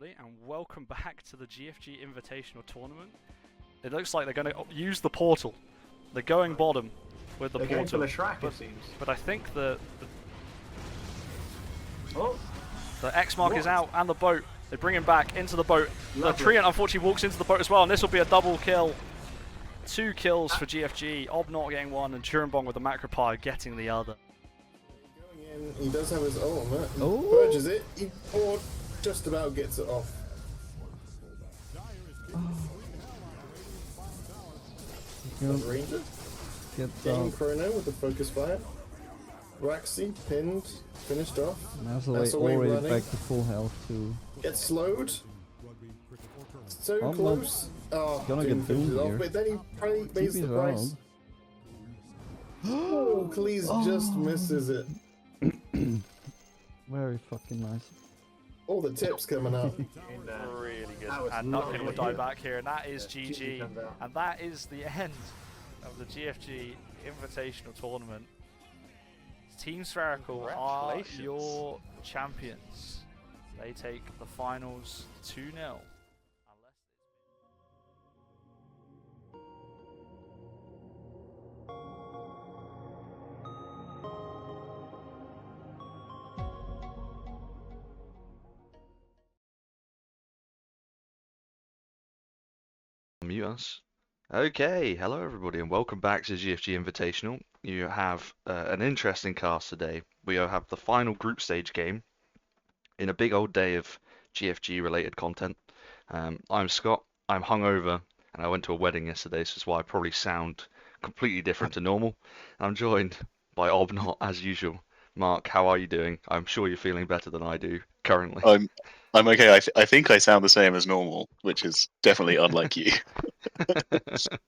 everybody, and welcome back to the GFG Invitational Tournament. It looks like they're going to use the portal. They're going bottom with the They're portal. going for the Shrek, it seems. But I think the Oh, X mark is out, and the boat. They bring him back into the boat. Lovely. The Treant unfortunately walks into the boat as well, and this will be a double kill. 2 kills for GFG. Ob not getting one, and Churenbong with the Macropie getting the other. Going in, he does have his ultimate. He Oh. purges it. He just about gets it off. Ranger getting Chrono with the focus fire. Raxi pinned, finished off. That's away already running. back to full health too. Gets slowed. So Oh, no. close. Oh, Gonna Doom get finishes Doom off, here. but then he probably pays the TP's price. Oh, Cleese just misses it. Very fucking nice. All the tips coming out. Really good. That was And nothing lovely. will die back here, and that is Yeah, GG. comes out. And that is the end of the GFG Invitational Tournament. Team Spherical are Congratulations. your champions. They take the finals 2-0. Mute us. Okay, hello everybody and welcome back to GFG Invitational. You have an interesting cast today. We have the final group stage game in a big old day of GFG related content. I'm Scott, I'm hungover and I went to a wedding yesterday, so that's why I probably sound completely different to normal. I'm joined by Obnot as usual. Mark, how are you doing? I'm sure you're feeling better than I do currently. I'm okay. I think I sound the same as normal, which is definitely unlike you.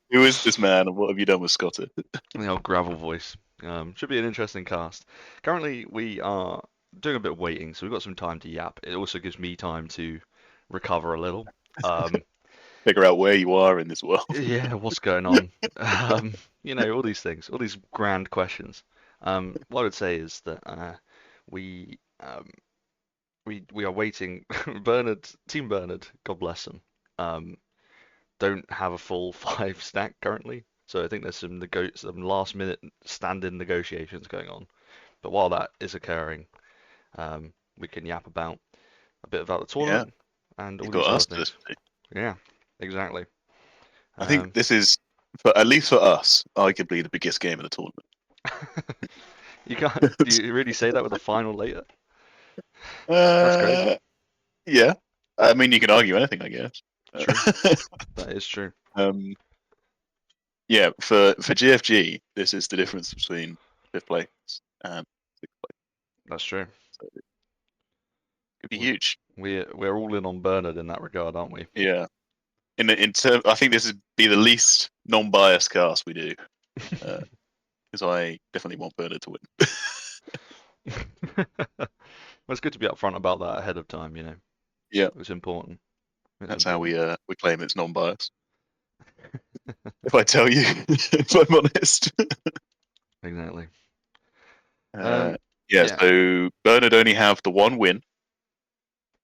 Who is this man, and what have you done with Scotteh? The old gravel voice. Should be an interesting cast. Currently, we are doing a bit of waiting, so we've got some time to yap. It also gives me time to recover a little. Figure out where you are in this world. Yeah, what's going on? All these things, all these grand questions. What I would say is that we are waiting. Team Bernard, God bless them, don't have a full 5 stack currently, so I think there's some last minute stand-in negotiations going on. But while that is occurring, we can yap about a bit about the tournament and all You've these got other us to things. this. Yeah, exactly. I think this is, at least for us, arguably the biggest game of the tournament. You can't. Do you really say that with a final later? That's crazy. Yeah. I mean, you can argue anything, I guess. True. That is true. Yeah, for GFG, this is the difference between 5th place and 6th place. That's true. So it could be huge. We're all in on Bernard in that regard, aren't we? Yeah. I think this would be the least non-biased cast we do, because I definitely want Bernard to win. Well, it's good to be upfront about that ahead of time, you know. Yeah, it's important. that's how we claim it's non-biased. If I tell you, if I'm honest. Exactly. So Bernard only have the one win.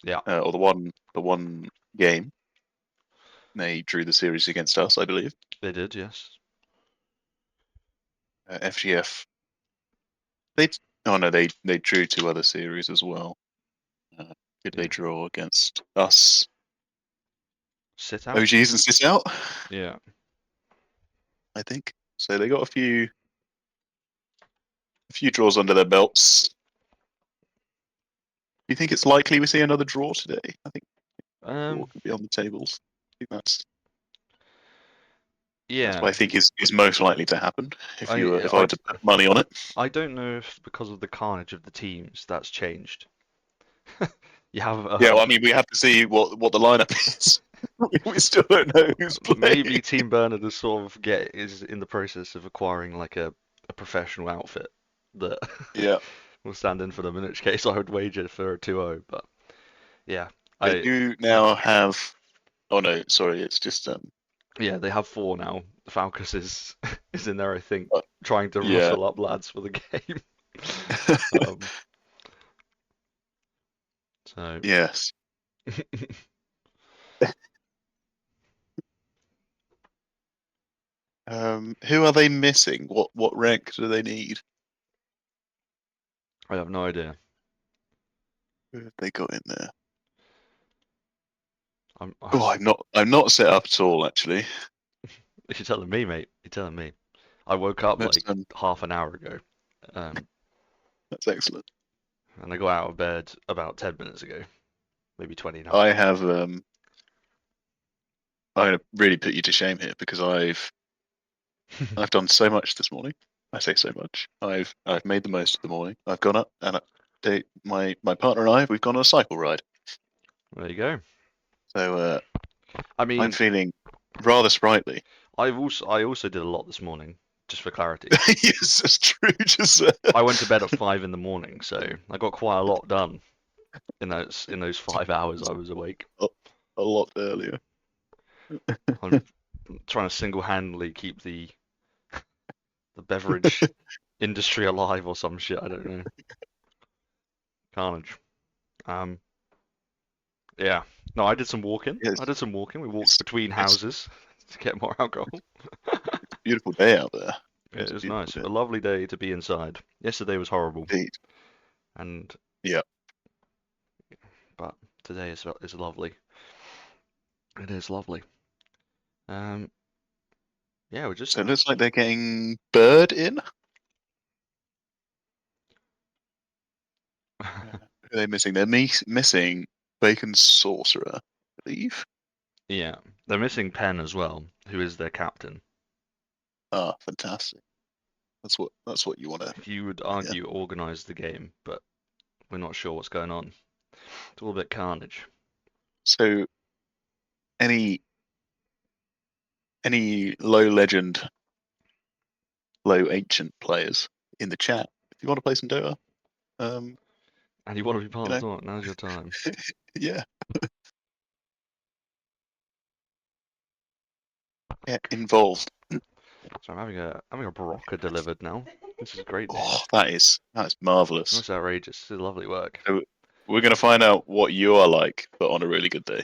Yeah. Or the one game. They drew the series against us, I believe. They did, yes. FGF. They drew 2 other series as well. Did they draw against us? Sit out. OGs and sit out. Yeah. I think so. They got a few draws under their belts. Do you think it's likely we see another draw today? I think draw could be on the tables. I think that's what I think is most likely to happen if I were to put money on it. I don't know if because of the carnage of the teams that's changed. You have well, I mean, we have to see what the lineup is. We still don't know who's playing. Maybe Team Bernard is in the process of acquiring like a professional outfit that will stand in for them, in which case I would wager for a 2-0. But yeah, they do now have. Oh no, sorry, it's just Yeah, they have 4 now. Falcus is in there, I think, trying to rustle up lads for the game. So yes. Who are they missing? What rank do they need? I have no idea. Who have they got in there? I'm, Oh, I'm not set up at all actually. You're telling me, mate. You're telling me. I woke up That's like half an hour ago, that's excellent. and I got out of bed about 10 minutes ago, maybe 20 now. I have I'm gonna really put you to shame here because I've done so much this morning. I say so much. I've made the most of the morning. I've gone up and my partner and we've gone on a cycle ride. There you go. So I mean, I'm feeling rather sprightly. I also did a lot this morning, just for clarity. Yes, that's true. Just I went to bed at 5 in the morning, so I got quite a lot done in those 5 hours I was awake. a lot earlier. I'm trying to single-handedly keep the beverage industry alive or some shit. I don't know. Carnage. Yeah. No, I did some walking. Yes. I did some walking. We walked between houses to get more alcohol. It's a beautiful day out there. It was nice. Day. A lovely day to be inside. Yesterday was horrible. Indeed. And yeah, but today is lovely. It is lovely. Yeah, we're just. So it looks like they're getting Bird in. Who are they missing? They're missing Bacon Sorcerer, I believe. Yeah, they're missing Penn as well, who is their captain. Ah, fantastic. That's what you want to. You would argue organise the game, but we're not sure what's going on. It's all a bit carnage. So, any low legend, low ancient players in the chat, if you want to play some Dota, and you want to be part of it, now's your time. Yeah. Get involved. So I'm having a Barocca delivered now. This is great news. Oh, that is marvelous. That's outrageous. This is lovely work. So we're going to find out what you are like, but on a really good day.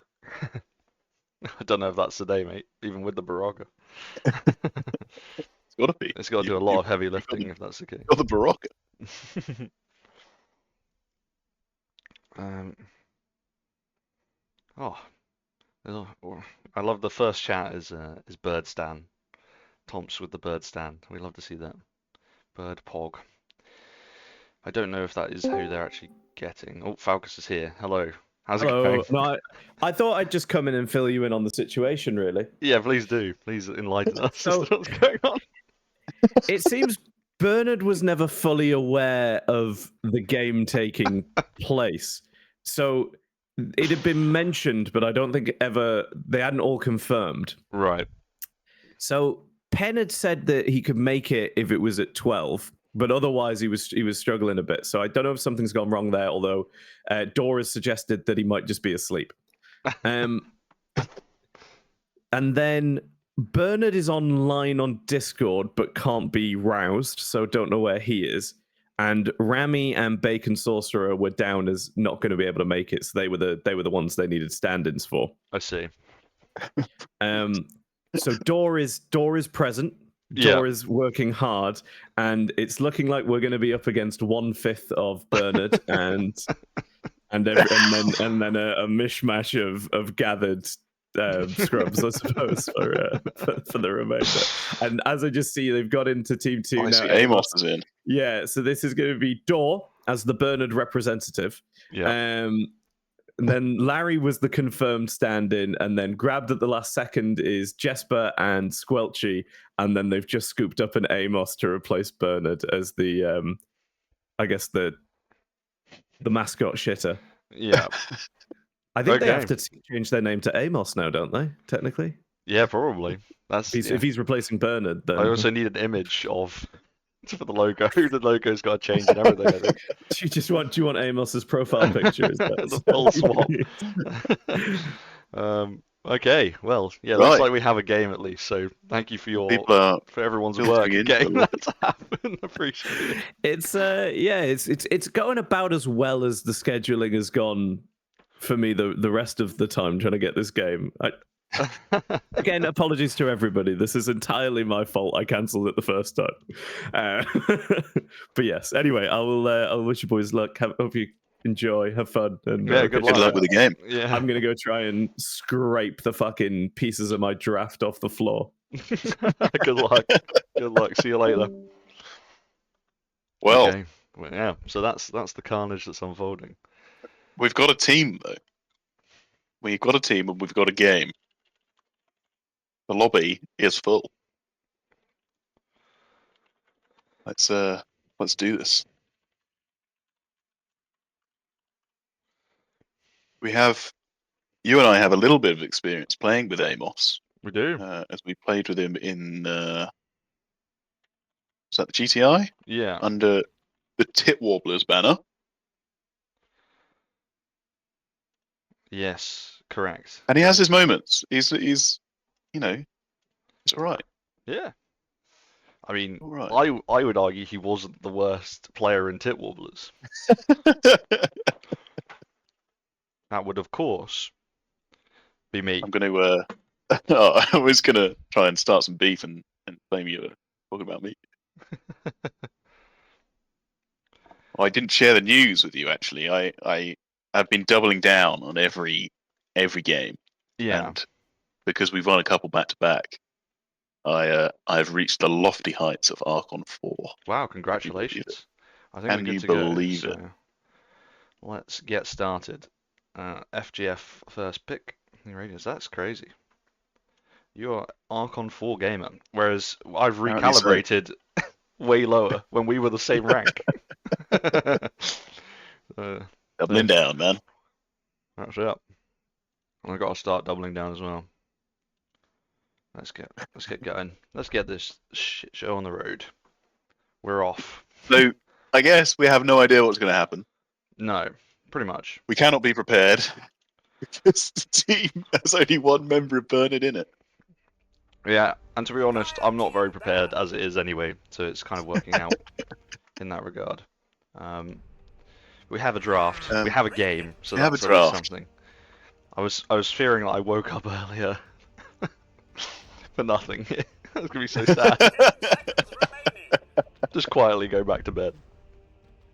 I don't know if that's today, mate. Even with the Barocca. It's got to be. It's got to do a lot of heavy lifting if that's the case. Got the Barocca. I love the first chat is Bird Stan. Tomps with the Bird Stan. We love to see that. Bird Pog. I don't know if that is who they're actually getting. Oh, Falcus is here. Hello. How's it going? No, I thought I'd just come in and fill you in on the situation, really. Yeah, please do. Please enlighten us So, as to what's going on. It seems Bernard was never fully aware of the game taking place. So it had been mentioned, but I don't think they hadn't all confirmed. Right. So Penn had said that he could make it if it was at 12, but otherwise he was struggling a bit. So I don't know if something's gone wrong there, although Dora has suggested that he might just be asleep. And then Bernard is online on Discord, but can't be roused, so don't know where he is. And Rami and Bacon Sorcerer were down as not going to be able to make it, so they were the ones they needed stand-ins for. I see. So Dor is present. Dor is working hard, and it's looking like we're going to be up against 1/5 of Bernard, and then a mishmash of gathered scrubs, I suppose, for the remainder. And as I just see, they've got into Team 2 now. See Amos is in. Yeah, so this is going to be Dor as the Bernard representative. Yeah. And then Larry was the confirmed stand-in, and then grabbed at the last second is Jesper and Squelchy, and then they've just scooped up an Amos to replace Bernard as the, I guess the mascot shitter. Yeah. I think they have to change their name to Amos now, don't they? Technically. Yeah, probably. If he's replacing Bernard, then I also need an image of for the logo. The logo's got to change and everything, I think. Do you want Amos's profile picture? The full swap. Okay, well, yeah, looks like we have a game at least. So thank you for everyone's work getting that to happen. Appreciate it. It's going about as well as the scheduling has gone for me the rest of the time trying to get this game. Again, apologies to everybody. This is entirely my fault. I cancelled it the first time. But yes, anyway, I'll wish you boys luck. Hope you enjoy, have fun, and Yeah, Good luck with the game. Yeah. I'm gonna go try and scrape the fucking pieces of my draft off the floor. Good luck. Good luck. See you later. Well, Okay. Well, yeah. So that's the carnage that's unfolding. we've got a team though. We've got a team and we've got a game. The lobby is full. Let's do this. You and I have a little bit of experience playing with Amos, We do. as we played with him in was that the GTI Yeah. under the Tit Warblers banner. Yes. Correct. And he has his moments. He's you know, it's all right. Yeah. I mean, All right. I would argue he wasn't the worst player in Tit Warblers. That would, of course, be me. I'm going to. I was going to try and start some beef and blame you for talking about me. I didn't share the news with you actually. I've been doubling down on every game, Yeah. and because we've won a couple back to back, I've reached the lofty heights of Archon 4. Wow, congratulations. I think Can we're good you to go. believe it? So let's get started. FGF first pick. Radius, that's crazy. You're Archon 4 gamer, whereas I've Apparently so. recalibrated way lower when we were the same rank. Doubling down, man. That's it. I got to start doubling down as well. Let's get going. Let's get this shit show on the road. We're off. So I guess we have no idea what's going to happen. No, pretty much. We cannot be prepared because the team has only one member of Bernard in it. Yeah, and to be honest, I'm not very prepared as it is anyway, so it's kind of working out in that regard. We have a draft, we have a game, so we have that's a at least draft. something. I was fearing that I woke up earlier for nothing. That's gonna be so sad. Just quietly go back to bed.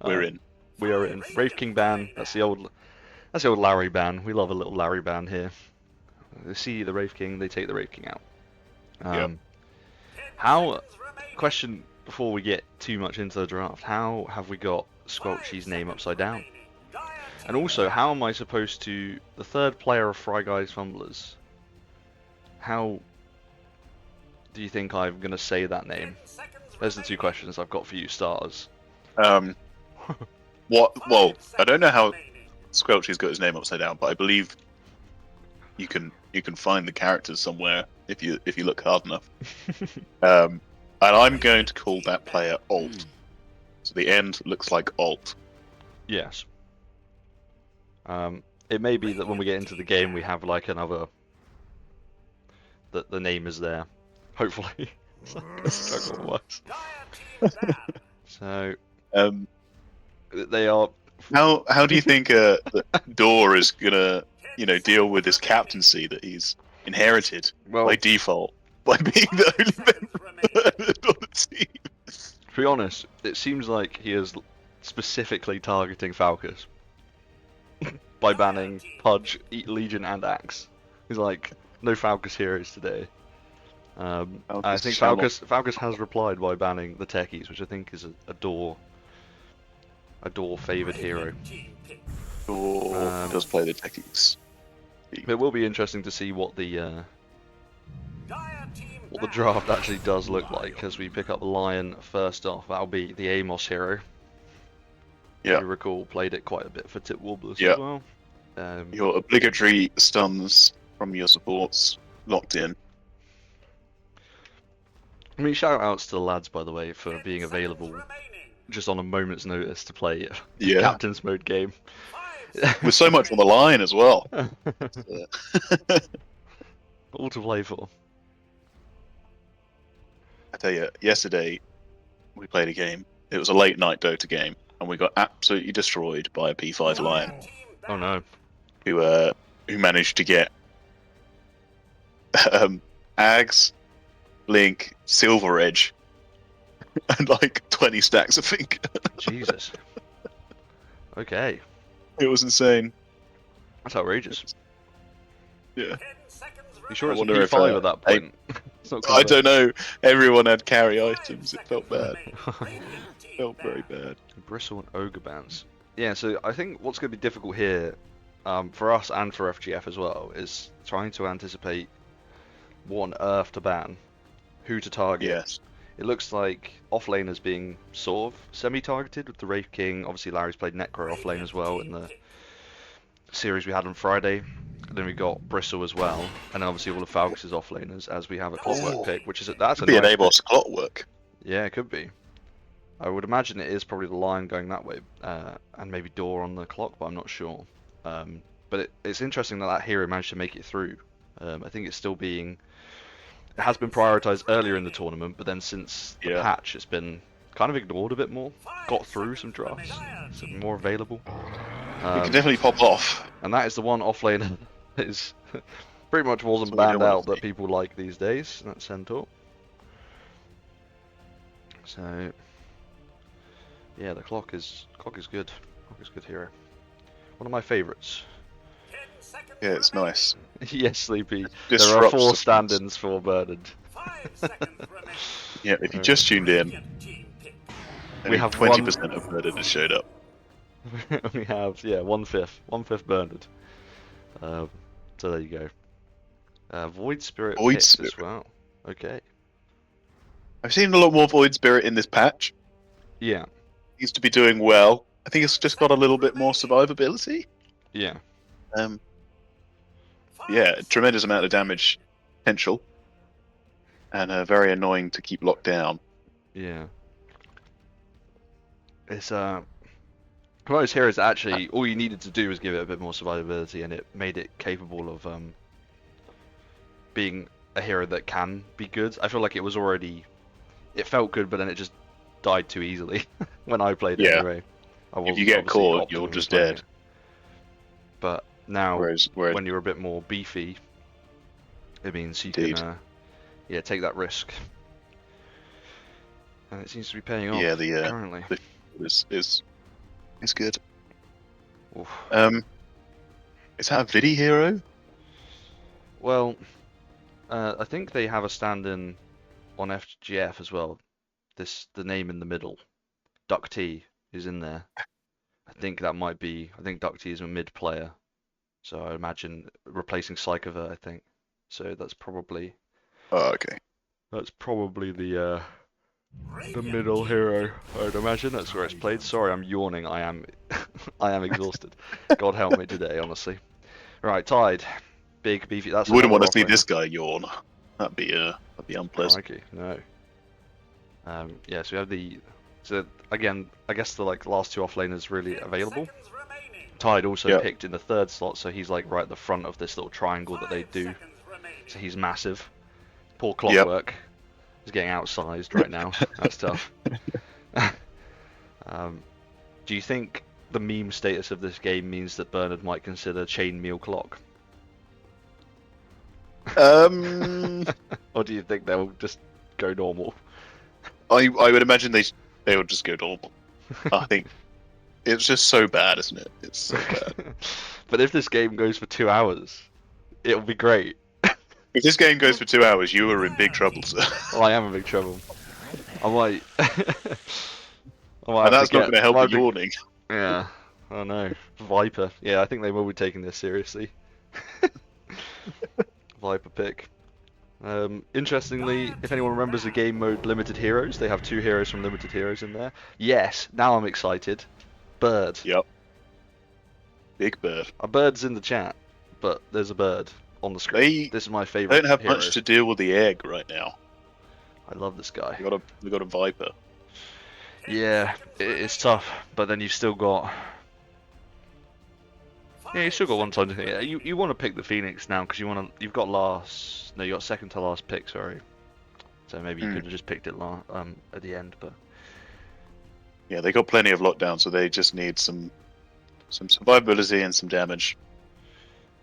We're in. We are in. Wraith King ban. That's the old Larry ban. We love a little Larry ban here. They see the Wraith King, they take the Wraith King out. Yep. Question before we get too much into the draft, how have we got Squelchy's name upside down? And also, how am I supposed to, the third player of Fry Guys Fumblers, how do you think I'm going to say that name? There's the two questions I've got for you, starters. What? Well, I don't know how Squelchy's got his name upside down, but I believe you can find the characters somewhere if you look hard enough. And I'm going to call that player Alt. So the end looks like Alt. Yes. It may be that when we get into the game we have like another, that the name is there. Hopefully. Struggle works. So they are. How do you think that Dor is gonna deal with this captaincy that he's inherited by default by being the only member on the team? To be honest, it seems like he is specifically targeting Falcus by banning Pudge, Legion, and Axe. He's like, no Falcus heroes today. I think Falcus has replied by banning the techies, which I think is a Dor favoured hero. Dor does play the techies. It will be interesting to see what the draft actually does look like as we pick up Lion first off. That'll be the Amos hero. Yeah. You recall, played it quite a bit for Tit Warblers Yeah. as well. Your obligatory stuns from your supports locked in. I mean, shout outs to the lads, by the way, for being available just on a moment's notice to play a Captain's Mode game. With so much on the line as well. All to play for. I tell you, yesterday we played a game. It was a late night Dota game, and we got absolutely destroyed by a P5 Lion. Oh no. who managed to get Ags, Link, Silver Edge, and like 20 stacks, I think. Jesus. Okay, It was insane. that's outrageous. Yeah. You sure I it's a wonder if, P5 at that I- point? It's not I clever. don't know. Everyone had carry items. It felt bad. Felt very bad. Bristle and Ogre bans. Yeah, so I think what's going to be difficult here, for us and for FGF as well, is trying to anticipate what on earth to ban, who to target. Yes. It looks like offlane is being sort of semi-targeted with the Wraith King. Obviously, Larry's played Necro offlane as well in the series we had on Friday. And then we got Bristle as well, and then obviously all of Falcus's offlaners as we have a Clockwork pick, which is that's a Could be nice an pick. ABOS clockwork. Yeah, it could be. I would imagine it is probably the Lion going that way, and maybe Door on the clock, but I'm not sure. But it's interesting that hero managed to make it through. I think it's still being... It has been prioritized earlier in the tournament, but then since the Yeah. patch, it's been kind of ignored a bit more. Got through some drafts, so more available. It can definitely pop off. And that is the one offlane that is pretty much wasn't That's what we banned don't wanna out that see. people like these days. And that's Centaur. So yeah, the clock is good. Clock is good hero. One of my favourites. Yeah, it's nice. Yes, Sleepy. There are Disrupts 4 the- stand-ins for Bernard. Yeah, if you just tuned in, We have 20% of Reddit has showed up. We have 1/5 Bernard. So there you go. Void Spirit Void picks as Spirit. well. Okay. I've seen a lot more Void Spirit in this patch. Yeah. Seems to be doing well. I think it's just got a little bit more survivability. Yeah. Yeah, a tremendous amount of damage potential, and very annoying to keep locked down. Yeah. It's one of those heroes that actually all you needed to do was give it a bit more survivability, and it made it capable of being a hero that can be good. I feel like it was already, it felt good, but then it just died too easily when I played it Yeah. anyway. If you get caught, you're just dead. But now, Whereas when you're a bit more beefy, it means you Indeed. can, take that risk, and it seems to be paying off. Yeah, the currently. is good. Oof. Is that a Vidi hero? Well, I think they have a stand-in on FGF as well. The name in the middle, Duck T, is in there. I think that might be. I think Duck T is a mid player, so I imagine replacing Psychovert. I think so. That's probably Oh, okay. the middle hero. I'd imagine that's where it's played. Sorry, I'm yawning. I am exhausted. God help me today, honestly. Right, Tide, big beefy. That's You wouldn't want another to see offlaner. this guy yawn. That'd be unpleasant. Crikey, no. Yeah, so we have so again, I guess the last 2 offlaners really available. Tide also Yeah. picked in the 3rd slot, so he's like right at the front of this little triangle that they do. So he's massive. Poor Clockwork. He's getting outsized right now. That's tough. Do you think the meme status of this game means that Bernard might consider Chainmeal Clock? Or do you think they'll just go normal? I would imagine they would just go normal. I think it's just so bad, isn't it? It's so bad. But if this game goes for 2 hours, it'll be great. If this game goes for 2 hours, you are in big trouble, sir. Well, I am in big trouble. I might. And that's not going to help with yawning. Yeah, I know. Viper. Yeah, I think they will be taking this seriously. Viper pick. Interestingly, if anyone remembers the game mode Limited Heroes, they have 2 heroes from Limited Heroes in there. Yes, now I'm excited. Bird. Yep. Big bird. A bird's in the chat, but there's a bird on the screen. This is my They favourite don't have hero. much to deal with the egg right now. I love this guy. We got a viper. Yeah, it's tough, but then you've still got... Yeah, you've still got one time to think. You want to pick the Phoenix now because you've got last... No, you got second to last pick, sorry. So maybe you could have just picked it at the end, but... Yeah, they got plenty of lockdown, so they just need some survivability and some damage.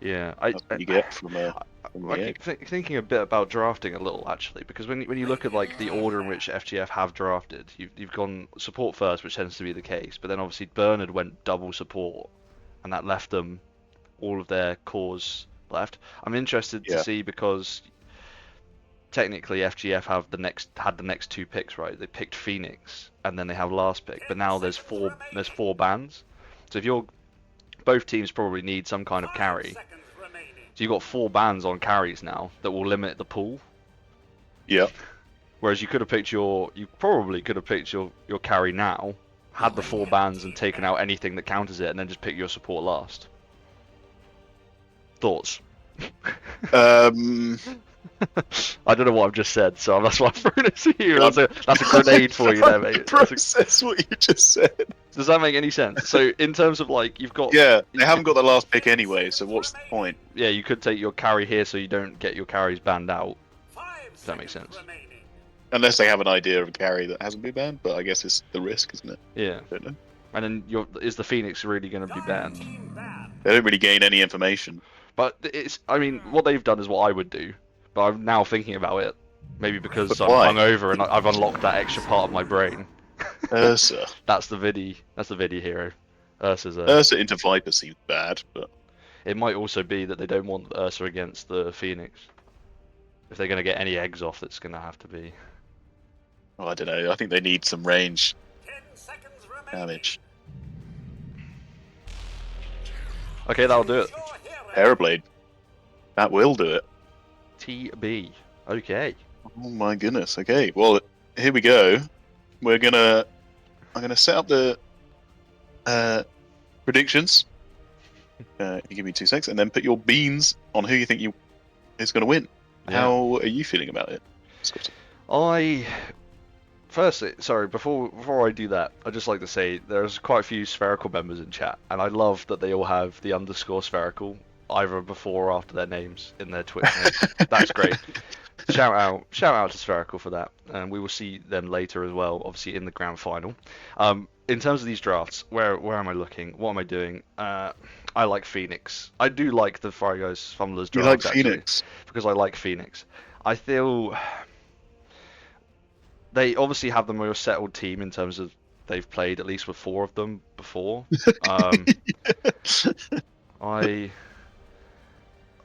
Yeah, That's what you get from I the I egg. keep thinking a bit about drafting a little actually, because when you look at like the order in which FGF have drafted, you've gone support first, which tends to be the case, but then obviously Bernard went double support, and that left them all of their cores left. I'm interested to Yeah. see because technically FGF had the next two picks, right? They picked Phoenix and then they have last pick, but now there's four bans. So if you're both teams probably need some kind of carry. So you've got 4 bans on carries now that will limit the pool. Yeah. Whereas you probably could have picked your carry now, had the 4 bans and taken out anything that counters it, and then just pick your support last. Thoughts? I don't know what I've just said, so that's why I'm throwing it to you. That's a grenade for you there, mate. Process what you just said. Does that make any sense? So in terms of like, you've got... Yeah, they haven't got the last pick anyway, so what's the point? Yeah, you could take your carry here so you don't get your carries banned out. Does that make sense? Unless they have an idea of a carry that hasn't been banned, but I guess it's the risk, isn't it? Yeah. I don't know. And then is the Phoenix really going to be banned? They don't really gain any information. But I mean, what they've done is what I would do. But I'm now thinking about it. Maybe because But I'm why? hungover and I've unlocked that extra part of my brain. Ursa. That's the Vidi hero. Ursa's a... Ursa into Viper seems bad, but It might also be that they don't want Ursa against the Phoenix. If they're going to get any eggs off, it's going to have to be... oh, I don't know. I think they need some range damage. Okay, that'll do it. Aeroblade. That will do it. TB. Okay. Oh my goodness. Okay, well, here we go. I'm gonna set up the predictions. You give me 2 seconds, and then put your beans on who you think is going to win. Yeah. How are you feeling about it, Scott? Firstly, sorry, before I do that, I'd just like to say there's quite a few spherical members in chat, and I love that they all have the underscore spherical either before or after their names in their Twitch names. That's great. Shout out to Spherical for that, and we will see them later as well, obviously in the grand final. In terms of these drafts, where am I looking? What am I doing? I like Phoenix. I do like the Fire Guys Fumblers You draft like Phoenix? because I like Phoenix. I feel they obviously have the most settled team in terms of they've played at least with 4 of them before.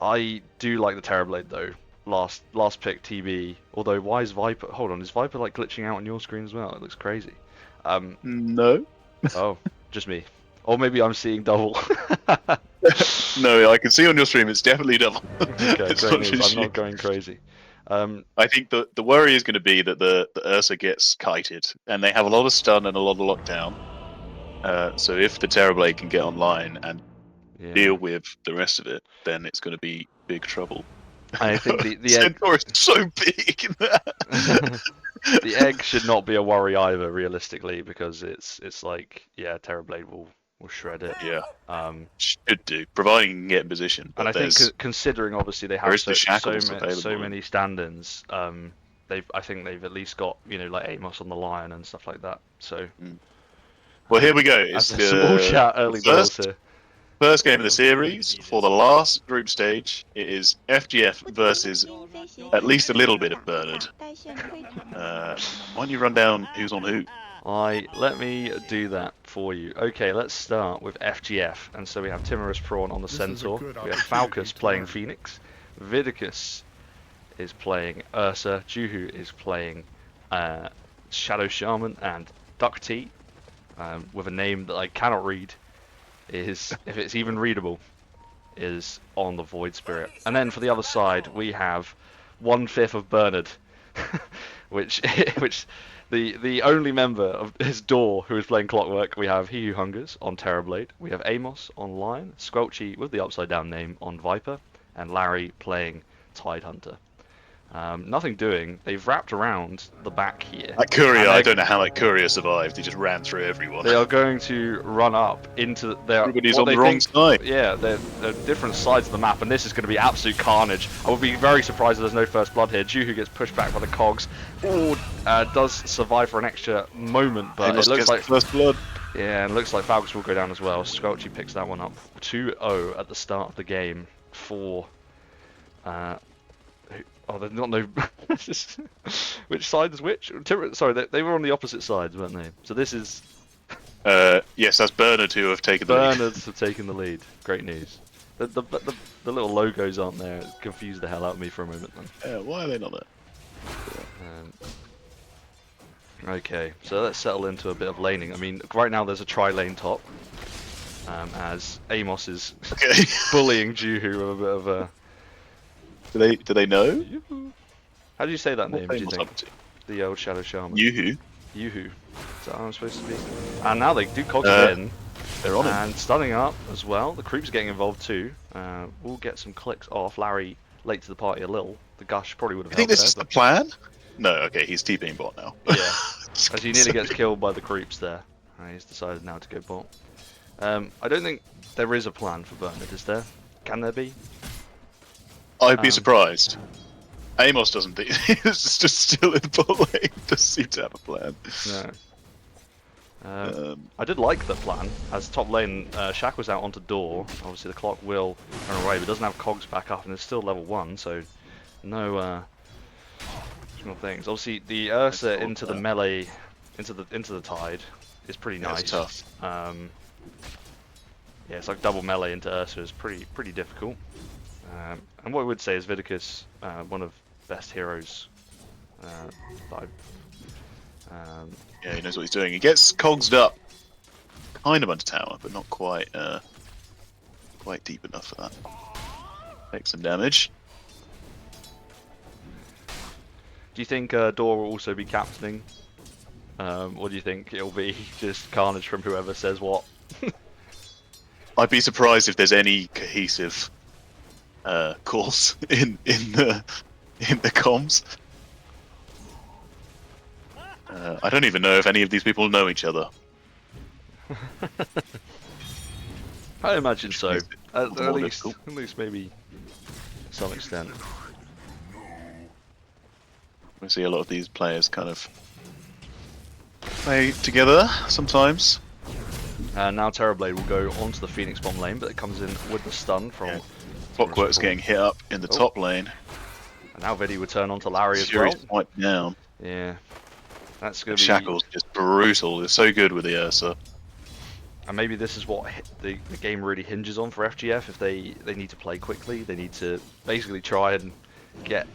I do like the Terrorblade though. Last pick TB. Although why is Viper? Hold on, is Viper like glitching out on your screen as well? It looks crazy. No. Oh, just me. Or maybe I'm seeing double. No, I can see on your stream it's definitely double. Okay, It's great not news. just I'm you. not going crazy. I think the worry is going to be that the Ursa gets kited, and they have a lot of stun and a lot of lockdown. So if the Terrorblade can get online and Yeah. deal with the rest of it, then it's going to be big trouble. I think the egg, Centaur is so big in that. the egg should not be a worry either, realistically, because it's like, yeah, Terrorblade will shred it. Yeah, Should do, providing you can get in position. But And I think there's- considering obviously they there have is the shackles so available. many stand-ins, I think they've at least got, you know, like Amos on the Lion and stuff like that. So well, here we go. as It's a small chat early doors first, here. first game of the series for the last group stage. It is FGF versus at least a little bit of Bernard. Why don't you run down who's on who? Let me do that for you. Okay, let's start with FGF. And so we have Timorous Prawn on the Centaur. We have Falcus playing Phoenix. Vidicus is playing Ursa. Juhu is playing Shadow Shaman. And Duck T, with a name that I cannot read, is, if it's even readable, is on the Void Spirit. And then for the other side, we have 1/5 of Bernard, which the only member of his door who is playing Clockwork. We have He Who Hungers on Terrorblade. We have Amos on Lion, Squelchy with the upside down name on Viper, and Larry playing Tidehunter. Nothing doing. They've wrapped around the back here. That Courier, And I don't know how that Courier survived. He just ran through everyone. They are going to run up into their. Everybody's what on they the wrong think- side. Yeah, they're different sides of the map, and this is going to be absolute carnage. I would be very surprised if there's no first blood here. Juhu gets pushed back by the cogs. Or does survive for an extra moment, but Amos it looks gets like first blood. yeah, and it looks like Falcus will go down as well. Squelchy picks that one up. 2-0 at the start of the game. for. Oh, there's not no. Which side is which? Sorry, they were on the opposite sides, weren't they? So this is. Yes, that's Bernard who have taken the lead. Bernards have taken the lead. Great news. The little logos aren't there. It confused the hell out of me for a moment then. Yeah, why are they not there? Okay, so let's settle into a bit of laning. I mean, right now there's a tri-lane top, as Amos is Okay. bullying Juhu with a bit of a... Do they know? Yoo-hoo. How do you say that name, do you think? The old Shadow Shaman. Yoo-hoo. Yoo-hoo. Is that how I'm supposed to be? And now they do cogs in. They're on him. And stunning up as well. The creep's getting involved too. We'll get some clicks off. Larry late to the party a little. The gush probably would have I think helped this is there, the plan? No, okay, he's TPing bot now. yeah. As he nearly gets killed by the creeps there. He's decided now to go bot. I don't think there is a plan for Bernard, is there? Can there be? I'd be surprised. Amos doesn't think he's just still in the bot lane. Doesn't seem to have a plan. No. I did like the plan. As top lane, Shaq was out onto door. Obviously the clock will run away, but doesn't have cogs back up, and it's still level 1, so no additional things. Obviously the Ursa into the melee, into the tide is pretty nice. It's tough. Yeah, it's like double melee into Ursa is pretty difficult. And what I would say is Vidicus, one of best heroes. Yeah, he knows what he's doing. He gets cogsed up, kind of under tower, but not quite deep enough for that. Takes some damage. Do you think Dor will also be captaining? Or do you think it'll be just carnage from whoever says what? I'd be surprised if there's any cohesive course in the comms. I don't even know if any of these people know each other. I imagine so. At more least difficult. maybe to some extent. We see a lot of these players kind of play together sometimes. Now Terrorblade will go onto the Phoenix bomb lane, but it comes in with the stun from... Yeah. Clockwork's getting hit up in the top lane. And now Vidi would turn onto Larry as Fury's well. wiped down. Yeah. That's going to be... Shackle's just brutal. They're so good with the Ursa. And maybe this is what the game really hinges on for FGF. If they need to play quickly, they need to basically try and get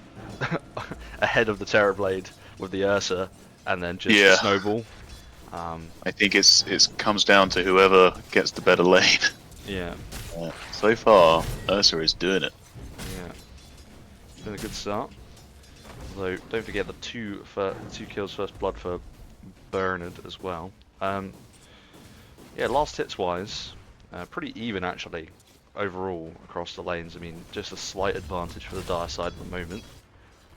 ahead of the Terrorblade with the Ursa, and then just snowball. I think it comes down to whoever gets the better lane. Yeah. So far, Ursa is doing it. Yeah. It's been a good start. Although, don't forget the two kills, first blood for Bernard as well. Yeah, last hits wise, pretty even actually, overall across the lanes. I mean, just a slight advantage for the Dire side at the moment.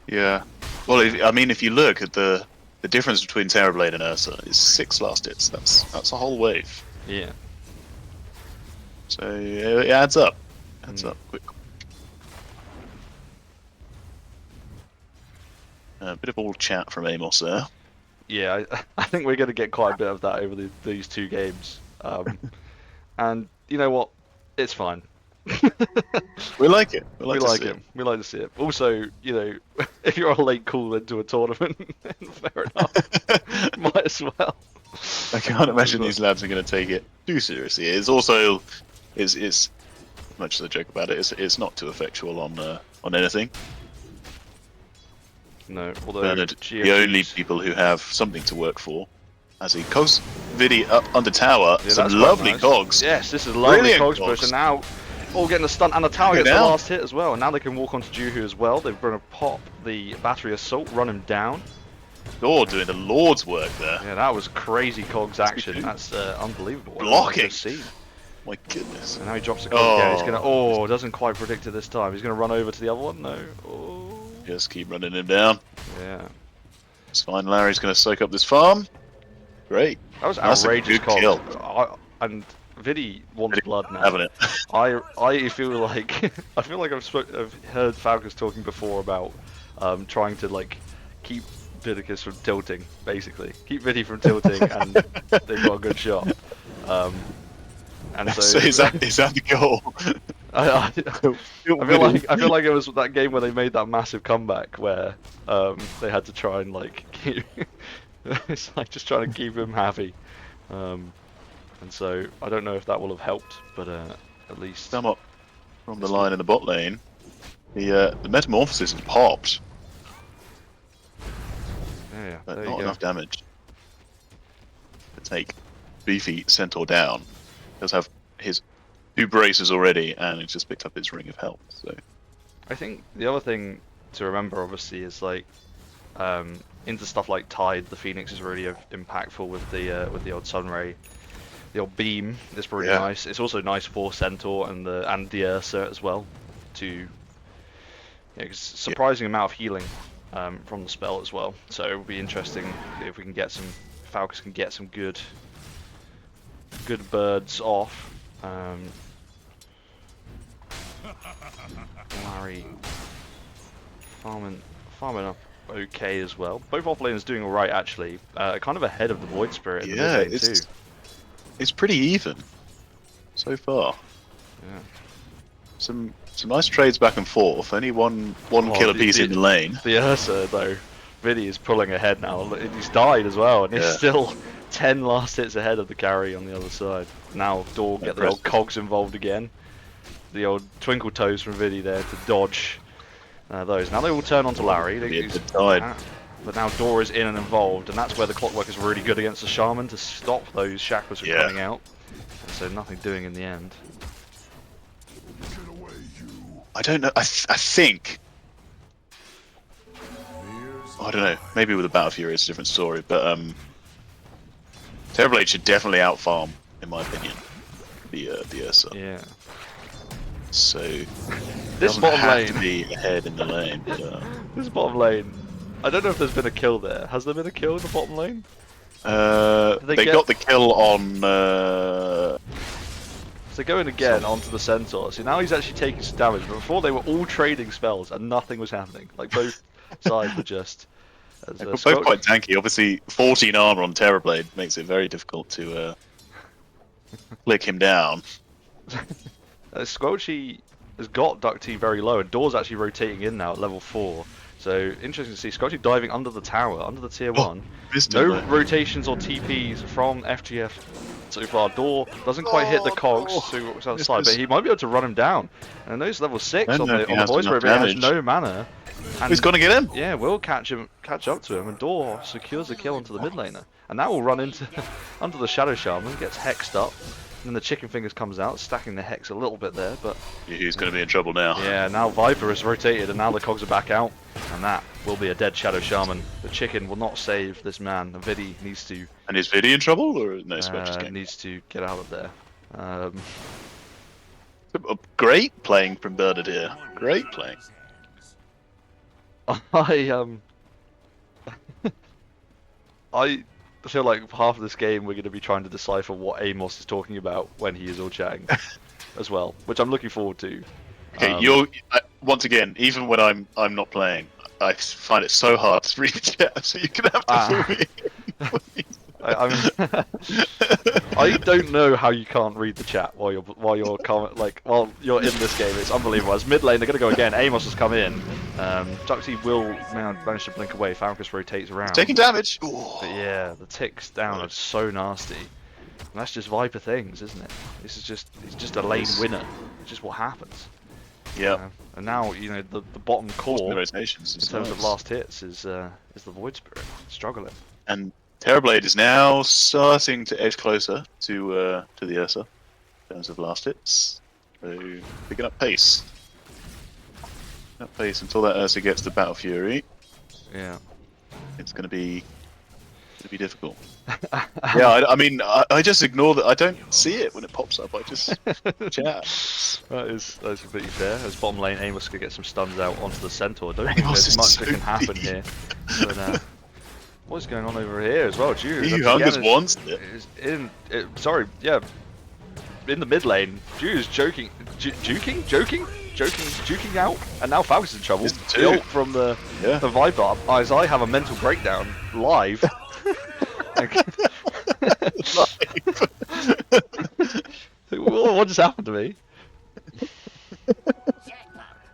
Yeah. Well, if you look at the difference between Terrorblade and Ursa is 6 last hits. That's a whole wave. Yeah. So it adds up. Adds up quick. A bit of all chat from Amos there. Yeah, I think we're going to get quite a bit of that over these 2 games. And you know what? It's fine. We like it. We like it. We like to see it. Also, you know, if you're on late call into a tournament, then fair enough. Might as well. I can't imagine these lads are going to take it too seriously. It's also, it's much as a joke about it. It's not too effectual on anything. No, although Bernard, the only people who have something to work for, as he cogs Vidi up under tower. Yeah, some that's quite lovely nice. cogs. Yes, this is lovely Brilliant cogs push, and now all getting the stun, and the tower gets the down. last hit as well. And now they can walk onto Juhu as well. They're going to pop the battery assault, run him down. Lord doing the Lord's work there. Yeah, that was crazy cogs action. That's unbelievable. Blocking. See. My goodness. And now he drops the cog again. He's gonna. Doesn't quite predict it this time. He's gonna run over to the other one. No. Oh. Just keep running him down. Yeah. It's fine. Larry's going to soak up this farm. Great. That was That's a outrageous good cog. kill. And Vidi wants blood now. Having it. I feel like I've heard Falcons talking before about trying to like keep Vidicus from tilting, basically keep Vidi from tilting, and they've got a good shot. And So is that the goal? I feel like it was that game where they made that massive comeback where they had to try and like keep it's like just trying to keep him happy, and so I don't know if that will have helped, but at least Come up from the line in the bot lane. The metamorphosis has popped, yeah, but there you not go. enough damage to take beefy Centaur down. He does have his 2 braces already, and he's just picked up his ring of health. So I think the other thing to remember, obviously, is like into stuff like Tide, the Phoenix is really impactful with the old Sunray, the old beam. It's really Yeah. nice. It's also nice for Centaur and the Ursa as well, to surprising amount of healing from the spell as well. So it will be interesting if we can get some Falcus can get some good birds off. Larry farming up okay as well. Both offlaners doing alright actually. Kind of ahead of the Void Spirit in the yeah, mid lane too. it's pretty even so far. Yeah. Some nice trades back and forth. Only one Oh, kill apiece in the lane. The Ursa though, Vidi is pulling ahead now. He's died as well, and he's Yeah. still 10 last hits ahead of the carry on the other side. Now Dor get the old Impressive. cogs involved again. The old twinkle toes from Vidi there to dodge those. Now they all turn onto Larry. Be a He's- good tide. But now Dor is in and involved, and that's where the clockwork is really good against the Shaman to stop those shackles from Yeah. coming out. And so nothing doing in the end. I don't know. I think. I don't know. Maybe with the Battle Fury it's a different story, but Terrorblade should definitely outfarm, in my opinion, the Ursa. Yeah. So This doesn't bottom have lane. to be ahead in the lane. But, This bottom lane. I don't know if there's been a kill there. Has there been a kill in the bottom lane? they get- got the kill on. So going again onto the Centaur. So now he's actually taking some damage, but before they were all trading spells and nothing was happening. Like both sides were just. As, They're both quite tanky. Obviously, 14 armor on Terrorblade makes it very difficult to click him down. Squelchy has got Duck T very low, and Dor's actually rotating in now at level 4. So interesting to see Squelchy diving under the tower, under the tier 1. Missed No him, though. rotations or TPs from FGF so far. Dor doesn't quite hit the cogs, no. so he walks outside, but he might be able to run him down. And those level 6 I don't on know the if he has voice enough where he has damage. no mana. And He's gonna get him. yeah, we'll catch up to him, and Dor secures the kill onto the mid laner. And now we'll run into under the Shadow Shaman, gets hexed up, and then the Chicken Fingers comes out, stacking the hex a little bit there, but He's gonna be in trouble now. yeah, now Viper has rotated, and now the cogs are back out, and that will be a dead Shadow Shaman. The Chicken will not save this man. Vidi needs to And is Vidi in trouble, or no? Spectre's game. needs to get out of there. Great playing from Bernard here. Great playing. I feel like half of this game we're going to be trying to decipher what Amos is talking about when he is all chatting as well, which I'm looking forward to. Okay, you're once again. Even when I'm not playing, I find it so hard to read the chat. So you're gonna have to fill me in. I don't know how you can't read the chat while you're while you're in this game. It's unbelievable. As mid lane, they're gonna go again. Amos has come in. Duxie will manage to blink away. Falcus rotates around. Taking damage. But yeah, the ticks down are so nasty. And that's just Viper things, isn't it? It's just a lane winner. It's just what happens. Yeah. And now the bottom core Rotations in is terms of nice. last hits is the Void Spirit struggling. And Terrorblade is now starting to edge closer to the Ursa in terms of last hits. So picking up pace. Picking up pace until that Ursa gets the Battle Fury. Yeah. It's going to be difficult. Yeah, I mean, I just ignore that. I don't see it when it pops up. I just chat. That's completely fair. As bottom lane, Amos could get some stuns out onto the Centaur. Don't think Amos there's is much so that can happen big. here. But what's going on over here as well? Juice. He hungers wants it. Is in the mid lane. Juice joking out, and now Falcus is in trouble. It's The two. ult from the Viper. As I have a mental breakdown live. What just happened to me?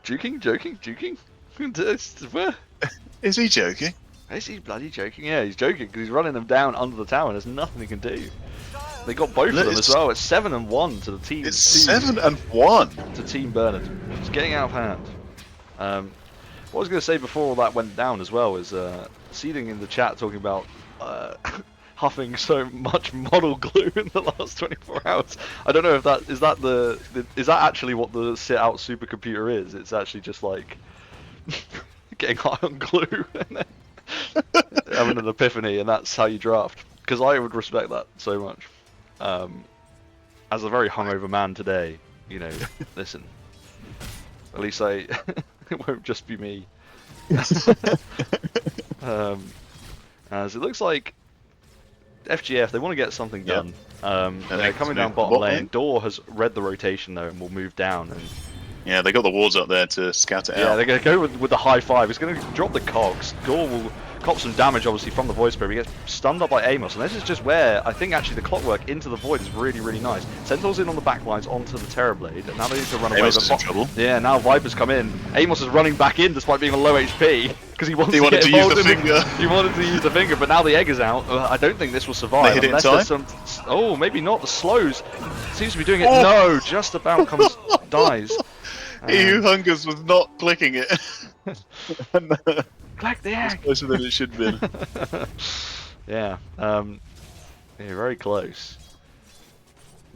Joking. Where? Is he joking? Is he bloody joking? Yeah, he's joking because he's running them down under the tower and there's nothing he can do. They got both of them as well. It's 7-1 to the team. It's 7-1 to Team Bernard. It's getting out of hand. What I was going to say before all that went down as well is Seeding in the chat talking about huffing so much model glue in the last 24 hours. I don't know if that is that actually what the sit out supercomputer is. It's actually just like getting high on glue and then having an epiphany, and that's how you draft. Because I would respect that so much. As a very hungover man today, you know, listen. At least it won't just be me. As it looks like FGF, they want to get something done. They're coming down bottom lane. Door has read the rotation though and will move down. And yeah, they got the wards up there to scout it out. Yeah, they're going to go with the high five. He's going to drop the cogs. Door will cop some damage, obviously, from the Void Spirit. He gets stunned up by Amos, and this is just where I think actually the clockwork into the Void is really, really nice. Centaur's in on the backlines onto the Terrorblade, and now they need to run away. Amos is in trouble. Yeah, now Viper's come in. Amos is running back in despite being on low HP, because he wanted to use the finger. He wanted to use the finger, but now the egg is out. I don't think this will survive. They hit it in time? Oh, maybe not. The slows seems to be doing it. Oh. No, just about dies. He who hungers was not clicking it. Click the egg! Closer than it should have been. Yeah, very close.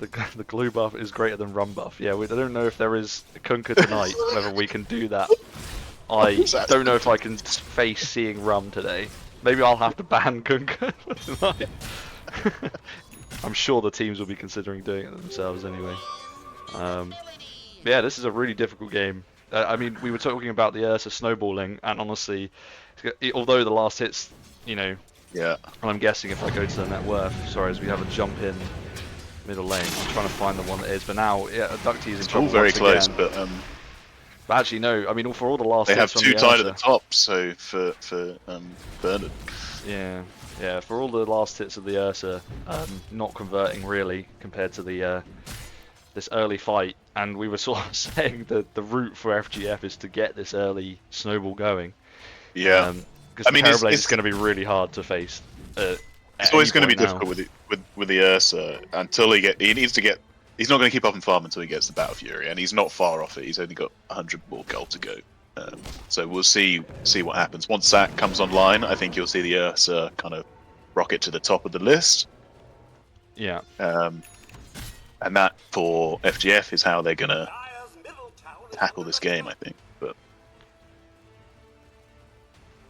The glue buff is greater than rum buff. Yeah, I don't know if there is a Kunkka tonight, whether we can do that. I don't know if I can face seeing rum today. Maybe I'll have to ban Kunkka tonight. I'm sure the teams will be considering doing it themselves anyway. Yeah, this is a really difficult game. I mean, we were talking about the Ursa snowballing, and honestly, although the last hits, you know, yeah. And I'm guessing if I go to the net worth, sorry, as we have a jump in middle lane, I'm trying to find the one that is, but now, yeah, Ducty is in trouble. All very close, again. But actually, no. I mean, for all the last they hits have two tied at the top, so for Bernard. Yeah, for all the last hits of the Ursa, not converting really compared to the this early fight, and we were sort of saying that the route for FGF is to get this early snowball going. Yeah, because the Terrorblade is going to be really hard to face. It's always going to be difficult with the Ursa until he needs to get. He's not going to keep up and farm until he gets the Battle Fury, and he's not far off it. He's only got 100 more gold to go. So we'll see what happens once that comes online. I think you'll see the Ursa kind of rocket to the top of the list. Yeah. And that for FGF is how they're gonna tackle this game, I think. But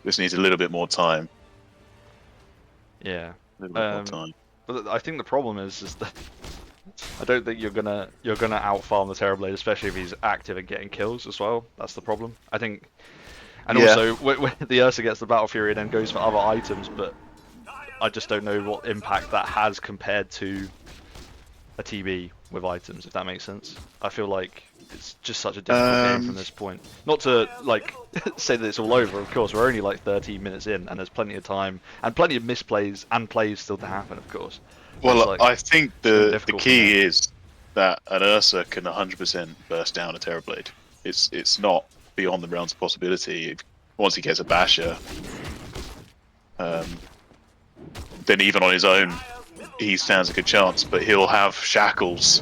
this needs a little bit more time. Yeah. A little bit more time. But I think the problem is that I don't think you're gonna out farm the Terrorblade, especially if he's active and getting kills as well. That's the problem. I think, and also when the Ursa gets the Battle Fury and then goes for other items, but I just don't know what impact that has compared to a TB with items, if that makes sense. I feel like it's just such a difficult game from this point. Not to like say that it's all over, of course. We're only like 13 minutes in, and there's plenty of time and plenty of misplays and plays still to happen, of course. Well, like, I think the key is that an Ursa can 100% burst down a Terrorblade. It's not beyond the realms of possibility. Once he gets a basher, then even on his own, he stands a good chance. But he'll have shackles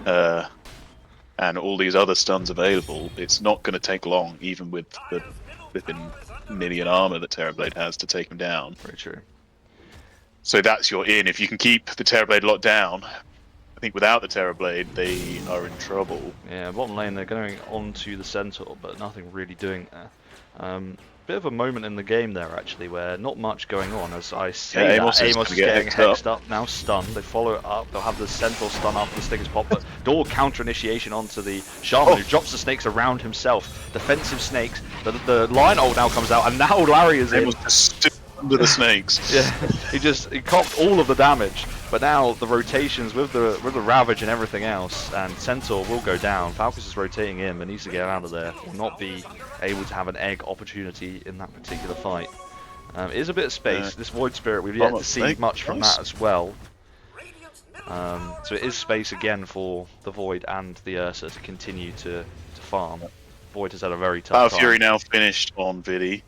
and all these other stuns available. It's not going to take long, even with the flipping million armor that Terrorblade has to take him down. Very true. So that's your in. If you can keep the Terrorblade locked down, I think without the Terrorblade, they are in trouble. Yeah, bottom lane, they're going onto the Centaur, but nothing really doing there. Bit of a moment in the game there, actually, where not much going on. As I say, Amos is getting hexed up, now stunned. They follow it up. They'll have the Centaur stun after the stickers pop, but Door counter initiation onto the Shaman, who drops the snakes around himself. Defensive snakes. The Lion ult now comes out, and now Larry is in. Under the snakes. Yeah, he copped all of the damage, but now the rotations with the Ravage and everything else, and Centaur will go down. Falcus is rotating in, but needs to get out of there. Will not be able to have an egg opportunity in that particular fight. It is a bit of space. This Void Spirit, we've yet to see much from that as well. So it is space again for the Void and the Ursa to continue to farm. Void has had a very tough Power time. Fury now finished on Vidi.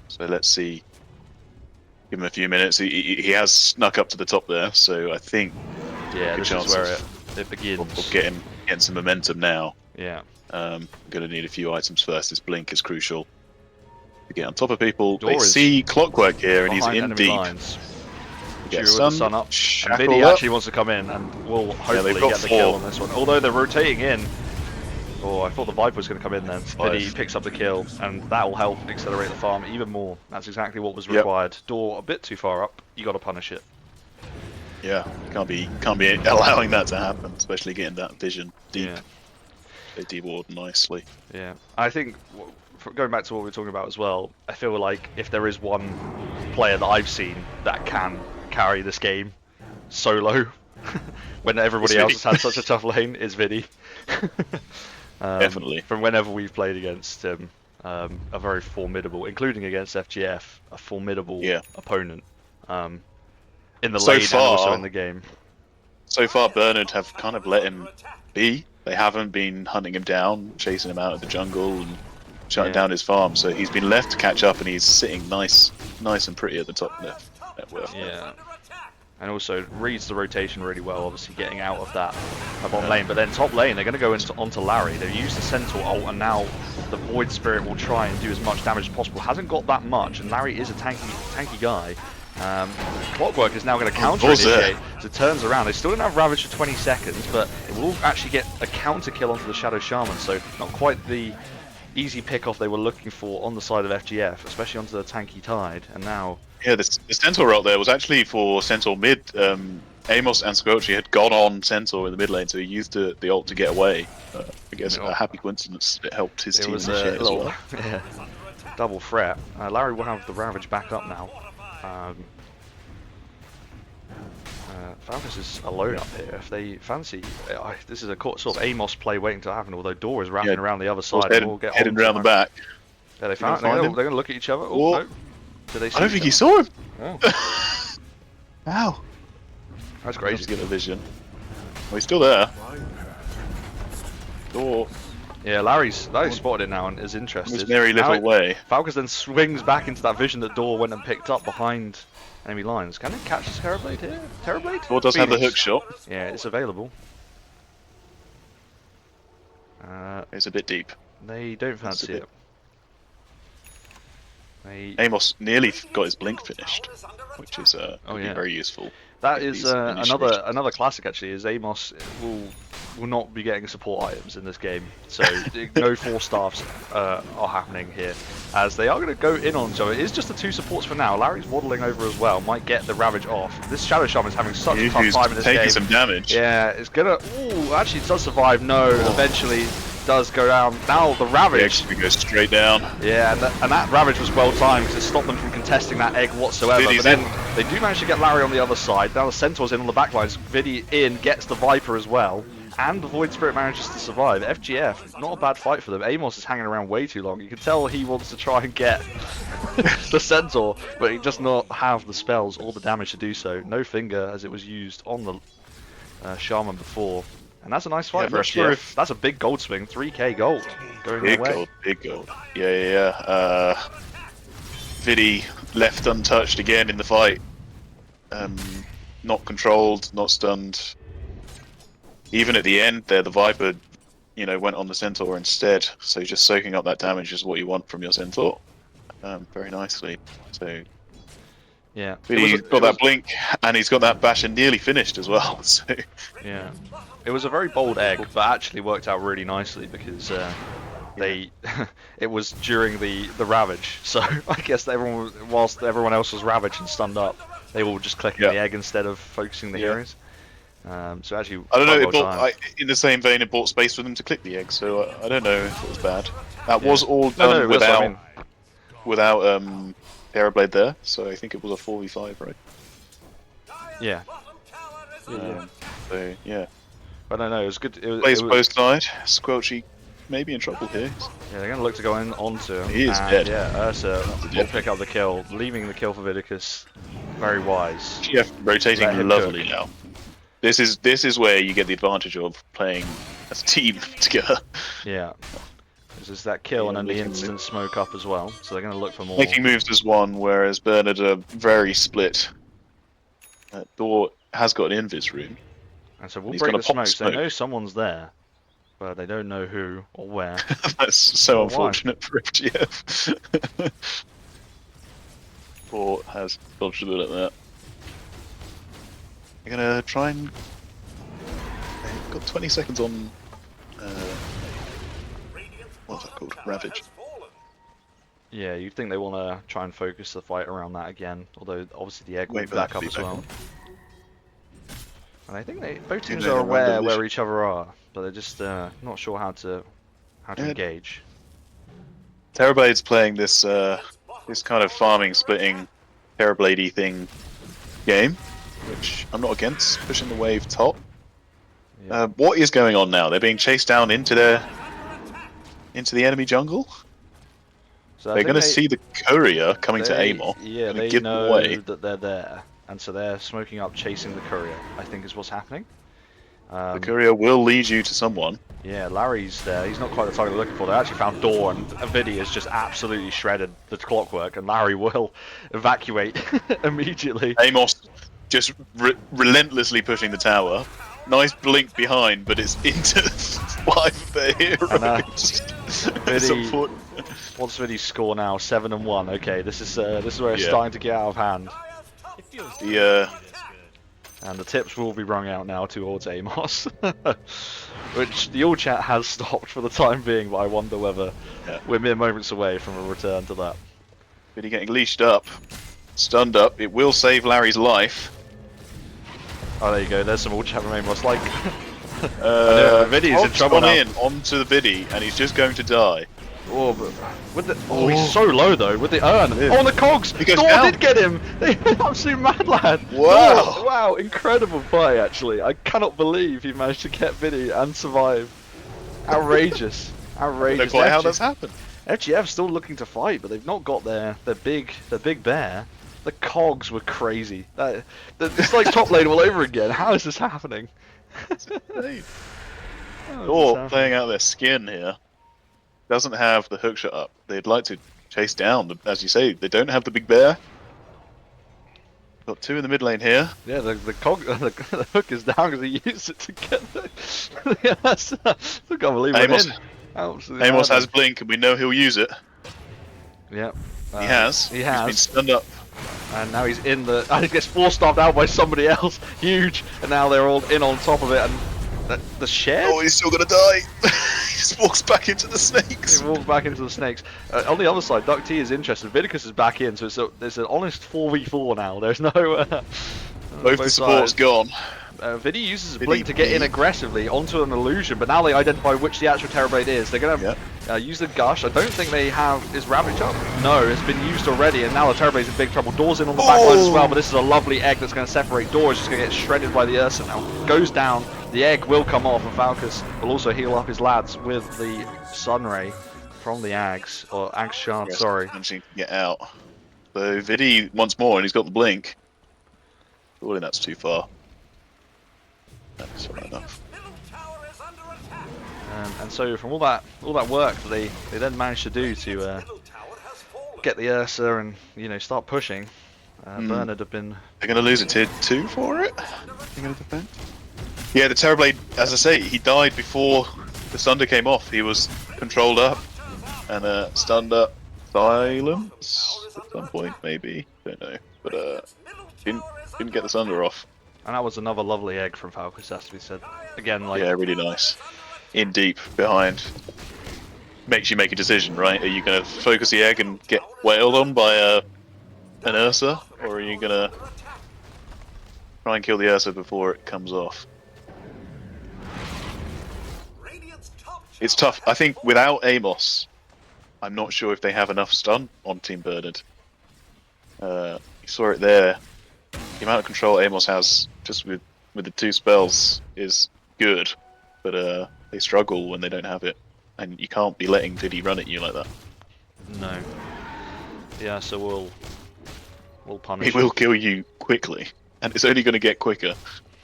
So let's see. Give him a few minutes. He has snuck up to the top there, so I think Yeah, good this chance is where of it begins. getting some momentum now. Yeah. I'm going to need a few items first. This blink is crucial to get on top of people. Door They is see Clockwork here, and he's Behind in enemy deep. lines. He Jura gets with the stunned, sun up. And shackled Vidi up. actually wants to come in and will hopefully they've got get the kill 4. on this one. Although they're rotating in. Oh, I thought the Viper was going to come in then. 5. Vidi picks up the kill, and that will help accelerate the farm even more. That's exactly what was Yep. required. Door a bit too far up. You got to punish it. Yeah, can't be allowing that to happen, especially getting that vision deep. Yeah. They deward nicely. Yeah. I think going back to what we were talking about as well, I feel like if there is one player that I've seen that can carry this game solo, when everybody else has had such a tough lane, is Vidi. Definitely. From whenever we've played against him, a very formidable, including against FGF, a formidable opponent in the So lane far, and also in the game. So far, Bernard have kind of let him be. They haven't been hunting him down, chasing him out of the jungle, and shutting down his farm. So he's been left to catch up, and he's sitting nice and pretty at the top left network. Yeah. And also reads the rotation really well, obviously getting out of that bottom lane. But then top lane, they're going to go onto Larry. They've used the Centaur ult, and now the Void Spirit will try and do as much damage as possible. Hasn't got that much, and Larry is a tanky guy. Clockwork is now going to counter initiate, so it turns around. They still don't have Ravage for 20 seconds, but it will actually get a counter kill onto the Shadow Shaman, so not quite the easy pick-off they were looking for on the side of FGF, especially onto the tanky Tide, and now... Yeah, the Centaur ult there was actually for Centaur mid. Amos and Squelchy had gone on Centaur in the mid lane, so he used the ult to get away. I guess a happy coincidence that it helped his team initiate as well. Yeah, double threat. Larry will have the Ravage back up now. Falcus is alone up here. If they fancy, this is a sort of Amos play waiting to happen. Although Door is wrapping around the other side, and we'll get heading around the back. Yeah, they found. They're going to look at each other. Oh, no. Did they see I don't think he saw him. Oh. Ow. That's Just crazy. get the vision. Well, he's still there. Door. Yeah, Larry's spotted it now and is interested. His merry little way. Falcus then swings back into that vision that Door went and picked up behind enemy lines. Can it catch the Terrorblade here? Terrorblade? Door does have the Phoenix. hook shot. Yeah, it's available. It's a bit deep. They don't fancy bit- it. They... Amos nearly got his blink finished, which is could be very useful. That If is he's another classic actually. Is Amos will not be getting support items in this game, so no 4 staffs are happening here, as they are going to go in on each other. It is just the 2 supports for now. Larry's waddling over as well, might get the Ravage off. This Shadow Shaman is having such a tough time in this taking game. some damage. Yeah, it's gonna. Ooh, actually, it does survive. No, eventually does go down. Now the Ravage. He actually goes straight down. Yeah, and that Ravage was well timed because it stopped them from contesting that egg whatsoever. Vidi's But then they do manage to get Larry on the other side. Now the Centaur's in on the backlines. Vidi in, gets the Viper as well. And the Void Spirit manages to survive. FGF, not a bad fight for them. Amos is hanging around way too long. You can tell he wants to try and get the Centaur, but he does not have the spells or the damage to do so. No finger as it was used on the Shaman before. And that's a nice fight for FGF. That's a big gold swing, 3k gold going their way. Big gold. Yeah. Vidi left untouched again in the fight. Not controlled, not stunned. Even at the end there, the Viper, went on the Centaur instead. So just soaking up that damage is what you want from your Centaur. Very nicely. So yeah, Vidi's got that blink, and he's got that Basher nearly finished as well. So yeah, it was a very bold egg, but actually worked out really nicely because it was during the Ravage. So I guess whilst everyone else was ravaged and stunned up, they were just clicking the egg instead of focusing the heroes. So actually, I don't know. In the same vein, it bought space for them to click the egg. So I don't know if it was bad. That was all done without Terrorblade there. So I think it was a 4v5, right? Yeah. So yeah. I don't know. It was good. Plays both sides. Squelchy maybe in trouble here. Yeah, they're going to look to go in onto him. He is dead. Yeah, Ursa will pick up the kill, leaving the kill for Vidicus. Very wise. GF rotating lovely now. This is where you get the advantage of playing as a team together. Yeah. There's that kill and then the making instant smoke up as well, so they're going to look for more. Making moves as one, whereas Bernard are very split. Thor has got an invis room. And so we'll He's break gonna the pop smoke. smoke. They know someone's there, but they don't know who or where. That's so Why? unfortunate for FGF. Thor has dodged a bit at that. They're gonna try and. They've got 20 seconds on. What's that called? Ravage. Yeah, you'd think they want to try and focus the fight around that again, although obviously the egg will Wait for that back to up be as back well. on. And I think both teams they're are around aware the where leash. each other are, but they're just not sure how to Yeah. engage. Terrorblade's playing this this kind of farming, splitting, Terrorbladey thing game, which I'm not against. Pushing the wave top. Yeah. What is going on now? They're being chased down into the enemy jungle. So I They're think going to see the courier coming to they- Amor. Yeah, gonna they give them know away. that they're there, and so they're smoking up, chasing the courier. I think is what's happening. The courier will lead you to someone. Yeah, Larry's there. He's not quite the target they're looking for. They actually found Door, and Vidi has just absolutely shredded the clockwork, and Larry will evacuate immediately. Amos just relentlessly pushing the tower. Nice blink behind, but it's into 5 of their heroes. It's Vidi- unfortunate. What's Vidi's score now? 7-1. Okay, this is where it's Yeah. starting to get out of hand, The and the tips will be rung out now towards Amos, which the all chat has stopped for the time being. But I wonder whether Yeah. we're mere moments away from a return to that. Vidi getting leashed up, stunned up. It will save Larry's life. Oh, there you go. There's some all chat from Amos. Like, Vidi is in Hobbs trouble gone now. in onto the Vidi, and he's just going to die. Oh, but with the he's so low though. With the urn, is. on the cogs, He goes Thor down. did get him. Absolute mad lad. Wow. Thor, wow, incredible play actually. I cannot believe he managed to get Vidi and survive. Outrageous, I don't know outrageous. quite how that's happened. FGF still looking to fight, but they've not got their big bear. The cogs were crazy. It's like top lane all over again. How is this happening? Thor playing out their skin here. Doesn't have the hookshot up. They'd like to chase down, as you say, they don't have the big bear. Got 2 in the mid lane here. Yeah, the hook is down because he used it to get the. Yes, I can't believe it. Amos, Absolutely Amos has madness. blink, and we know he'll use it. Yeah. He has. He He's has. been stunned up. And now he's in the. And he gets force-staffed out by somebody else. Huge. And now they're all in on top of it. And the shed? Oh, he's still gonna die. He just walks back into the snakes. He walks back into the snakes. On the other side, Duck T is interested. Vidicus is back in, so it's an honest 4v4 now. There's no. Both the supports gone. Vidi uses his Vidi blink to get in B. aggressively onto an illusion, but now they identify which the actual Terrorblade is. They're going to use the Gush. I don't think they have... Is Ravage up? No, it's been used already, and now the Terrorblade's in big trouble. Door's in on the back line as well, but this is a lovely egg that's going to separate. Door is just going to get shredded by the Ursa now. Goes down, the egg will come off, and Falcus will also heal up his lads with the Sunray from the Ags, or Ags Shard, sorry. Managing to get out. So Vidi once more, and he's got the blink. Surely that's too far. That's right enough. And so from all that work that they then managed to do to get the Ursa and start pushing, Bernard have been. They're going to lose a tier 2 for it? They're going to defend? Yeah, the Terrorblade, as I say, he died before the Sunder came off. He was controlled up and stunned up. Silence at some point, maybe. Don't know. But didn't get the Sunder off. And that was another lovely egg from Falcus, has to be said. Again, like Yeah, really nice. In deep, behind. Makes you make a decision, right? Are you going to focus the egg and get wailed on by an Ursa? Or are you going to try and kill the Ursa before it comes off? It's tough. I think without Amos, I'm not sure if they have enough stun on Team Bernard. You saw it there. The amount of control Amos has just with the 2 spells is good, but they struggle when they don't have it, and you can't be letting Vidi run at you like that. no. Yeah, so we'll punish. It will kill you quickly, and it's only going to get quicker.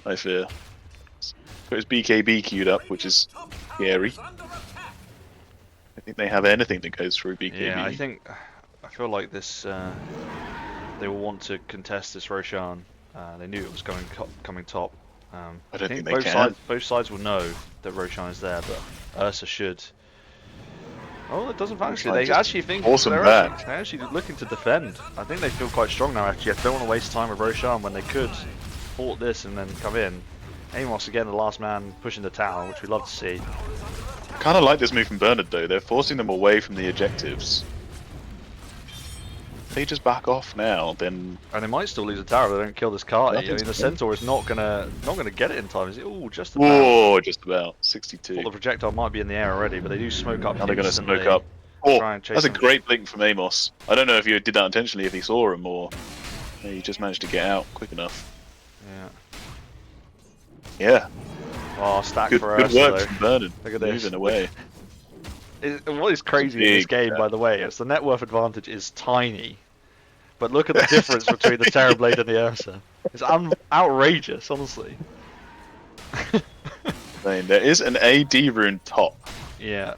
I fear. Got his BKB queued up, which is scary. I think they have anything that goes through BKB. Yeah, I feel like this. They will want to contest this Roshan. They knew it was coming top. I don't think they both can. both sides will know that Roshan is there, but Ursa should. Oh, it doesn't fancy. Roshan They just actually think force them they're back. actually looking to defend. I think they feel quite strong now. Actually, they don't want to waste time with Roshan when they could fort this and then come in. Amos again, the last man pushing the tower, which we love to see. I kind of like this move from Bernard though. They're forcing them away from the objectives. If they just back off now, then And they might still lose a tower if they don't kill this Carty. I Nothing's mean, the done. Centaur is not gonna get it in time, is it? Oh, just about. whoa, just about 62. Well, the projectile might be in the air already, but they do smoke up. Now they're going to instantly. smoke up. Oh, Try and chase that's a them. great blink from Amos. I don't know if you did that intentionally, if he saw him, or he just managed to get out quick enough. Yeah. Yeah, Oh, stack good, for good Ursa, work though. from Bernard. Look at this. Moving away. What is crazy in this Big game, gap. by the way, is the net worth advantage is tiny, but look at the difference between the Terrorblade and the Ursa. It's outrageous, honestly. Saying there is an AD rune top. Yeah.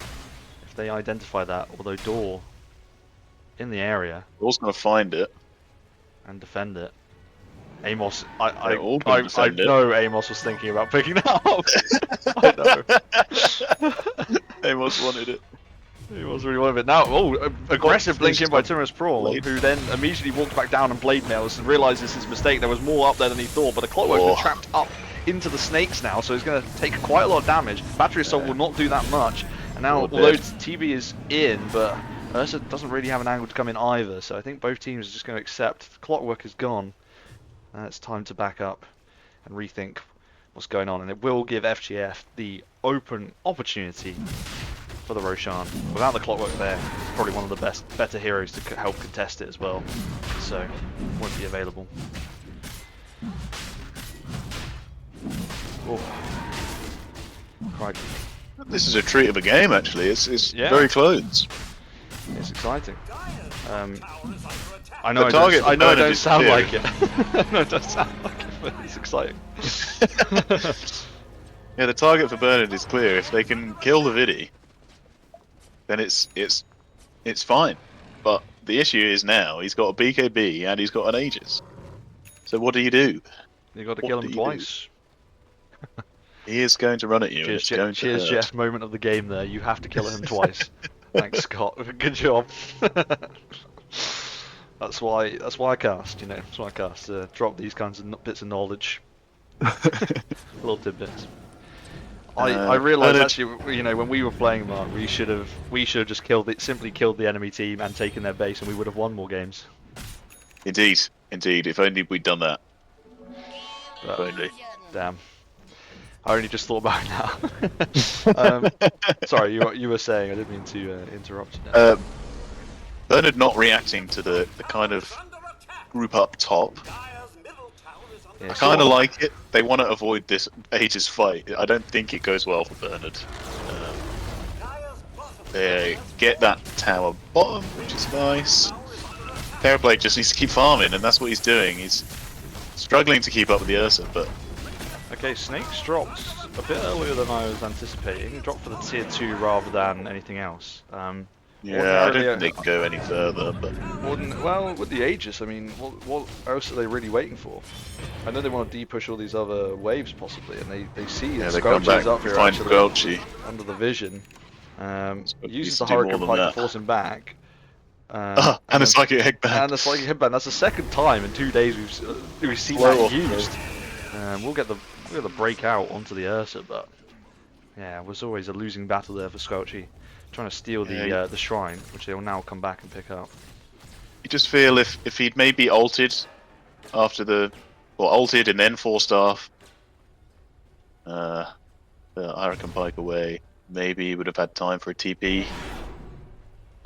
If they identify that, although door in the area We're also going to find it. and defend it. Amos, They're all gonna I defend it. know Amos was thinking about picking that up. I know. Amos wanted it. He was really one of it. Now, aggressive blink in by finished Timorous Prawn, Blade. who then immediately walks back down and blade nails and realizes his mistake. There was more up there than he thought, but the Clockwork's been Oh. trapped up into the snakes now, so he's going to take quite a lot of damage. Battery Assault will not do that much. And now, All although dead. TB is in, but Ursa doesn't really have an angle to come in either, so I think both teams are just going to accept the Clockwork is gone. And it's time to back up and rethink what's going on, and it will give FGF the open opportunity for the Roshan. Without the Clockwork there, it's probably one of the better heroes to help contest it as well, so won't be available. Oh, crikey. This is a treat of a game, actually. It's Yeah. very close. It's exciting. I know The target I for don't Bernard is sound clear. like it. I know it does sound like it, but it's exciting. Yeah, the target for Bernard is clear. If they can kill the Vidi, then it's fine. But the issue is now he's got a BKB and he's got an Aegis. So what do you do? You got to What kill do him you do? twice. He is going to run at you. and Cheers, it's going to cheers, hurt. Jeff. Moment of the game there. You have to kill him twice. Thanks, Scott. Good job. That's why I cast. You know, that's why I cast. Drop these kinds of bits of knowledge. Little tidbits. I realised Bernard- actually, you know, when we were playing, Mark, we should have just simply killed the enemy team and taken their base, and we would have won more games. Indeed, indeed. If only we'd done that. But, If only. damn. I only just thought about it now. Sorry, you were saying. I didn't mean to interrupt you there. Bernard not reacting to the kind of group up top. Yeah, I kind of like it. They want to avoid this Aegis fight. I don't think it goes well for Bernard. They get that tower bottom, which is nice. Terrorblade just needs to keep farming, and that's what he's doing. He's struggling to keep up with the Ursa, but Okay, Snakes dropped a bit earlier than I was anticipating. Dropped for the tier 2 rather than anything else. yeah, I Ordinarily, don't think they can go any further. But Well, with the Aegis, I mean, what else are they really waiting for? I know they want to de-push all these other waves possibly, and they see yeah, that they come Scotteh back is up to here find actually Squelchy. under the vision. needs Uses to the do more Hurricane than Pike to that. force him back. And a psychic headband. And the Psychic Headband. That's the second time in 2 days we've seen Slow that off, used. We'll get the break out onto the Ursa, but yeah, it was always a losing battle there for Scotteh, trying to steal the shrine, which they will now come back and pick up. You just feel if he'd maybe ulted after ulted and then forced off the Hurricane Pike away, maybe he would have had time for a TP.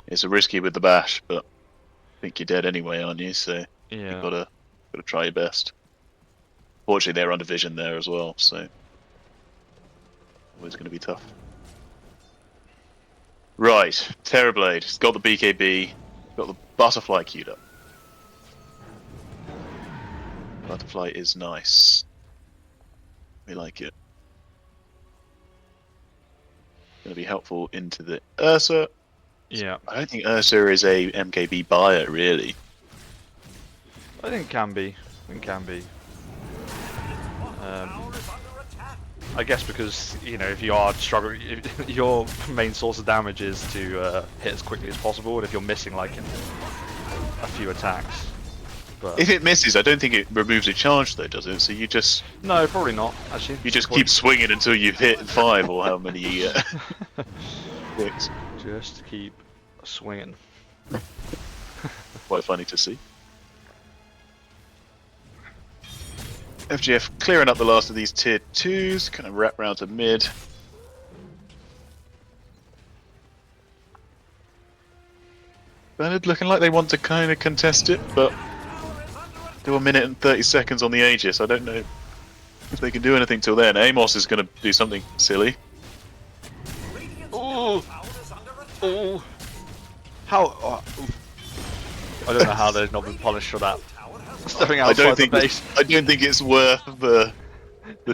It's a risky with the bash, but I think you're dead anyway, aren't you? So Yeah. you've gotta try your best. Fortunately, they're under vision there as well, so always going to be tough. Right, Terrorblade. He's got the BKB, got the Butterfly queued up. Butterfly is nice. We like it. Going to be helpful into the Ursa. Yeah, I don't think Ursa is a MKB buyer, really. I think can be. I think can be. I guess because, you know, if you are struggling, your main source of damage is to hit as quickly as possible, and if you're missing like a few attacks. But If it misses, I don't think it removes a charge, though, does it? So you just no, probably not. Actually, you just keep swinging until you hit 5 or how many you get. 6. just keep swinging. Quite funny to see. FGF clearing up the last of these tier 2s, kind of wrap round to mid. Bernard looking like they want to kind of contest it, but still 1 minute and 30 seconds on the Aegis. I don't know if they can do anything till then. Amos is going to do something silly. Oh, oh, how? Oh, I don't know how they've not been punished for that. Stepping I outside don't the think base. I don't think it's worth the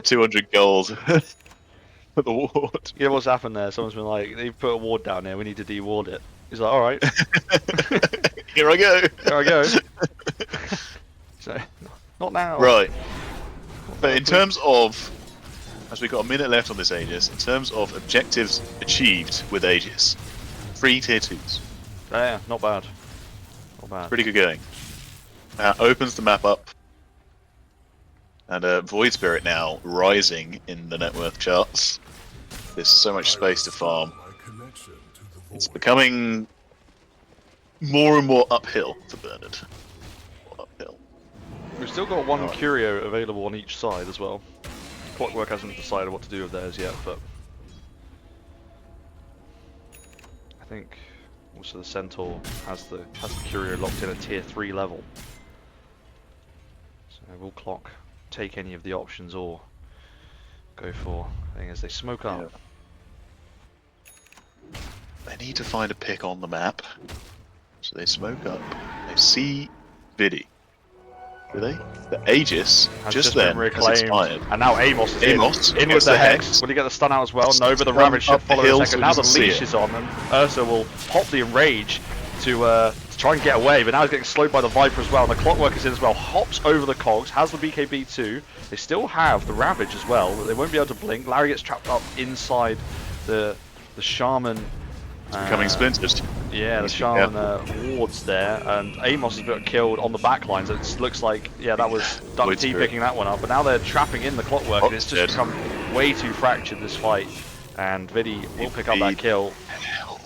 200 gold for the ward. You know what's happened there? Someone's been like, they've put a ward down here, we need to de-ward it. He's like, alright, Here I go. here I go. So, not now. Right. But in terms of, as we've got a minute left on this Aegis, in terms of objectives achieved with Aegis, 3 tier 2s. Yeah, not bad. Not bad. Pretty good going. Opens the map up. And Void Spirit now rising in the net worth charts. There's so much space to farm. It's becoming more and more uphill for Bernard. More uphill. We've still got one Curio available on each side as well. Clockwork hasn't decided what to do with theirs yet, but I think also the Centaur has the Curio locked in at tier 3 level. So will Clock take any of the options or go for thing as they smoke up? They need to find a pick on the map. So they smoke up. They see Vidi. Do they? The Aegis Has just been then has reclaimed, expired. and now Amos is Amos in with gets the the Hex. Hex. Will he get the stun out as well? No, but the Run Ravage should up the follow in hill a so second. he Now the doesn't see leash it. is on, and Ursa will pop the Enrage to try and get away, but now he's getting slowed by the Viper as well, and the Clockwork is in as well. Hops over the cogs, has the BKB too. They still have the Ravage as well, but they won't be able to blink. Larry gets trapped up inside the Shaman. Becoming splintered. Yeah, the Needs to be Shaman wards there, and Amos has been killed on the back lines. It looks like, yeah, that was Duck Void T Spirit. picking that one up, but now they're trapping in the Clockwork, and it's just Dead. become way too fractured, this fight. And Vidi will pick up that kill,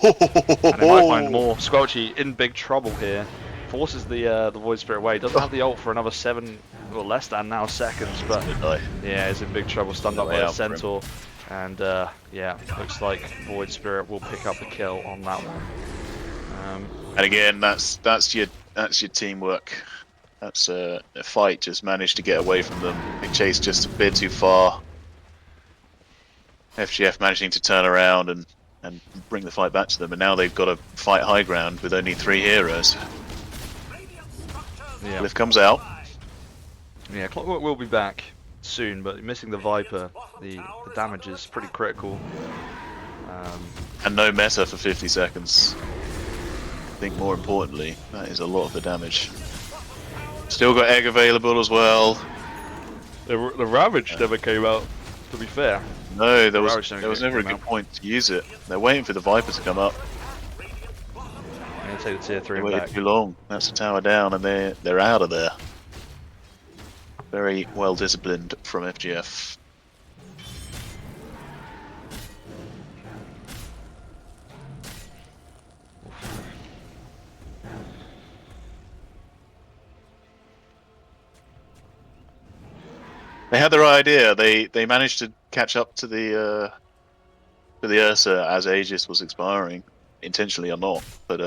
And and they might find more. Squelchy in big trouble here. Forces the Void Spirit away. Doesn't have the ult for another 7, or less than now, seconds, but yeah, he's in big trouble. Stunned up by a Centaur. And yeah, looks like Void Spirit will pick up the kill on that one. And again, that's your teamwork. That's a fight. Just managed to get away from them. They chased just a bit too far. FGF managing to turn around and bring the fight back to them, and now they've got to fight high ground with only 3 heroes. Yeah. Cliff comes out. Yeah, Clockwork will be back soon, but missing the Viper, the damage is pretty critical. And no meta for 50 seconds. I think more importantly, that is a lot of the damage. Still got egg available as well. The Ravage never came out, to be fair. No, there Ravage was never a good point to use it. They're waiting for the Viper to come up. I'm going to take the tier 3 They and waited back. too long. That's the tower down, and they're out of there. Very well disciplined from FGF. They had their idea. They managed to catch up to the Ursa as Aegis was expiring, intentionally or not. But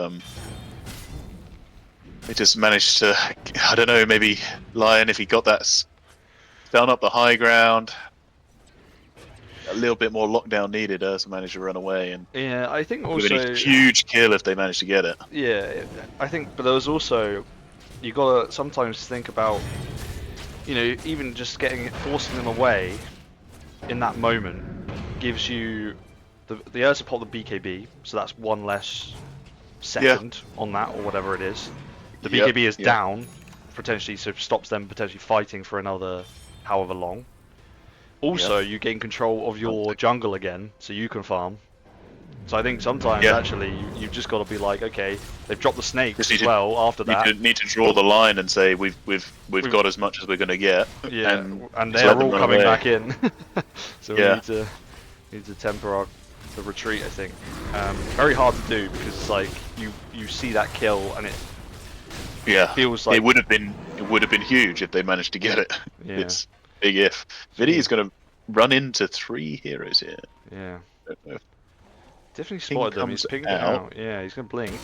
they just managed to, I don't know, maybe Lion, if he got that down up the high ground, a little bit more lockdown needed. Ursa managed to run away, and Yeah, I think it would have been also... a huge kill if they managed to get it. Yeah, I think, but there was also, you gotta sometimes think about, you know, even just forcing them away in that moment gives you the Ursa pop the BKB, so that's one less second on that or whatever it is. The Yep, BKB is yep. down, potentially, so stops them potentially fighting for another however long. Also, you gain control of your jungle again, so you can farm. So I think sometimes actually you've just got to be like, okay, they've dropped the snakes as well after that. Need to draw the line and say we've got as much as we're going to get. Yeah, and just they're let them all run coming away. back in. So we need to temper the retreat, I think. Very hard to do because it's like you see that kill and it feels like it would have been huge if they managed to get it. Yeah. It's big if. Vidi is going to run into 3 heroes here. Yeah. Don't know if Definitely Ping spotted them. He's comes pinged it out. out. Yeah, he's gonna blink.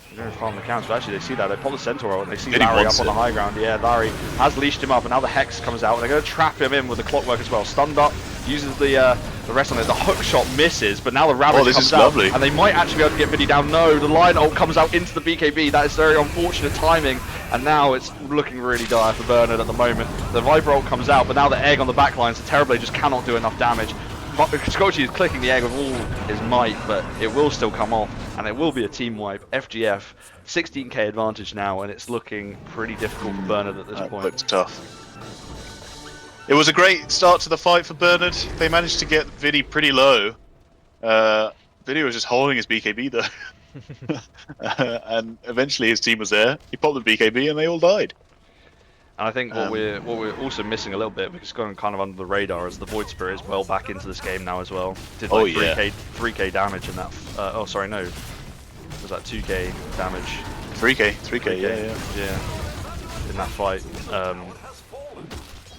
He's gonna farm the counts, but actually they see that. They pop the Centaur out and they see Vidi Larry up wants on the it. high ground. Yeah, Larry has leashed him up, and now the Hex comes out, and they're gonna trap him in with the Clockwork as well. Stunned up, uses the rest on it. The hook shot misses, but now the Ravage this comes is out, lovely. and they might actually be able to get Vidi down. No, the Lion ult comes out into the BKB. That is very unfortunate timing, and now it's looking really dire for Bernard at the moment. The Viper ult comes out, but now the Egg on the back line, so Terribly just cannot do enough damage. Scotteh is clicking the egg with all his might, but it will still come off, and it will be a team wipe. FGF, 16k advantage now, and it's looking pretty difficult for Bernard at this That point. looks tough. It was a great start to the fight for Bernard. They managed to get Vidi pretty low. Vidi was just holding his BKB though. And eventually his team was there. He popped the BKB and they all died. And I think what we're also missing a little bit, because it's gone kind of under the radar, is the Void Spirit is well back into this game now as well. Did like 3k damage in that. Oh, sorry, no. Was that 2k damage? 3k, Yeah. In that fight.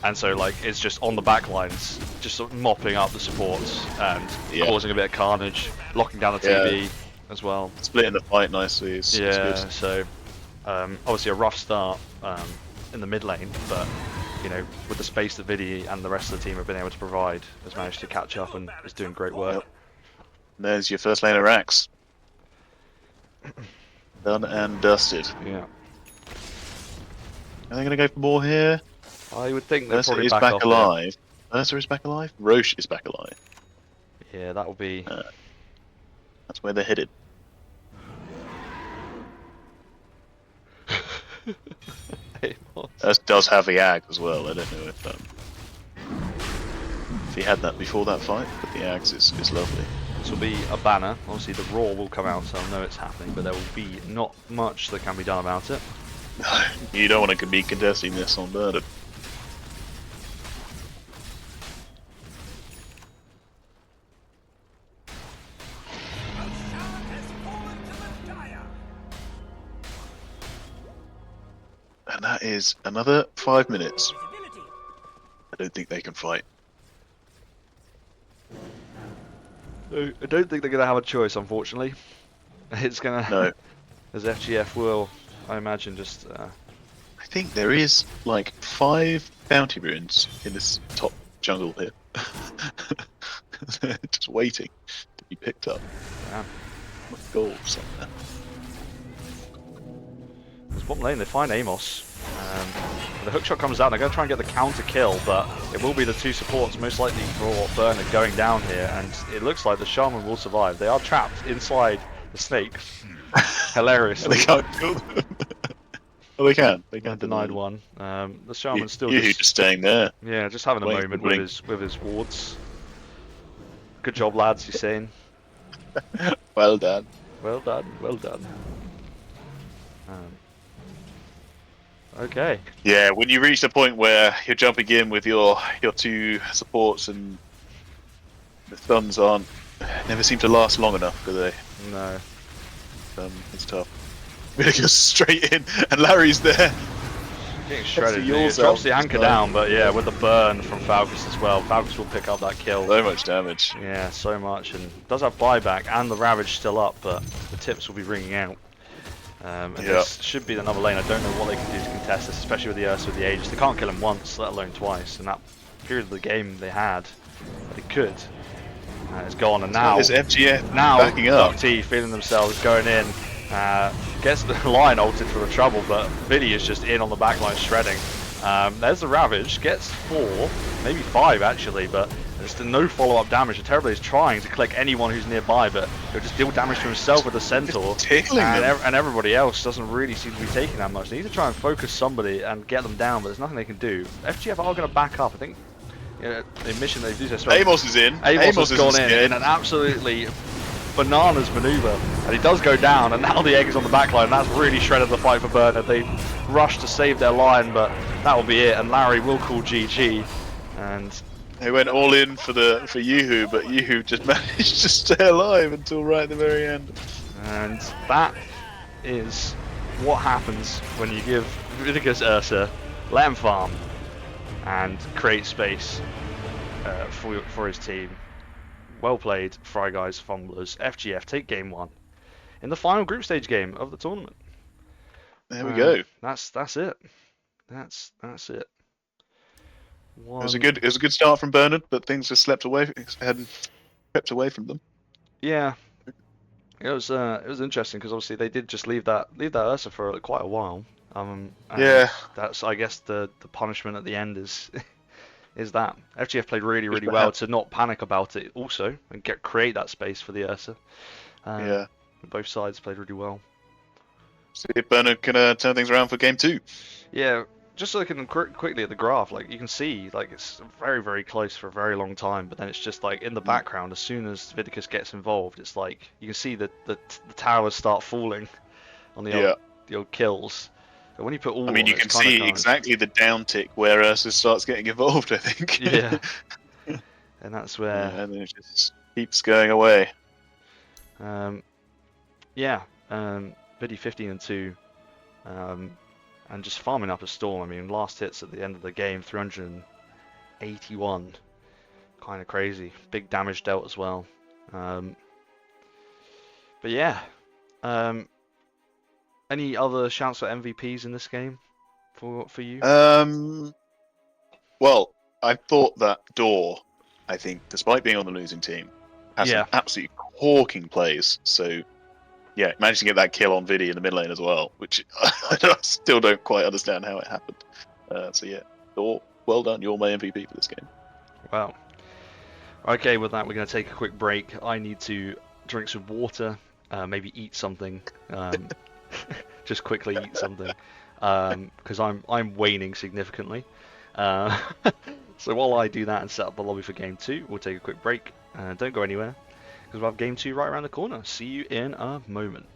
And so like it's just on the back lines, just sort of mopping up the supports and causing a bit of carnage, locking down the TV as well. Splitting the fight nicely. It's good. So obviously a rough start in the mid lane, but you know, with the space that Vidi and the rest of the team have been able to provide, has managed to catch up and is doing great work. There's your first laner Axe. Done and dusted. Yeah. Are they going to go for more here? I would think they're Ursa probably is back back off alive. Ursa is back alive. Roche is back alive. there. Yeah, that will be. That's where they're headed. That does have the Ag as well. I don't know if he had that before that fight, but the Ags is lovely. This will be a banner. Obviously, the Roar will come out, so I'll know it's happening, but there will be not much that can be done about it. You don't want to be contesting this on Bernard. And that is another 5 minutes. I don't think they can fight. I don't think they're going to have a choice, unfortunately. It's going to... No. As FGF will, I imagine, just... I think there is like 5 bounty runes in this top jungle here. They're just waiting to be picked up. Yeah. Gold somewhere. It's bottom lane, they find Amos. The hookshot comes out, they're going to try and get the counter kill, but it will be the 2 supports, most likely for Bernard, going down here, and it looks like the Shaman will survive. They are trapped inside the snake. Hilariously. They can't kill them. Well, they can. They can. Denied one. The Shaman's still just staying there. Yeah, just having a Wait, moment blink. with his wards. Good job, lads, he's saying. Well done. Well done, well done. Okay. Yeah, when you reach the point where you're jumping in with your 2 supports and the stuns never seem to last long enough, do they? No. It's tough. Really goes straight in, and Larry's there. Getting shredded. the He yours drops out, the anchor just down, but yeah, with the burn from Falcus as well. Falcus will pick up that kill. So much damage. Yeah, so much, and does have buyback, and the Ravage still up, but the tips will be ringing out. And this should be another lane. I don't know what they can do to contest this, especially with the Ursa with the Aegis. They can't kill him once, let alone twice. And that period of the game they had, they could. It's gone, and now There's FGF now backing up. Scotteh feeling themselves going in. Gets the line ulted for the trouble, but Vidi is just in on the back line shredding. There's the Ravage, gets 4, maybe 5 actually, but There's no follow-up damage. Terribly is trying to click anyone who's nearby, but he'll just deal damage to himself with the centaur. Tickling them. And everybody else doesn't really seem to be taking that much. They need to try and focus somebody and get them down, but there's nothing they can do. FGF are going to back up. I think the mission they do this. Amos is in. Amos has gone isn't in an absolutely bananas maneuver, and he does go down, and now the egg is on the back line, and that's really shredded the fight for Bernard. They rushed to save their line, but that will be it, and Larry will call GG, and They went all in for Yoo-Hoo, but Yoo-Hoo just managed to stay alive until right at the very end. And that is what happens when you give Viticus Ursa, let him farm, and create space for his team. Well played, Fry Guys Fumblers. FGF take game 1 in the final group stage game of the tournament. There we go. That's it. That's it. It was a good start from Bernard, but things just crept away from them. Yeah, it was interesting because obviously they did just leave that Ursa for quite a while. And Yeah. That's, I guess, the punishment at the end is that FGF played really well to not panic about it also and create that space for the Ursa. Yeah. Both sides played really well. See if Bernard can turn things around for game 2. Yeah. Just looking quickly at the graph, like you can see, like it's very close for a very long time, but then it's just like in the background. As soon as Viticus gets involved, it's like you can see the towers start falling on the old kills. But when you put all, you can see exactly the downtick where Ursa starts getting involved, I think. Yeah, and that's where. And then it just keeps going away. Biddy 15-2. And just farming up a storm. I mean, last hits at the end of the game, 381. Kind of crazy. Big damage dealt as well. But yeah. Any other shouts for MVPs in this game for you? Well, I thought that Door, I think, despite being on the losing team, has some absolutely corking plays. So yeah, managed to get that kill on Vidi in the mid lane as well, which I still don't quite understand how it happened. So yeah, Door, well done. You're my MVP for this game. Wow. Okay, with that, we're going to take a quick break. I need to drink some water, maybe eat something. Just quickly eat something, because I'm waning significantly. So while I do that and set up the lobby for game 2, we'll take a quick break. Don't go anywhere, because we'll have game 2 right around the corner. See you in a moment.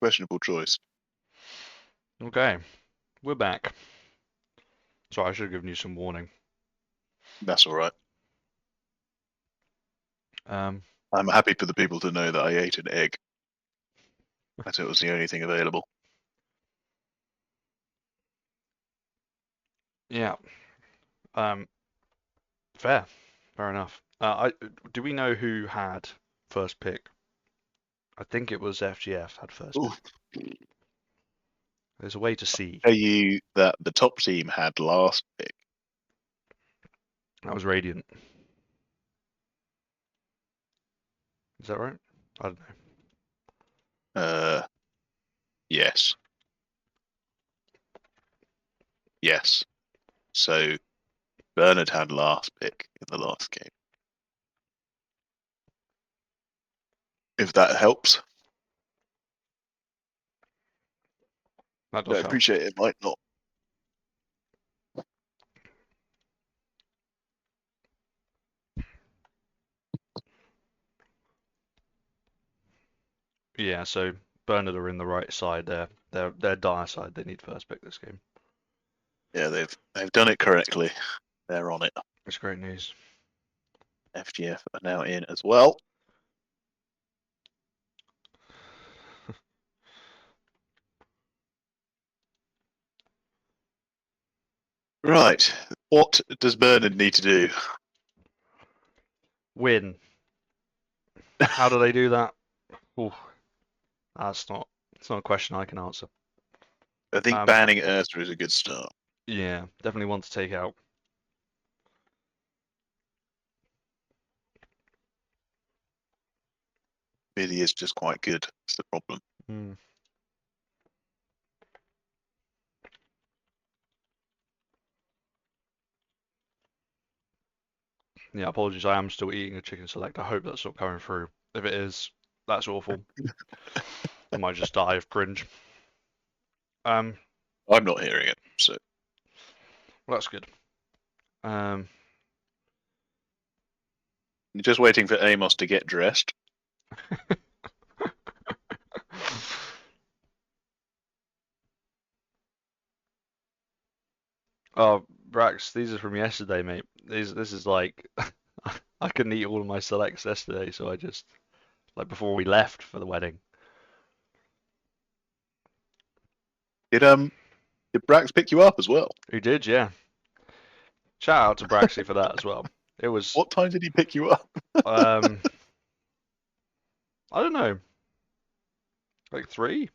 questionable choice. Okay, we're back. Sorry, I should have given you some warning. That's all right. Um, I'm happy for the people to know that I ate an egg. As it was the only thing available. yeah. Fair enough. Do we know who had first pick? I think it was FGF had first Ooh. pick. There's a way to see. Tell you that the top team had last pick. That was Radiant. Is that right? I don't know. Yes. Yes. So Bernard had last pick in the last game. If that helps. That I does help. appreciate it might not. Yeah, so Bernard are in the right side there. They're dire side. They need first pick this game. Yeah, they've done it correctly. They're on it. It's great news. FGF are now in as well. Right. What does Bernard need to do? Win. How do they do that? Ooh, it's not a question I can answer. I think banning Ursa is a good start. Yeah, definitely one to take out. Really is just quite good. That's the problem. Hmm. Yeah, apologies. I am still eating a chicken select. I hope that's not coming through. If it is, that's awful. I might just die of cringe. I'm not hearing it, so Well, that's good. you're just waiting for Amos to get dressed. Oh, Brax, these are from yesterday, mate. This is like I couldn't eat all of my selects yesterday, so I just like before we left for the wedding. Did Brax pick you up as well? Who did, yeah. Shout out to Braxy for that as well. It was What time did he pick you up? I don't know, like 3,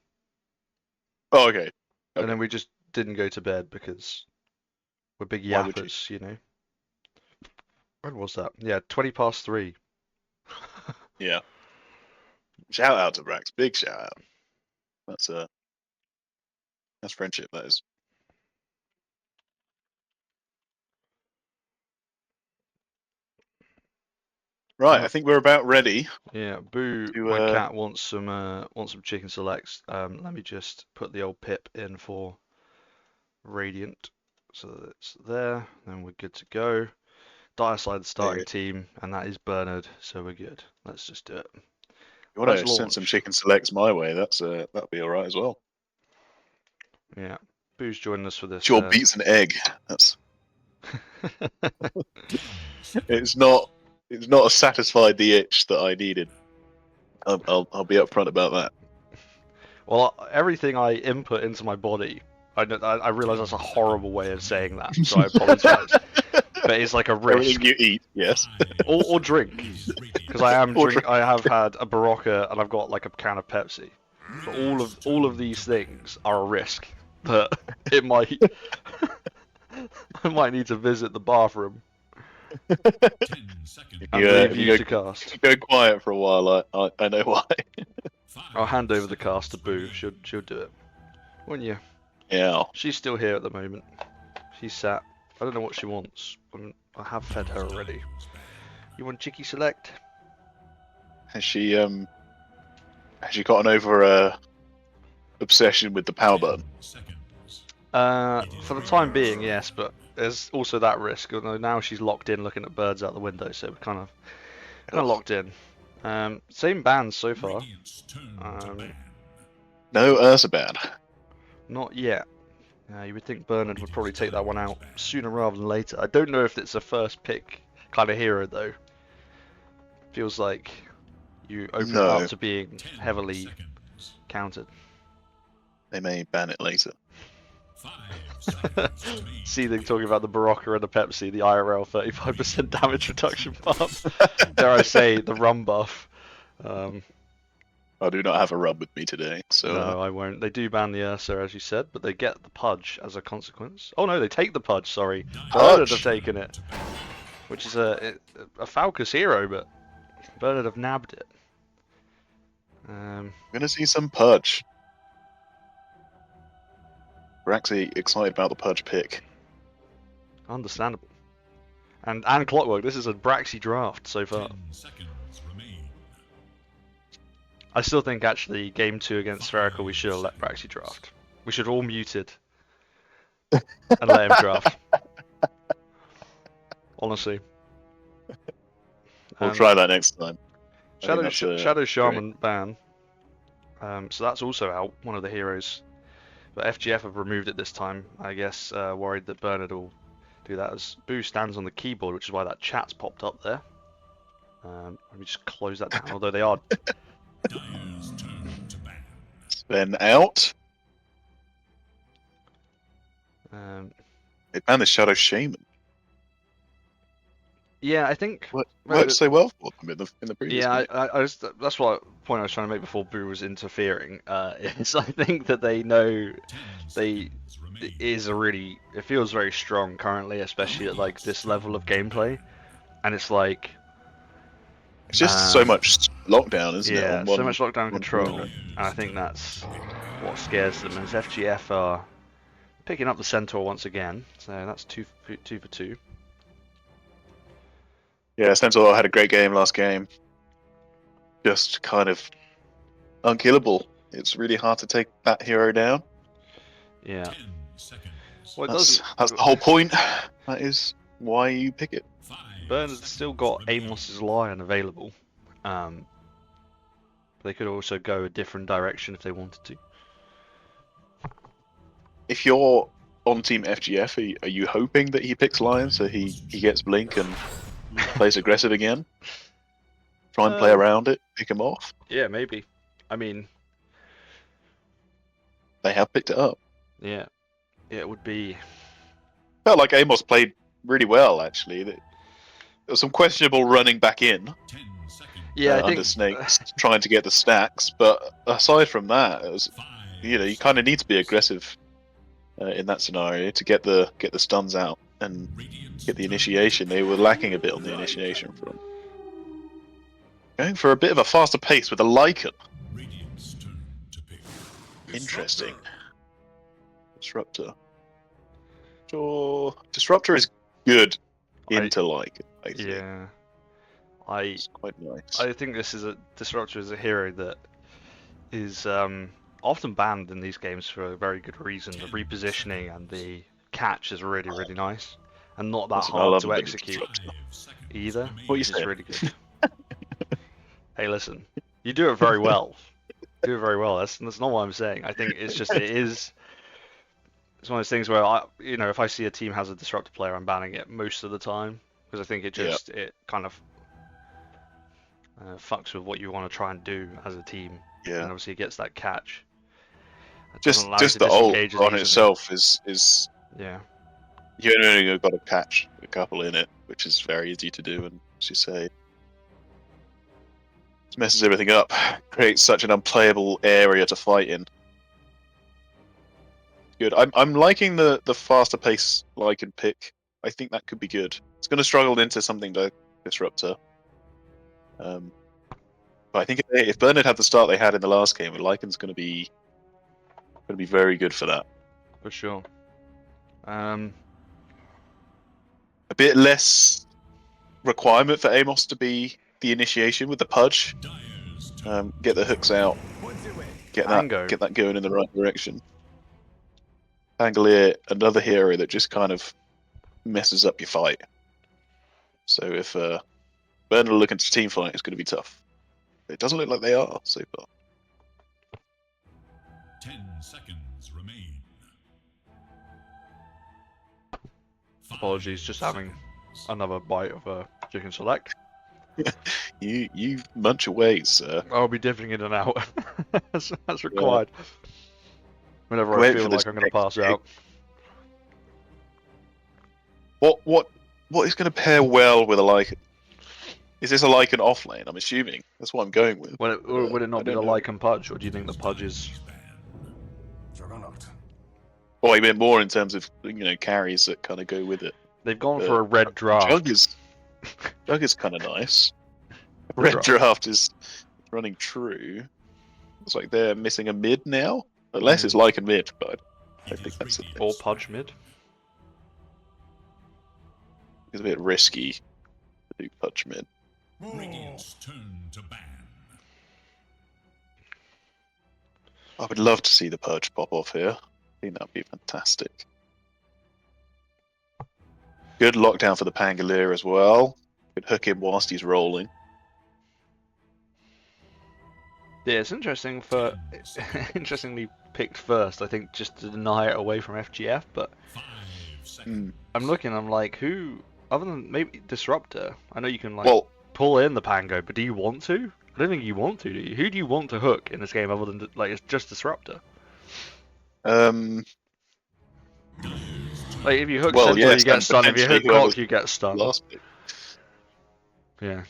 Oh, okay. and then we just didn't go to bed because we're big Why would you? yappers, you know. When was that? Yeah, 3:20. Yeah. Shout out to Brax. Big shout out. That's friendship, that is. Right, I think we're about ready. Yeah, Boo, To, my cat wants some chicken selects. Let me just put the old pip in for Radiant, so that it's there. Then we're good to go. Dire side the starting team, and that is Bernard, so we're good. Let's just do it. You want Let's to send some launch. chicken selects my way? That'll be all right as well. Yeah, Boo's joining us for this. Sure beats an egg. That's it's not satisfied the itch that I needed. I'll be upfront about that. Well, everything I input into my body, I realize that's a horrible way of saying that, so I apologize. But it's like a risk. Everything you eat, yes. Or drink, because I have had a Barocca and I've got like a can of Pepsi. So all of these things are a risk that it might I might need to visit the bathroom. And leave you to cast. Go quiet for a while. I know why. I'll hand over the cast to Boo. She'll do it. Wouldn't you? Yeah. She's still here at the moment. She's sat. I don't know what she wants. I have fed her already. You want Chicky Select? Has she gotten over obsession with the power button? For the time being, yes, but there's also that risk. Now she's locked in looking at birds out the window, so we're kind of locked in. Same bands so far. No Ursa ban. Not yet. You would think Bernard would probably take that one out sooner rather than later. I don't know if it's a first pick kind of hero though. Feels like you open it up No. to being heavily countered. They may ban it later. Seething talking about the Barocca and the Pepsi, the IRL 35% damage reduction buff. Dare I say, the rum buff. I do not have a rub with me today, so No, I won't. They do ban the Ursa, as you said, but they get the Pudge as a consequence. Oh no, they take the Pudge, sorry. Bernard have taken it. Which is a Falcus hero, but Bernard have nabbed it. I'm gonna see some Purge. We're actually excited about the Purge pick. Understandable. And Clockwork, this is a Braxy draft so far. I still think actually game 2 against Spherical we should have let Braxy draft. We should have all muted and let him draft. Honestly. We'll try that next time. Shadow Shaman ban. So that's also out, one of the heroes. But FGF have removed it this time, I guess, worried that Bernard will do that as Boo stands on the keyboard, which is why that chat's popped up there. Let me just close that down, although they are... Then out. They banned the Shadow Shaman. Yeah, I think... Worked so well for them in the previous game. that's what point I was trying to make before Boo was interfering. Is I think that they know it feels very strong currently, especially at like this level of gameplay, and it's like it's just so much lockdown, isn't it? Yeah, On so much lockdown control, unit. and I think that's what scares them. As FGF are picking up the Centaur once again, so that's two for two. Yeah, Centaur had a great game last game. Just kind of unkillable. It's really hard to take that hero down. Yeah. Well, That's the whole point. That is why you pick it. Bernard's still got Amos's Lion available. They could also go a different direction if they wanted to. If you're on Team FGF, are you hoping that he picks Lion so he gets Blink and plays aggressive again? Try and play around it, pick him off? Yeah, maybe. I mean... They have picked it up. Yeah. It would be... Felt like Amos played really well, actually. There was some questionable running back in. Yeah, I under think... Snakes, trying to get the stacks, but aside from that, it was, you kind of need to be aggressive in that scenario to get the stuns out and get the initiation. They were lacking a bit on the initiation front. Going for a bit of a faster pace with a Lycan. Interesting. Disruptor. Sure. Disruptor is good into Lycan, I think. Yeah. It's quite nice. I think Disruptor is a hero that is often banned in these games for a very good reason. The repositioning and the catch is really, really nice. And not that hard to execute either. What you which is saying? really good. Hey, listen. You do it very well. You do it very well. That's not what I'm saying. I think it's just, it's one of those things where, if I see a team has a Disruptor player, I'm banning it most of the time. Because I think it kind of fucks with what you want to try and do as a team. Yeah. And obviously it gets that catch. Just the ult on itself is yeah. You only got to catch a couple in it, which is very easy to do, and as you say, it messes everything up. Creates such an unplayable area to fight in. Good. I'm liking the faster pace Lycan pick. I think that could be good. It's going to struggle into something like Disruptor. But I think if Bernard had the start they had in the last game, Lycan's going to be very good for that. For sure. A bit less requirement for Amos to be the initiation with the Pudge. Get the hooks out. Get that going in the right direction. Pangolier, another hero that just kind of messes up your fight. So if Bernard are looking to team fight, it's going to be tough. It doesn't look like they are so far. seconds remain. Apologies, just having another bite of a chicken select. You munch away, sir. I'll be dipping in and out as Yeah. required. Whenever I Wait feel for like this I'm going to next pass pick. out. What is going to pair well with a Lycan? Is this a Lycan off lane? I'm assuming that's what I'm going with. Would it I not be the don't know. Lycan Pudge, or do you think the Pudge is... Well, I meant more in terms of carries that kind of go with it. They've gone for a red draft. Jug is kind of nice. The Red draft. draft is running true. It's like they're missing a mid now, unless it's like a mid, but I think that's the thing. Or Pudge mid. It's a bit risky to do Pudge mid. Radiant's turn to ban. I would love to see the Purge pop off here. I think that'd be fantastic. Good lockdown for the Pangolier as well. Could hook him whilst he's rolling. Yeah, it's interesting for interestingly picked first. I think just to deny it away from FGF, but 5 seconds. I'm looking. I'm like, who other than maybe Disruptor? I know you can like Well, pull in the Pango, but do you want to? I don't think you want to. Do you? Who do you want to hook in this game other than like it's just Disruptor? Like if you hook Well, Sentinel, yes, you get and stunned. If you hook potentially whoever's Cock, you get stunned. last pick. Yeah.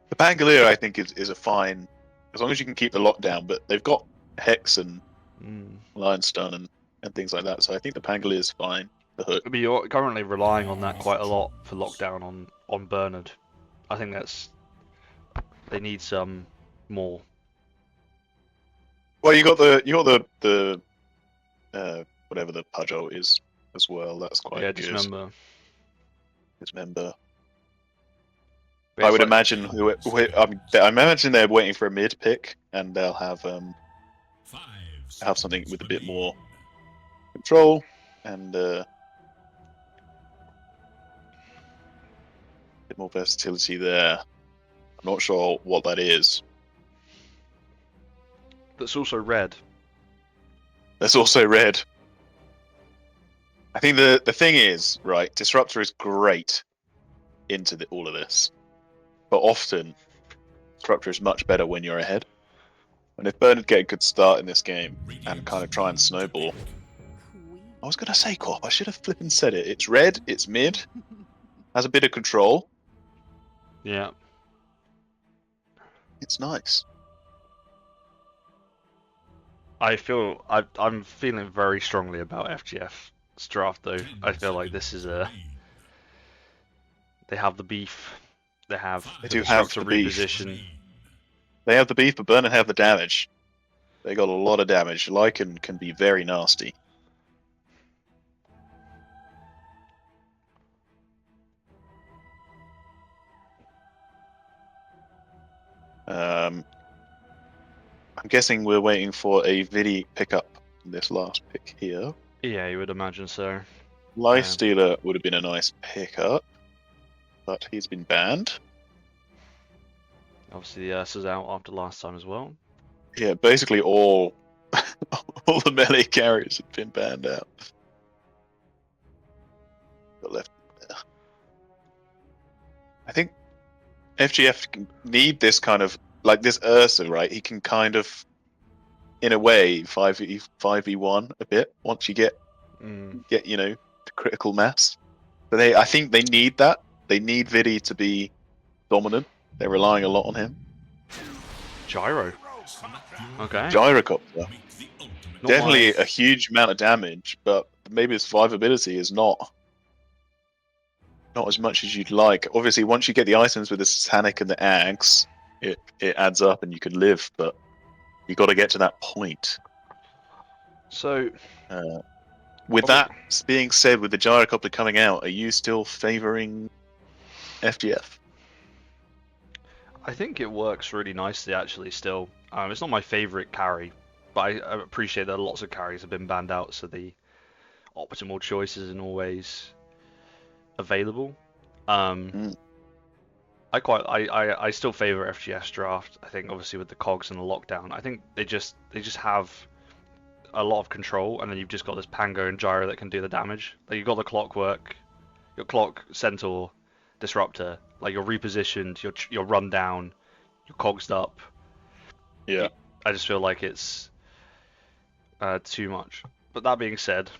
The Pangolier, I think, is a fine, as long as you can keep the lockdown. But they've got Hex and Lion Stun and things like that. So I think the Pangolier is fine. The hook. But you're currently relying on that quite a lot for lockdown on Bernard. I think they need some more. Well, you got the whatever the Pudge is as well. That's quite Yeah, good. Dismember. Dismember. But I it's would like- imagine I imagine they're waiting for a mid pick, and they'll have 5 something seconds with a bit remain. more control and a bit more versatility there. I'm not sure what that is. That's also red. That's also red. I think the thing is, right, Disruptor is great into all of this. But often, Disruptor is much better when you're ahead. And if Bernard get a good start in this game and kind of try and snowball. I was going to say Corp, I should have flipping said it. It's red, it's mid, has a bit of control. Yeah. It's nice. I'm feeling very strongly about FGF's draft though. I feel like this is they have the beef. They have They the do have Disruptor the beef. reposition. They have the beef, but Bernard have the damage. They got a lot of damage. Lycan can be very nasty. I'm guessing we're waiting for a Vidi pickup in this last pick here. Yeah, you would imagine so. Lifestealer would have been a nice pickup, but he's been banned. Obviously, the Ursa's out after last time as well. Yeah, basically all the melee carries have been banned out. Got left there. I think FGF need this kind of like this Ursa, right? He can kind of, in a way, 5v1 a bit once you get the critical mass. But I think they need that. They need Vidi to be dominant. They're relying a lot on him. Gyro. Okay. Gyrocopter. Not Definitely my- a huge amount of damage, but maybe his survivability is not as much as you'd like. Obviously, once you get the items with the Satanic and the Axe, it adds up and you can live, but you got to get to that point. So, With that being said, with the Gyrocopter coming out, are you still favouring FGF? I think it works really nicely actually still. It's not my favourite carry, but I appreciate that lots of carries have been banned out, so the optimal choice isn't always available. I I still favor FGS draft. I think obviously with the cogs and the lockdown, I think they just have a lot of control, and then you've just got this Pango and Gyro that can do the damage. Like you've got the clockwork, your clock, Centaur, Disruptor. Like you're repositioned, you're run down, you're cogsed up. Yeah. I just feel like it's too much. But that being said,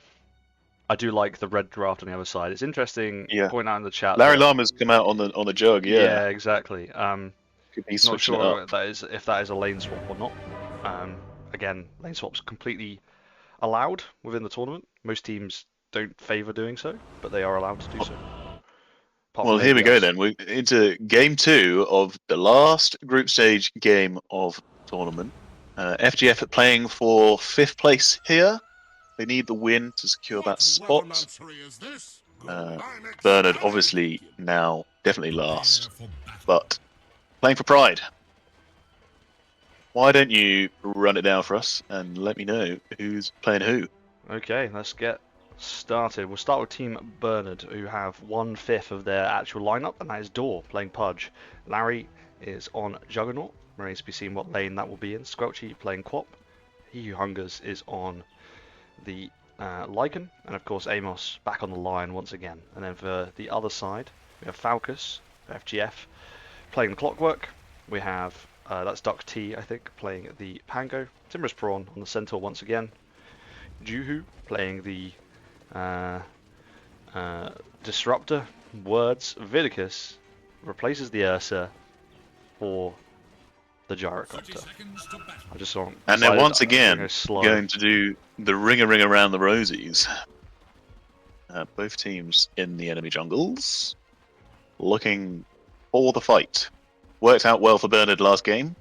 I do like the red draft on the other side. It's interesting. Yeah. Point out in the chat. Larry that, Lama's come out on the jug. Yeah, Yeah. exactly. Could be Not switching it sure up. if that is a lane swap or not. Again, lane swaps completely allowed within the tournament. Most teams don't favour doing so, but they are allowed to do so. Apart Well, from here we go ABS. then. We're into game 2 of the last group stage game of tournament. FGF playing for 5th place here. They need the win to secure that spot. Bernard obviously now definitely last, but playing for pride. Why don't you run it down for us and let me know who's playing who? Okay, let's get started. We'll start with Team Bernard, who have 1/5 of their actual lineup, and that is Door playing Pudge. Larry is on Juggernaut. Remains to be seen what lane that will be in. Squelchy playing Quap. He Who Hungers is on the Lycan, and of course Amos back on the line once again. And then for the other side, we have Falcus, FGF, playing the Clockwork. We have, that's Duck T, I think, playing the Pango. Timorous Prawn on the Centaur once again. Juhu playing the Disruptor. Words. Vidicus replaces the Ursa for the Gyrocopter. I just saw. And they're once I'm gonna again go slow. going to do the ring around the rosies. Both teams in the enemy jungles, looking for the fight. Worked out well for Bernard last game.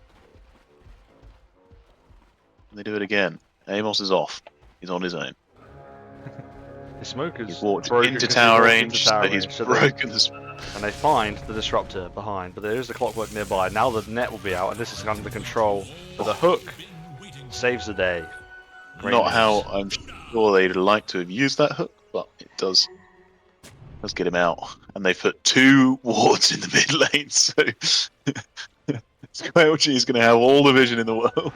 And they do it again. Amos is off. He's on his own. The smokers He's walked broken into 'cause he tower walked range, into tower but he's range, so broken this. and they find the Disruptor behind, but there is the Clockwork nearby. Now the net will be out, and this is under control. But the hook saves the day. Great Not news. how I'm sure they'd like to have used that hook, but it does get him out. And they put 2 wards in the mid lane, so Squelchy is going to have all the vision in the world.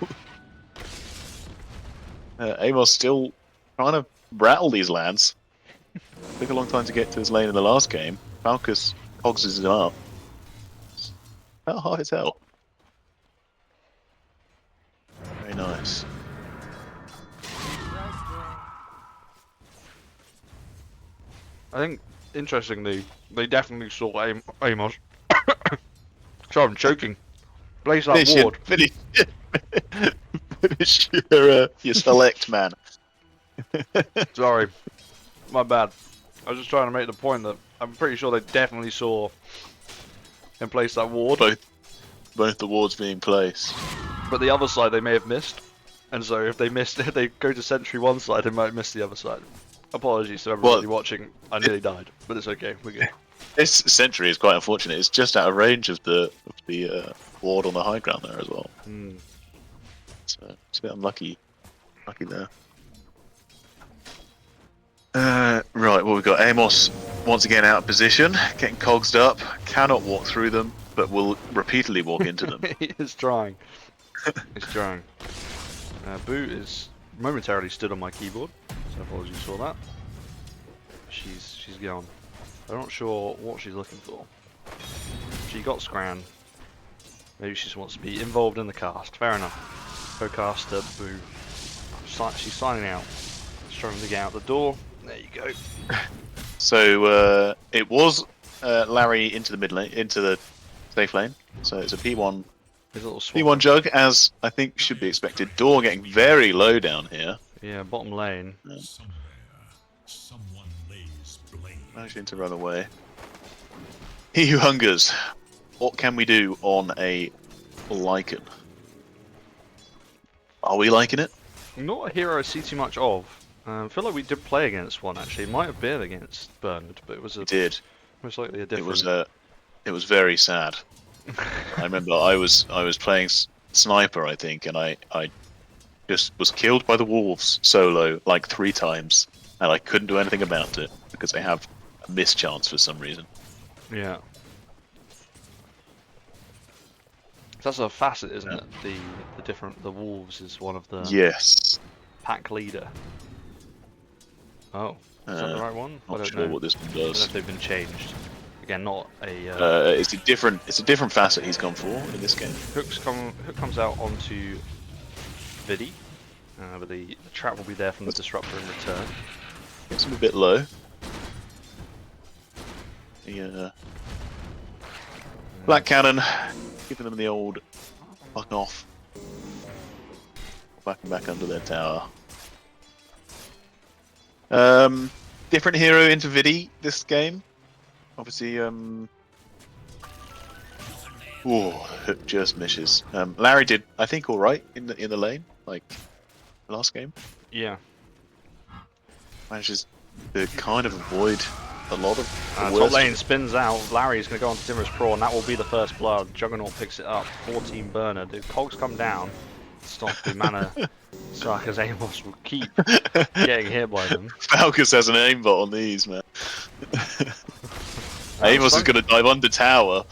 Amos still trying to rattle these lads. Took a long time to get to his lane in the last game. Falcus cogses him up. How hard as hell. Very nice. I think, interestingly, they definitely saw Amos. Sorry, I'm choking. Place that Finish ward. Finish your select man. Sorry, my bad. I was just trying to make the point that I'm pretty sure they definitely saw him place that ward. Both the wards being placed. But the other side they may have missed, and so if they go to Sentry one side, they might miss the other side. Apologies to everybody watching. I nearly died, but it's okay. We're good. This Sentry is quite unfortunate. It's just out of range of the ward on the high ground there as well. So it's a bit unlucky. Lucky there. Right, well we've got Amos once again out of position, getting cogsed up, cannot walk through them, but will repeatedly walk into them. He is trying. He's trying. Boo is momentarily stood on my keyboard, so apologies for that. She's gone. I'm not sure what she's looking for. She got Scran. Maybe she just wants to be involved in the cast. Fair enough. Co-caster, Boo. She's signing out. Struggling to get out the door. There you go. So it was Larry into the mid lane, into the safe lane. So it's a P1 His little swap. P1 jug, as I think should be expected. Door getting very low down here. Yeah, bottom lane. Somewhere, someone lays blame. Managing to run away. He Who Hungers. What can we do on a Lycan? Are we liking it? Not a hero I see too much of. I feel like we did play against one actually. It might have been against Bernard, but it was We did. most likely a different. It was very sad. I remember I was playing sniper, I think, and I just was killed by the wolves solo like 3 times, and I couldn't do anything about it because they have a mischance for some reason. Yeah. That's a facet, isn't it? The wolves is one of the Yes. pack leader. Oh, is that the right one? I Not don't sure know. what this one I don't know does. if they've been changed. Again, not a It's a different facet he's gone for in this game. Hook comes out onto Vidi, but the trap will be there from the disruptor in return. Gets him a bit low. The Black Cannon, giving them the old fuck off. Back under their tower. Different hero into Vidi this game. Obviously, Hook just misses. Larry did, I think, all right in the lane, like last game. Yeah. Manages to kind of avoid a lot of the Top worst. lane spins out. Larry's going to go on to Timorous Prawn. That will be the first blood. Juggernaut picks it up. 14 burner. The cogs come down. Stop the mana. Sarkis Amos will keep getting hit by them. Falcus has an aimbot on these, man. Amos is going to dive under tower.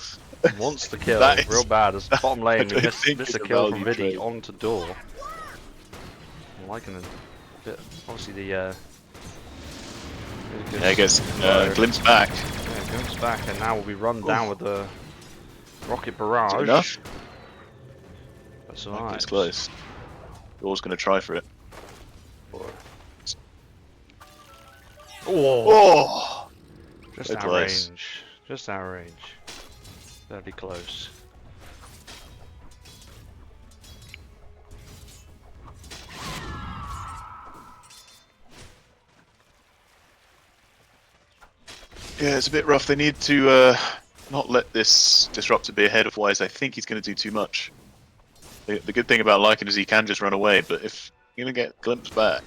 Wants the kill That is- real bad. As bottom lane, we don't miss think a it's a kill from value Vidi trade. onto door. I'm liking a bit. Obviously, the. Really good Yeah, I guess blow. Glimpse back. Yeah, Glimpse back, and now we'll be run down with the rocket barrage. Is it enough? That's I think alright. it's close. Door's going to try for it. Oh! Just So out close. range. Just out range. That'd be close. Yeah, it's a bit rough. They need to not let this disruptor be ahead, otherwise I think he's going to do too much. The good thing about Lycan is he can just run away, but if you're going to get Glimpse back,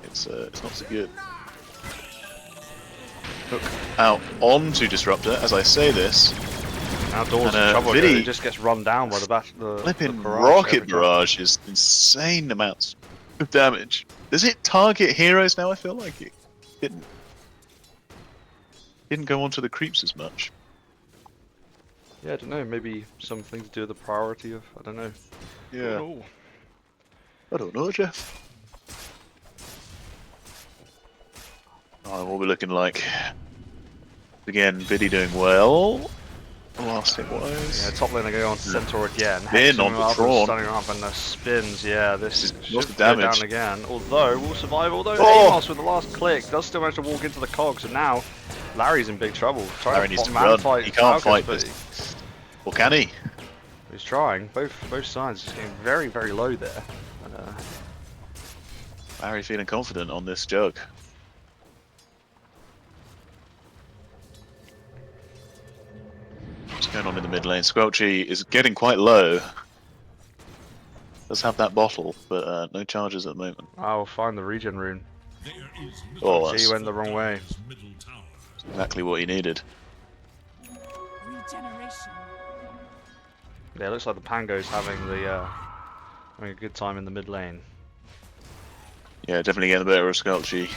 it's not so good. Hook out onto Disruptor, as I say this. Now Door's in And, trouble. Vidi- He just gets run down by the Flipping barrage rocket every time. barrage is insane amounts of damage. Does it target heroes now? I feel like it didn't go onto the creeps as much. Yeah, I don't know. Maybe something to do with the priority of. I don't know. Yeah, Oh, I don't know, Jeff. Oh, what we're looking like. Again, Vidi doing well. Last hit wise. yeah, top lane they go on to Centaur again. Spin Hexing on him the up and Tron. stunning him up and the spins. Yeah, this This should is lots of go damage. down again. Although we'll survive. Although Oh! Amos with the last click does still manage to walk into the cogs, and now Larry's in big trouble. Trying Larry to needs to man run. fight He can't Falcus, fight but this. Or can he? he's trying. Both sides just getting very very low there. Larry feeling confident on this jug. What's going on in the mid lane? Squelchy is getting quite low. Does have that bottle, but no charges at the moment. I'll find the regen rune. There is Oh, See, that's you went the wrong way. middle tower. exactly what he needed. Regeneration. Yeah, it looks like the Pango's having a good time in the mid lane. Yeah, definitely getting the better of Squelchy.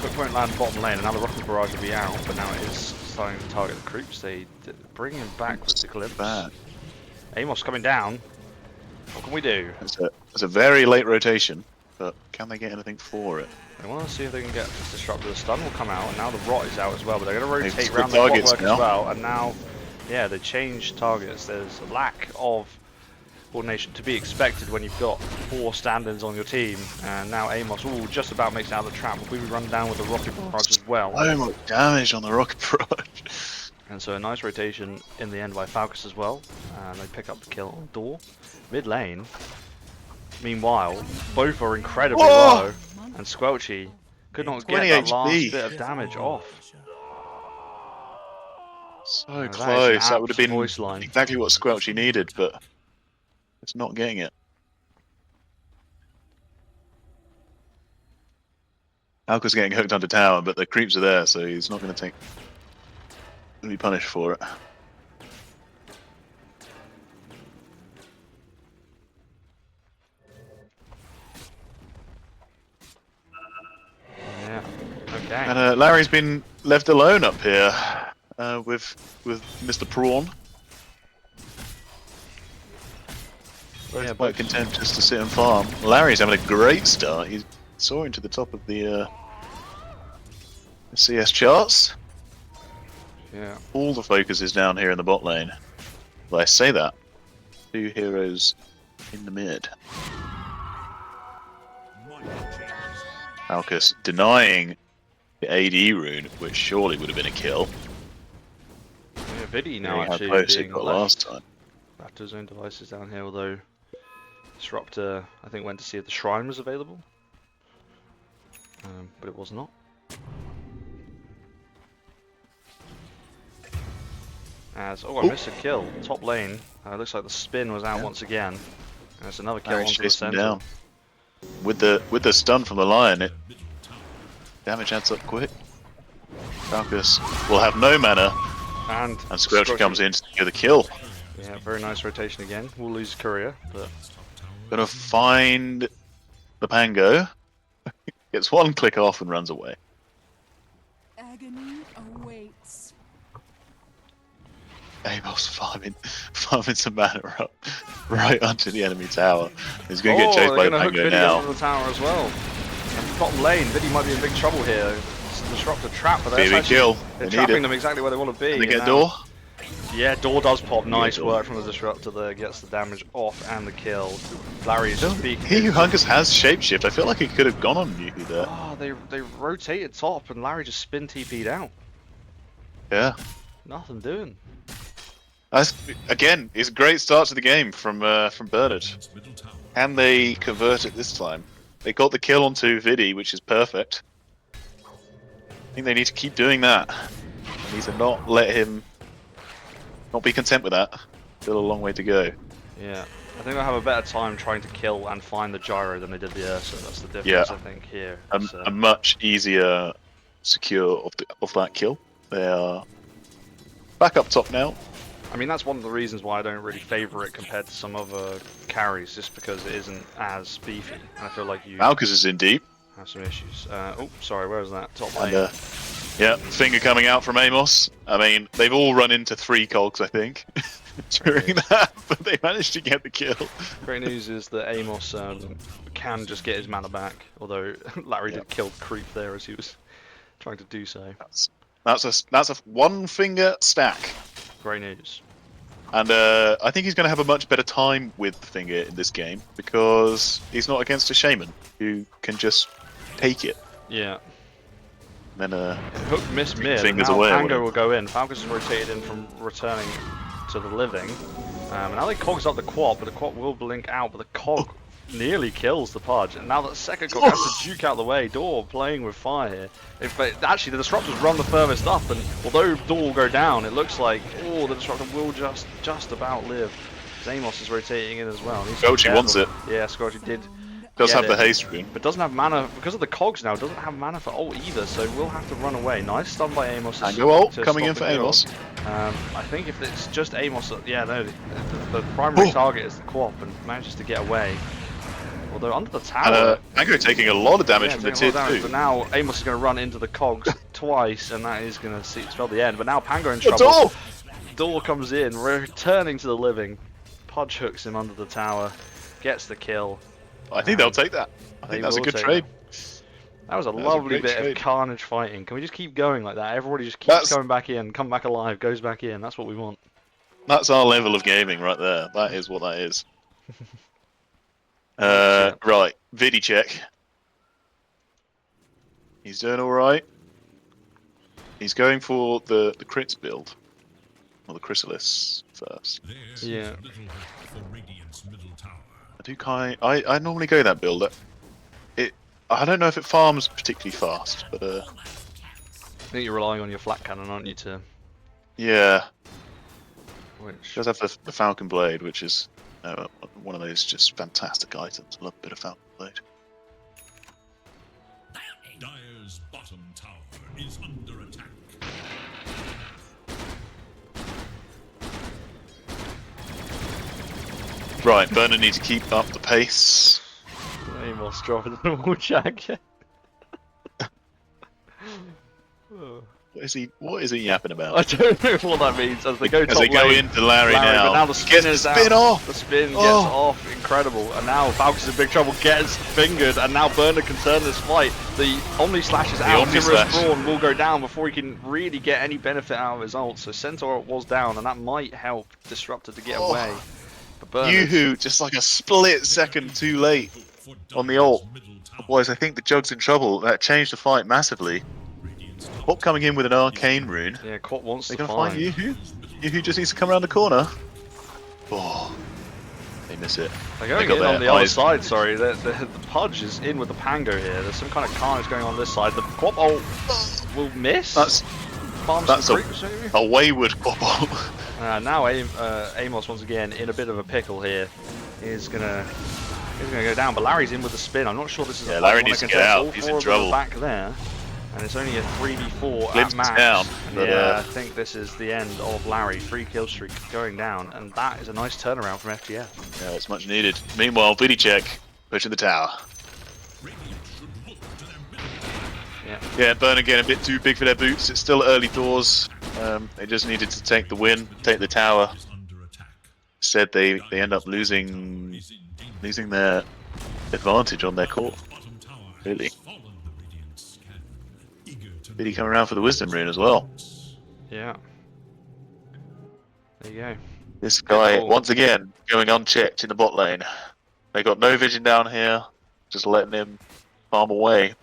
Quick point land bottom lane, and now the rocket barrage will be out, but now it is starting to target the creeps. They bring him back with the glimpse. Bad. Amos coming down. What can we do? It's a very late rotation, but can they get anything for it? They want to see if they can get this disruptor. The stun will come out, and now the rot is out as well, but they're going to They've rotate split around the targets clockwork now. as well, and now, yeah, they change targets. There's a lack of coordination to be expected when you've got 4 stand-ins on your team, and now Amos, just about makes it out of the trap, but we run down with the rocket barrage as well. So much damage on the rocket barrage. And so a nice rotation in the end by Falcus as well, and they pick up the kill on Door. Mid lane, meanwhile, both are incredibly Whoa! low, and Squelchy could not get 20 that last HP. bit of damage off. So that is an close. That would have absolute been voice line. exactly what Squelchy needed, but it's not getting it. Alka's getting hooked under tower, but the creeps are there, so he's not going to be punished for it. Yeah, okay. And Larry's been left alone up here with Mr. Prawn. Yeah, quite content just to sit and farm. Larry's having a great start. He's soaring to the top of the CS charts. Yeah. All the focus is down here in the bot lane. Well, I say that. 2 heroes in the mid. Falcus denying the AD rune, which surely would have been a kill. Yeah, Vidi now How actually close it being got left last time. to his own devices down here, although Disruptor, I think, went to see if the shrine was available. But it was not. As, oh, I missed a kill. Top lane. Looks like the spin was out once again. And it's another kill Larry's onto the chasing center. down. With the stun from the lion, it damage adds up quick. Falcus will have no mana, And Squelchy comes in to get the kill. Yeah, very nice rotation again. We'll lose Courier, but Gonna find the Pango. Gets one click off and runs away. Agony awaits. Amos farming some mana up right onto the enemy tower. He's gonna get chased by the hook Pango Vidi now. onto the tower as well. And bottom lane, Vidi might be in big trouble here. Disrupt a trap, but Baby kill. they're They need trapping it. them exactly where they want to be. Can they and get now- door? Yeah, door does pop. Nice door. work from the Disruptor there. Gets the damage off and the kill. Larry is just beaking. He who hungers has shapeshift. I feel like he could have gone on Yuhu there. Oh, they rotated top and Larry just spin TP'd out. Yeah. Nothing doing. That's, again, it's a great start to the game from Bernard. Middle tower. Can they convert it this time? They got the kill onto Vidi, which is perfect. I think they need to keep doing that. They need to not let him not be content with that. Still a long way to go. Yeah, I think they'll have a better time trying to kill and find the gyro than they did the Ursa. That's the difference, Yeah. I think, here. A much easier secure of that kill. They are back up top now. I mean, that's one of the reasons why I don't really favour it compared to some other carries, just because it isn't as beefy. And I feel like you Malchus is in deep. have some issues. Oh, sorry, where was that? Top lane. And, yeah, finger coming out from Amos. I mean, they've all run into 3 cogs, I think, during that, but they managed to get the kill. Great news is that Amos can just get his mana back, although Larry did kill Creep there as he was trying to do so. That's a 1 finger stack. Great news. And I think he's going to have a much better time with the finger in this game because he's not against a shaman who can just take it. Yeah. And then Hook miss mid, and fingers now away, Pango whatever. will go in. Falcus is rotated in from returning to the living. And now they cogs up the quad, but the quad will blink out, but the cog nearly kills the Pudge. And now the second cog has to juke out the way. Door playing with fire here. Actually, the Disruptors run the furthest up, and although Door will go down, it looks like, the Disruptor will just about live. Amos is rotating in as well. Scotteh wants it. Yeah, Scotteh did. Does get have the it, haste rune. but doesn't have mana because of the cogs now. Doesn't have mana for ult either, so we'll have to run away. Nice stun by Amos. Pango ult to coming stop in the for kill. Amos. I think if it's just Amos, yeah, no, the primary target is the co-op and manages to get away. Although under the tower, Pango taking a lot of damage from the taking a tier lot of damage, 2. but now Amos is going to run into the cogs twice, and that is going to spell the end. But now Pango in Oh, trouble. Door! Door comes in, returning to the living. Pudge hooks him under the tower, gets the kill. I think they'll take that. I They think that's a will good take trade. That was a was a lovely great bit of trade. carnage fighting. Can we just keep going like that? Everybody just keeps That's- coming back in, come back alive, goes back in. That's what we want. That's our level of gaming right there. That is what that is. Yeah. Right, Vidi check. He's doing alright. He's going for the crits build. Or the Chrysalis first. There Yeah. is little hope for Radiant's middle tower. I normally go that build. I don't know if it farms particularly fast, but I think you're relying on your flat cannon, aren't you, to yeah. which It does have the Falcon Blade, which is one of those just fantastic items. I love a bit of Falcon Blade. Dire's bottom tower is under attack. Right, Burner needs to keep up the pace. Amos dropping the normal jacket. What is he yapping I about? don't know what that means as they go As top they go lane. into Larry But now. now the spin Gets is the out. spin off. The spin gets Oh. off. Incredible. And now Falcons in big trouble. Gets fingered. And now Burner can turn this fight. The Omni Slash is out. Omni Timorous Slash. Brawn will go down before he can really get any benefit out of his ult. So Centaur was down, and that might help Disruptor to get Oh. away. But Burner. Yoo-hoo, just like a split second too late on the ult. Boys, I think the Jug's in trouble. That changed the fight massively. Pop coming in with an arcane rune. Yeah, Quat wants They're to gonna find find. Yoo-hoo. Yoo-hoo just needs to come around the corner. Oh, they miss it. They're going got in on their the other eyes- side, sorry. The Pudge is in with the Pango here. There's some kind of carnage going on this side. The Quap ult will miss. That's Farm that's some a- creeps, maybe? a wayward Quapple. Now Amos once again in a bit of a pickle here. He's gonna go down, but Larry's in with the spin. I'm not sure this is Yeah, a Larry fight needs to one get against out. all He's four in of them are trouble. back there, and it's only a 3v4 Glimpse at max. down, but, Yeah, I think this is the end of Larry. 3 kill streak going down, and that is a nice turnaround from FGF. Yeah, it's much needed. Meanwhile, Biddy check pushing the tower. Yeah, Burn again a bit too big for their boots. It's still early doors. They just needed to take the win, take the tower. Said they end up losing their advantage on their court. Really. Biddy coming around for the wisdom rune as well. Yeah. There you go. This guy Oh. once again going unchecked in the bot lane. They got no vision down here, just letting him farm away,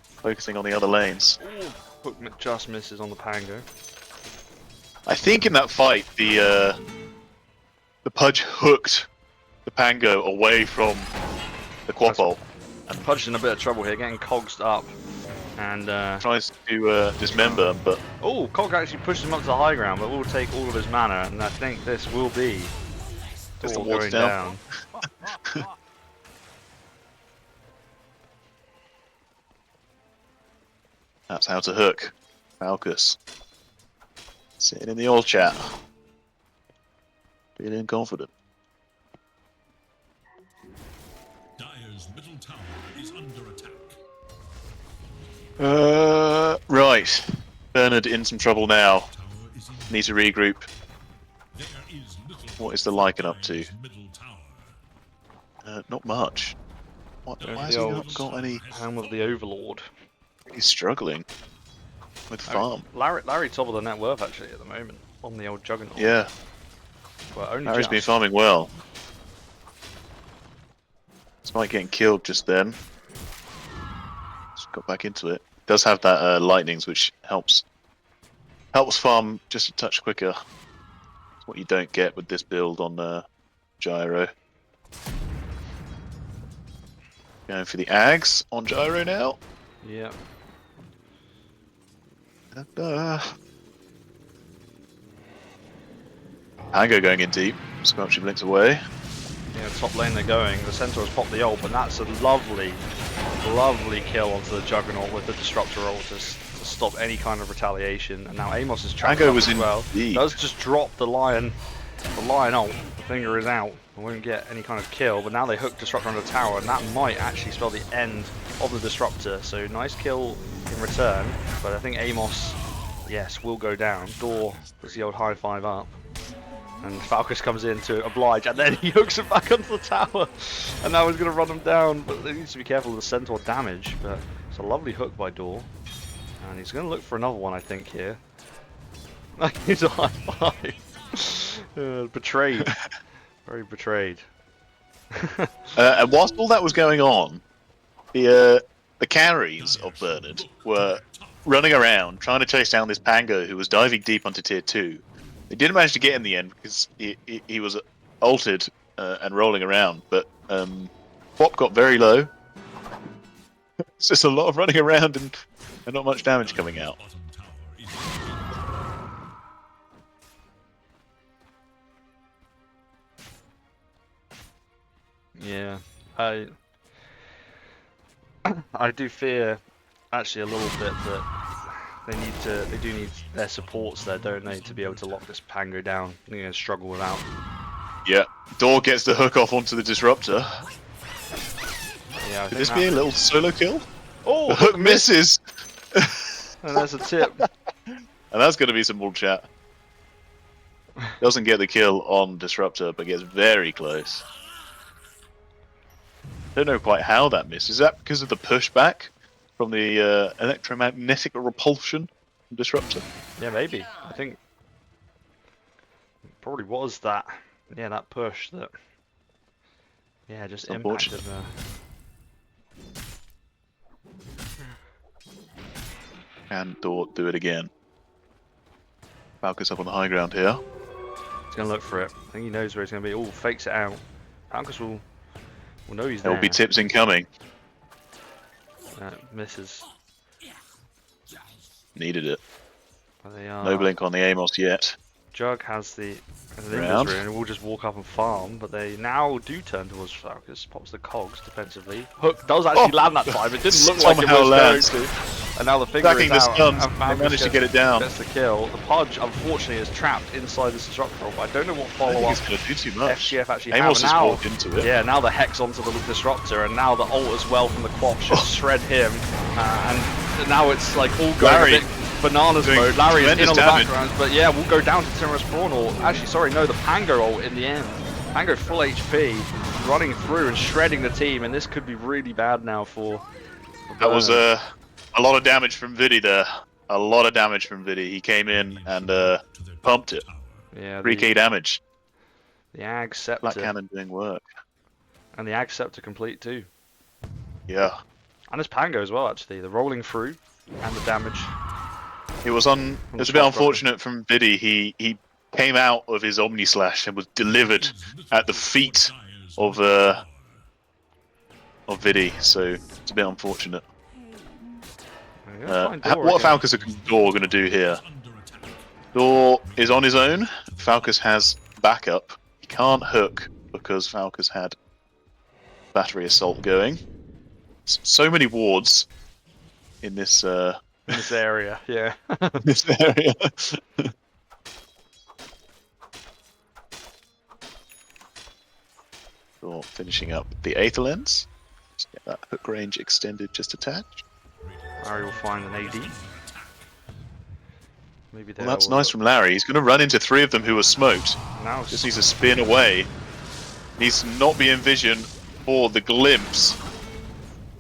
focusing on the other lanes. Hook just misses on the Pango. I think in that fight the Pudge hooked the Pango away from the Quapple And Pudge's in a bit of trouble here, getting cogsed up. And tries to dismember, but oh, Cog actually pushes him up to the high ground, but will take all of his mana, and I think this will be Just the all wards going down. down. that's how to hook Falcus. Sitting in the old chat, feeling confident. Dire's middle tower is under attack. Right. Bernard in some trouble now. Tower is in. Need to regroup. There is little. What is the Lycan up to? Dire's middle tower. Not much. Why has he not got any? Helm of the Overlord. He's struggling with farm. Larry top of the net worth actually at the moment on the old Juggernaut. Yeah, But only Larry's been just. farming well. Despite getting killed just then. Just got back into it. Does have that lightnings, which helps farm just a touch quicker. It's what you don't get with this build on Gyro. Going for the Ags on Gyro now. Yeah. And, Pango going in deep. Scrunchy blinks away. Yeah, top lane they're going. The Centaur's popped the ult, and that's a lovely kill onto the Juggernaut with the Disruptor ult to stop any kind of retaliation. And now Amos is trapped Pango up was as in well. deep. Does just drop the Lion ult. The finger is out. Won't get any kind of kill, but now they hook Disruptor on the tower, and that might actually spell the end of the Disruptor. So nice kill in return, but I think Amos, yes, will go down. Door does the old high five up. And Falcus comes in to oblige, and then he hooks it back onto the tower. And now he's going to run him down, but he needs to be careful of the Centaur damage. But it's a lovely hook by Door. And he's going to look for another one, I think, here. He's a high five. Betrayed. Very betrayed. And whilst all that was going on, the carries of Bernard were running around trying to chase down this Pango who was diving deep onto tier 2. They didn't manage to get in the end because he was altered and rolling around, but Pop got very low. It's just a lot of running around and not much damage coming out. Bottom tower is Yeah. I do fear actually a little bit that they do need their supports there, don't they, to be able to lock this Pango down. They're going to struggle without. Yeah, Door gets the hook off onto the Disruptor. Yeah, I Could think this be a little solo kill? Oh, The hook misses! and there's a tip. And that's going to be some bull chat. Doesn't get the kill on Disruptor, but gets very close. Don't know quite how that missed. Is that because of the pushback from the electromagnetic repulsion from Disruptor? Yeah, maybe. I think it probably was that. Yeah, that push that. Yeah, just It's impacted unfortunate. Can Dort do it again? Falcus up on the high ground here. He's gonna look for it. I think he knows where he's gonna be. Oh, fakes it out. Falcus will know he's There there. will be tips incoming. Misses. Needed it. But they are. No blink on the Amos yet. Jug has an Round. inventory and will just walk up and farm, but they now do turn towards Falcus, pops the cogs defensively. Hook does actually land that time, it didn't look like it Somehow was lands. going to. And now the finger Stacking is the out, stuns, and they Falcus managed to get it down. gets the kill. The Pudge, unfortunately, is trapped inside the Disruptor, but I don't know what I think follow-up it's going to do too much. FGF actually Amos have. has Now, walked into it. yeah, now the Hex onto the Disruptor, and now the ult as well from the Quap should shred him. And now it's like all going Larry a bit bananas doing mode. Larry is in tremendous on the damage. background, but yeah, we'll go down to Timorous Prawn, or actually, sorry, no, the Pango ult in the end. Pango full HP, running through and shredding the team, and this could be really bad now for That was Bernard. a lot of damage from Vidi there. A lot of damage from Vidi. He came in and pumped it. Yeah, 3k damage. the Ag Black Scepter, Cannon doing work. and the Ag Scepter complete too. Yeah. And his Pango as well, actually, the rolling through and the damage. It was a bit top unfortunate from Vidi. He came out of his Omni Slash and was delivered at the feet of Vidi, so it's a bit unfortunate. Yeah, fine door What again. Falcus and Dor going to do here? Dor is on his own. Falcus has backup. He can't hook because Falcus had battery assault going. So many wards in this in this area, yeah. this area. Dor finishing up the Aether Lens. Just get that hook range extended just a tad. Larry will find an AD. Maybe Well, that's nice from Larry. He's going to run into 3 of them who are smoked. now. Just needs to spin away. Needs to not be in vision for the glimpse.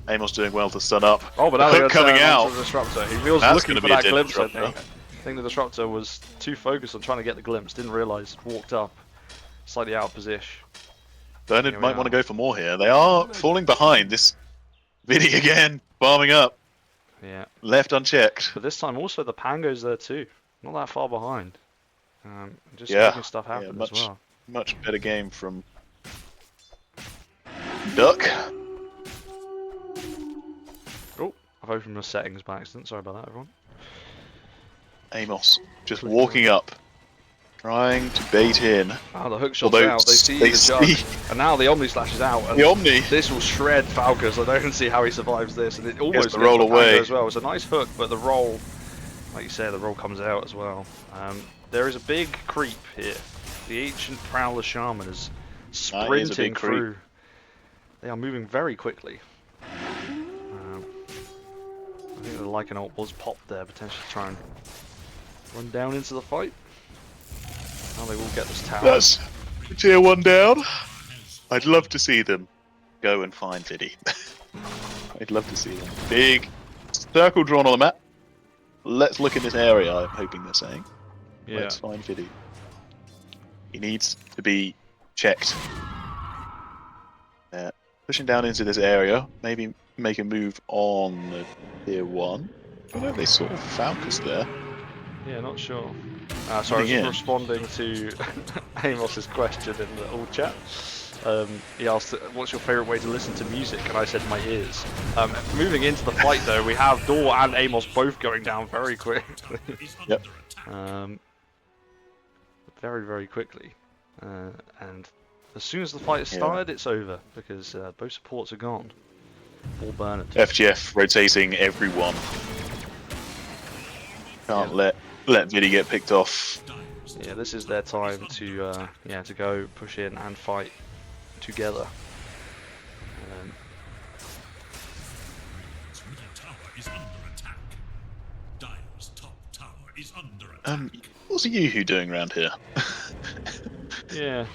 Amos doing well to stun up. Oh, but The now they're hook gonna coming turn out. onto the Disruptor. He was That's looking gonna for be a that dead glimpse, I Disruptor. think. I think the Disruptor was too focused on trying to get the glimpse. Didn't realise. Walked up. Slightly out of position. Bernard Here we might want are. to go for more here. They are falling behind. This Vidi again, farming up. Yeah. Left unchecked. But this time also the Pango's there too. Not that far behind. Just Yeah. making stuff happen as much, well. much better game from Duck. Oh, I've opened my settings by accident. Sorry about that, everyone. Amos just walking up, trying to bait in. Oh, the hook shot's Although out. They see they the jug. see- And now the Omni Slash is out. And The Omni. this will shred Falcus. I don't see how he survives this. And it almost the gets roll the Pango away. as well. It's a nice hook, but the roll, like you said, the roll comes out as well. There is a big creep here. The Ancient Prowler Shaman is sprinting big creep. through. They are moving very quickly. I think the Lycan ult was popped there, potentially try and run down into the fight. Now they will get this tower. That's tier 1 down. I'd love to see them go and find Vidi. I'd love to see them. Big circle drawn on the map. Let's look in this area, I'm hoping they're saying. Yeah. Let's find Vidi. He needs to be checked. Pushing down into this area, maybe make a move on tier 1. I don't know if they saw Falcus there. Yeah, not sure. Sorry, I was Yeah. responding to Amos's question in the old chat. He asked, what's your favourite way to listen to music? And I said, my ears. Moving into the fight, though, we have Dor and Amos both going down very quickly. Yep. Very, very quickly. And as soon as the fight has started, it's over, because both supports are gone. All Bernard. FGF rotating everyone. Can't let Vidi get picked off. Yeah, this is their time to to go push in and fight together. Its middle tower is under attack. Dire's top tower is under attack. What's Yoo-Hoo doing around here? Yeah.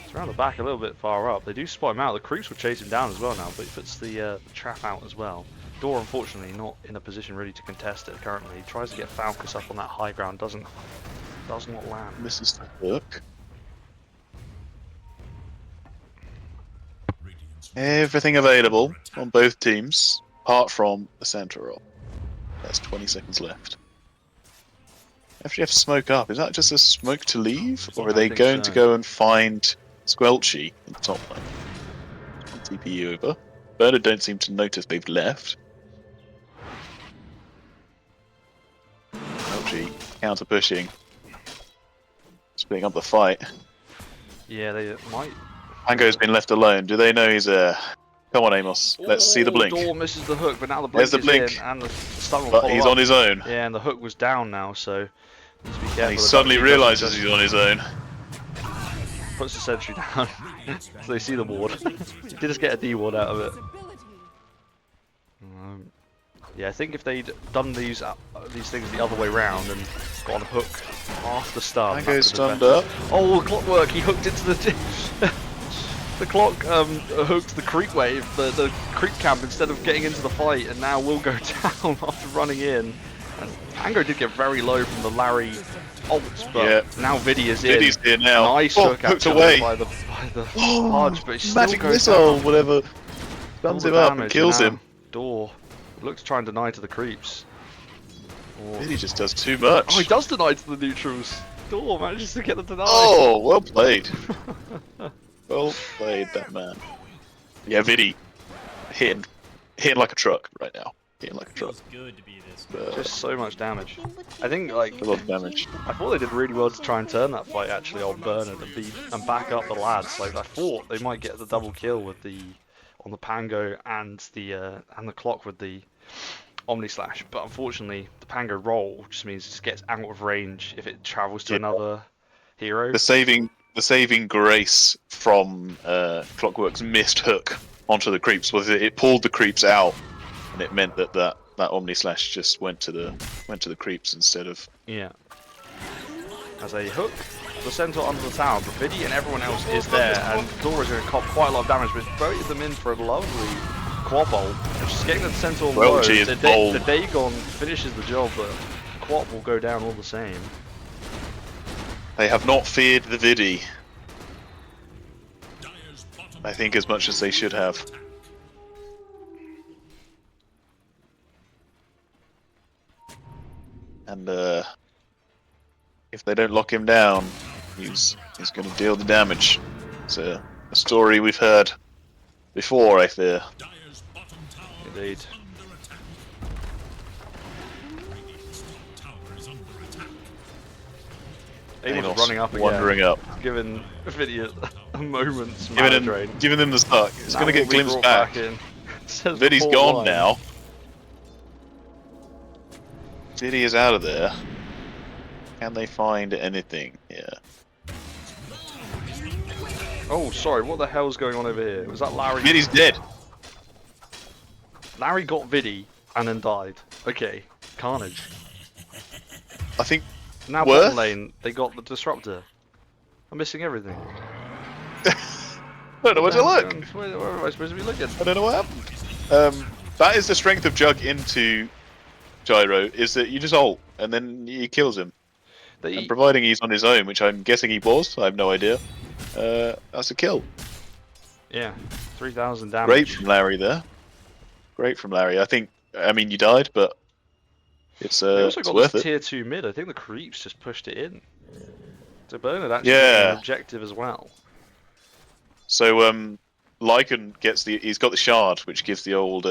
It's around the back a little bit far up. They do spot him out. The creeps will chase him down as well now, but he puts the trap out as well. Door, unfortunately, not in a position really to contest it currently. He tries to get Falcus up on that high ground, does not land. Misses the hook. Everything available on both teams, apart from the center roll. There's 20 seconds left. FGF smoke up. Is that just a smoke to leave, or are they think going so. to go and find Squelchy in the top lane? TP over. Bernard don't seem to notice they've left. Squelchy counter pushing, splitting up the fight. Yeah, they might. Pango's been left alone. Do they know he's there? Come on, Amos. Let's see the blink. Door misses the hook, but now the blink There's the is blink. in, and the stun will But follow he's up. on his own. Yeah, and the hook was down now, so needs to be careful. And he that suddenly Ducky doesn't realizes just- he's on his own. Puts the sentry down, so they see the ward. He did just get a D ward out of it. Yeah, I think if they'd done these things the other way round and gone hook half the stun. that Pango's would've been stunned better. up. Oh, clockwork! He hooked into the. The clock hooked the creep wave, the creep camp, instead of getting into the fight, and now will go down after running in. And Pango did get very low from the Larry ult, but now Vidi is in. Vidi's here now. Nice Oh, hook hooked actually away. by the Hodge, but he still Magic goes missile, down. whatever. All Stuns the him up and damage, kills now him. Door looks to try and deny to the creeps. Or- Vidi just does too much. Oh, he does deny to the neutrals. Door manages to get the deny. Oh, well played. Well played, that man. Yeah, Vidi hitting like a truck right now. Hitting like a truck. Good to be this. Just so much damage. I think like A lot of damage. I thought they did really well to try and turn that fight actually on Bernard and back up the lads. Like I thought they might get the double kill with on the Pango and the clock with the Omni Slash, but unfortunately the Pango roll just means it just gets out of range if it travels to another hero. The saving grace from Clockwork's missed hook onto the creeps was it pulled the creeps out, and it meant that Omni Slash just went to the creeps instead of. Yeah. As a hook, the centaur under the tower, but Vidi and everyone else is there, and Dora's going to cop quite a lot of damage, but voted them in for a lovely quad bowl. And just getting the centaur low, She is the bold. Dagon finishes the job, but quad will go down all the same. They have not feared the Vidi. I think as much as they should have. And if they don't lock him down, he's going to deal the damage. It's a story we've heard before, I fear. Indeed. Amos running up again, wandering up. giving Vidi a moment's mana drain. Giving him the stuck. It's That going to will get be glimpsed brought back. in. Says Vidi's the gone line. now. Vidi is out of there. Can they find anything here? Oh, sorry, what the hell's going on over here? Was that Larry? Vidi's dead. Larry got Vidi and then died. Okay, carnage. I think. Now Worth? bottom lane, they got the disruptor. I'm missing everything. I don't know where to look. Where am I supposed to be looking? I don't know what happened. That is the strength of Jug into Gyro, is that you just ult, and then he kills him. And providing he's on his own, which I'm guessing he was, I have no idea, that's a kill. Yeah, 3,000 damage. Great from Larry there. Great from Larry. I mean, you died, but it's, They also it's got worth this it. tier 2 mid. I think the creeps just pushed it in. So Bernard actually Yeah. got an objective as well. So, Lycan gets he's got the shard, which gives the old,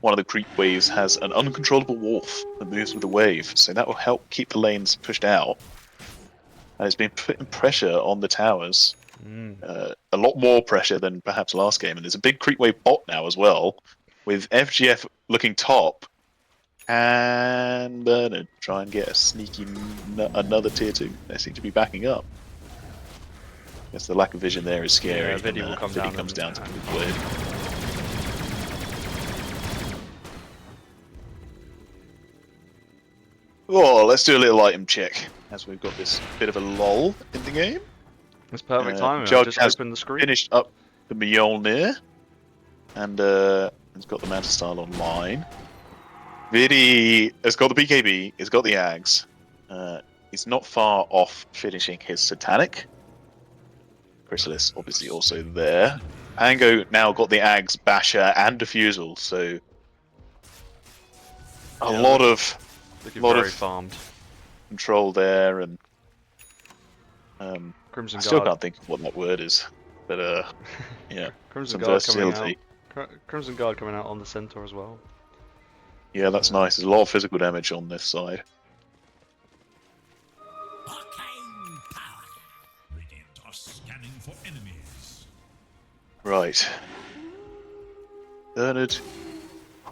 one of the creep waves has an uncontrollable wolf that moves with the wave, so that will help keep the lanes pushed out. And it's been putting pressure on the towers. A lot more pressure than perhaps last game, and there's a big creep wave bot now as well, with FGF looking top, and Bernard try and get a sneaky another tier 2. They seem to be backing up. I guess the lack of vision there is scary. Yeah, Vidi and, will come Vidi down comes and- down to the wave. Oh, let's do a little item check as we've got this bit of a lull in the game. It's perfect timing. I Jug just has opened the screen. finished up the Mjolnir, and has got the Manta Style online. Vidi has got the BKB, he's got the Ags. He's not far off finishing his Satanic. Chrysalis obviously also there. Pango now got the Ags, Basher, and Diffusal, so a lot of farmed. control there, and Crimson I still Guard. can't think of what that word is, but yeah, Crimson some Guard coming versatility. out. Crimson Guard coming out on the centaur as well. Yeah, that's nice. There's a lot of physical damage on this side. Arcane power. Radiant are scanning for enemies. Right. Bernard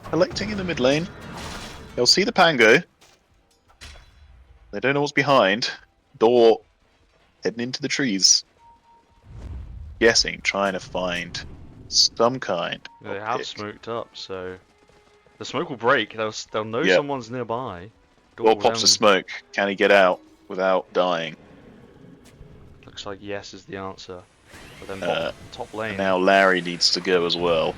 collecting in the mid lane. They'll see the Pango. They don't know what's behind. Door heading into the trees. Guessing, trying to find some kind Yeah, they of have pick. smoked up, so the smoke will break. They'll know Yeah. someone's nearby. Door will pops the then- smoke. Can he get out without dying? Looks like yes is the answer. But then top lane. And now Larry needs to go as well.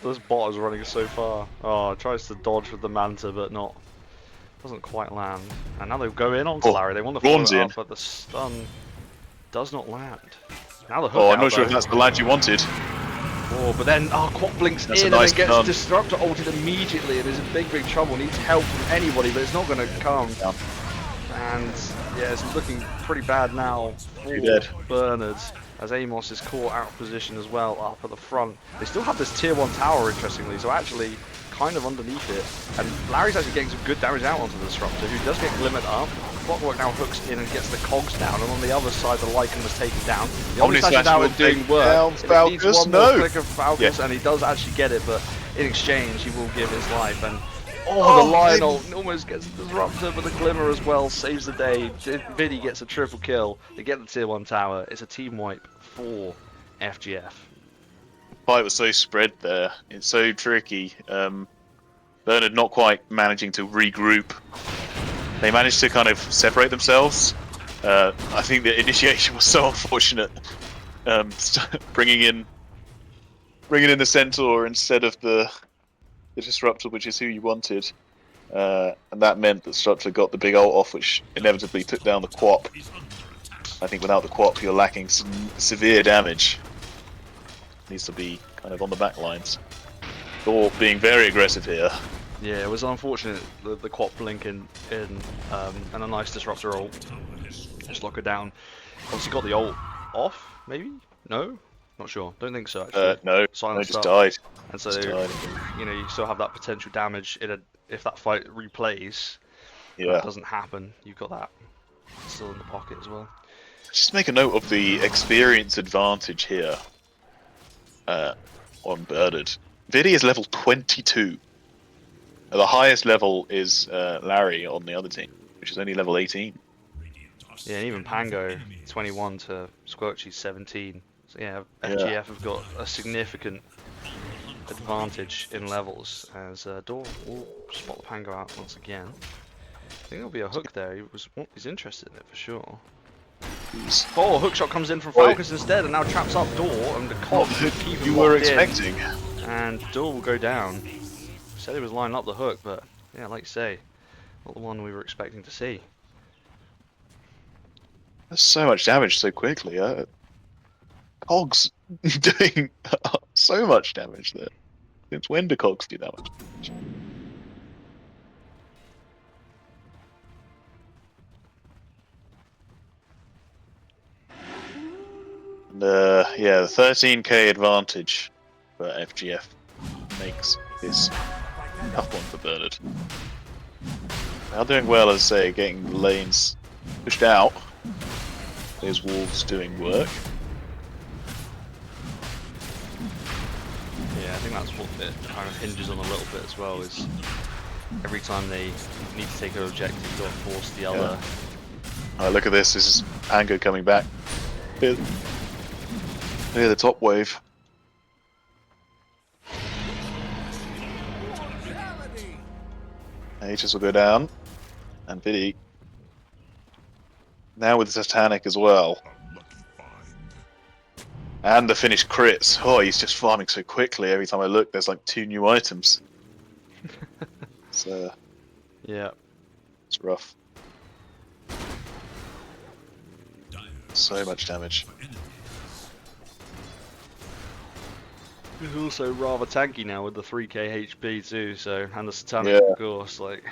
This bot is running so far. Oh, it tries to dodge with the Manta, but doesn't quite land. And now they go in onto Larry. They want to follow Ron's it in. up, but the stun does not land. Now the hook Oh, out, I'm not sure though. if that's the lad you wanted. Oh, but then Quap blinks That's in a nice and then gets stun. Disruptor ulted immediately and is in big trouble. Needs help from anybody, but it's not going to come. Yeah. And yeah, it's looking pretty bad now for dead. Bernard, as Amos is caught out of position as well up at the front. They still have this tier 1 tower, interestingly, so actually kind of underneath it. And Larry's actually getting some good damage out onto the Disruptor, who does get glimmered up. Clockwork now hooks in and gets the cogs down, and on the other side the Lycan was taken down. The Omnislash Omnislash now will is doing take work. down If it needs Falcus, one more no. click of Falcus, Yeah. and he does actually get it, but in exchange he will give his life. And the Lionel almost gets the Disruptor, but the Glimmer as well saves the day. Vidi gets a triple kill. They get the tier 1 tower. It's a team wipe for FGF. Fight was so spread there. It's so tricky. Bernard not quite managing to regroup. They managed to kind of separate themselves. I think the initiation was so unfortunate. Bringing in the Centaur instead of the Disruptor, which is who you wanted. And that meant that Disruptor got the big ult off, which inevitably took down the Quap. Is under attack. I think without the Quap, you're lacking some severe damage. Needs to be kind of on the back lines. Thor being very aggressive here. Yeah, it was unfortunate the Quap blink in and a nice Disruptor ult. Tower has Just lock her down. Obviously got the ult off, maybe? No? Not sure. Don't think so, actually. No, Silenced just up. died. And so, Just died. you know, you still have that potential damage if that fight replays. Yeah. That doesn't happen. You've got that still in the pocket as well. Just make a note of the experience advantage here on Bernard. Vidi is level 22. The highest level is Larry on the other team, which is only level 18. radiant are Yeah, and even scanning for Pango, enemies. 21 to Squirchy's 17. So yeah, FGF have got a significant advantage in levels as Door will spot the Pango out once again. I think there'll be a hook there. He's interested in it for sure. Oh, hookshot comes in from Oi. Falcus instead, and now traps up Door, and the Cog could keep him You were locked in, expecting. and Door will go down. Said he was lining up the hook, but yeah, like you say, not the one we were expecting to see. That's so much damage so quickly. Cogs doing so much damage there. Since when do Cogs do that much damage? And, yeah, the 13k advantage for FGF makes this a tough one for Bernard. Now doing well, as I say, getting the lanes pushed out. There's Wolves doing work. Yeah, I think that's what it kind of hinges on a little bit as well, is every time they need to take an objective, you've got to force the other. Look at this. This is Pango coming back. Near the top wave. Aegis will go down. And Vidi. Now with the Titanic as well. And the finished crits. Oh, he's just farming so quickly. Every time I look, there's like 2 new items. So Yeah. it's rough. So much damage. He's also rather tanky now with the 3k HP too, so, and the Satanic, Yeah. of course, like...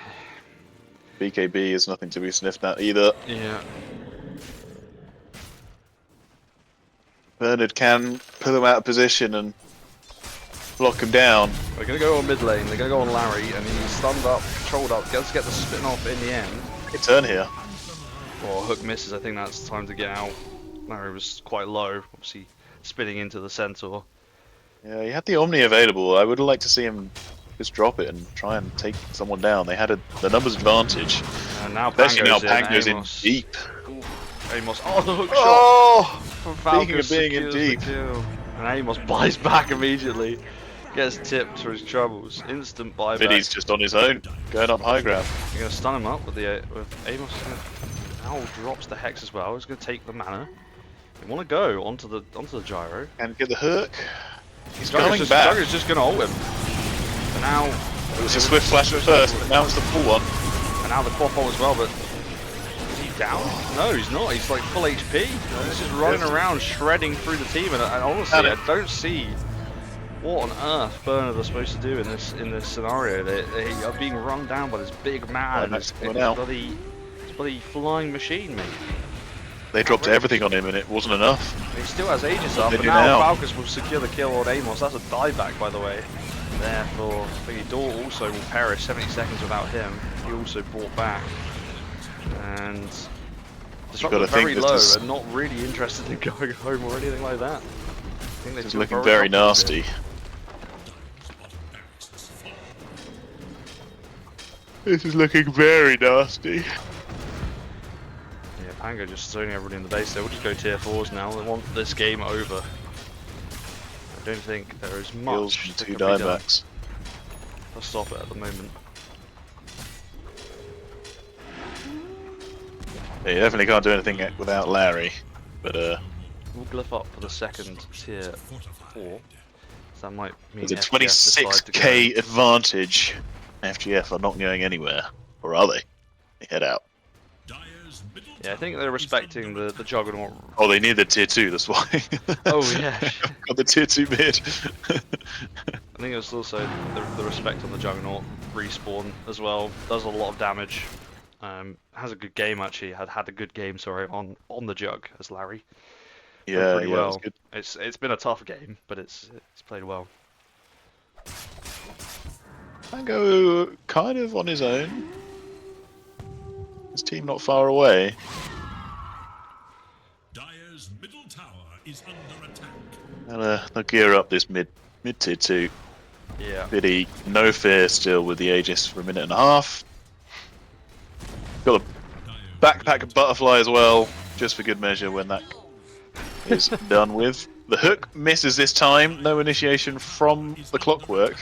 BKB is nothing to be sniffed at either. Yeah. Bernard can pull him out of position and block him down. They're going to go on mid lane, they're going to go on Larry, and he's stunned up, controlled up, gets to get the spin off in the end. Good turn here. Or Hook misses, I think that's time to get out. Larry was quite low, obviously spinning into the Centaur. Yeah, he had the Omni available. I would like to see him just drop it and try and take someone down. They had the numbers advantage. And now Especially now Pango's in, Pango's in deep. Amos, oh the hook shot! Oh! From Falcon Speaking of being in secures the deep. kill. And Amos buys back immediately. Gets tipped for his troubles. Instant buyback. Vidi's just on his own, going up high ground. You're going to stun him up with Amos. Now drops the Hex as well. He's going to take the mana. They want to go onto the gyro. And get the hook. He's Jugger's coming just, back. Jugger's just going to ult him. And now, It was a swift flash at first, but now it's the full one. and now the quaff ult as well. But is he down? No, he's not. He's like full HP. He's just running around, shredding through the team. And honestly, I don't see what on earth Bernard are supposed to do in this scenario. They are being run down by this big man. Oh, It's coming out. bloody flying machine, mate. They dropped everything on him and it wasn't enough. And he still has Aegis up, They and do now now. Falcus will secure the kill on Amos. That's a dieback, by the way. Therefore, Dor also will perish 70 seconds without him. He also brought back. And Disruptor gotta very think low this is- and not really interested in going home or anything like that. I think they It's feel looking very comfortable with nasty. it. This is looking very nasty. Yeah, Pango just zoning everybody in the base there. We'll just go tier 4s now. They want this game over. I don't think there is Kills much from that 2 can be done diebacks. to stop it at the moment. Yeah, you definitely can't do anything without Larry. But We'll glyph up for the second tier 4. So that might mean there's a FGF decide to 26k advantage. FGF are not going anywhere. Or are they? They head out. Yeah, I think they're respecting the Juggernaut. Oh, they need the tier 2, that's why. Oh yeah. Got the tier 2 mid. I think it's also the respect on the Juggernaut respawn as well. Does a lot of damage. Has a good game actually. Had a good game, sorry, on the Jug as Larry. Played Yeah, pretty yeah, well. that's good. It's been a tough game, but it's played well. Pango kind of on his own. His team not far away. Dire's middle tower is under attack. And they'll gear up this mid tier 2. Yeah. Biddy, no fear still with the Aegis for a minute and a half. Got a backpack of butterfly as well, just for good measure when that is done with. The hook misses this time, no initiation from the clockwork.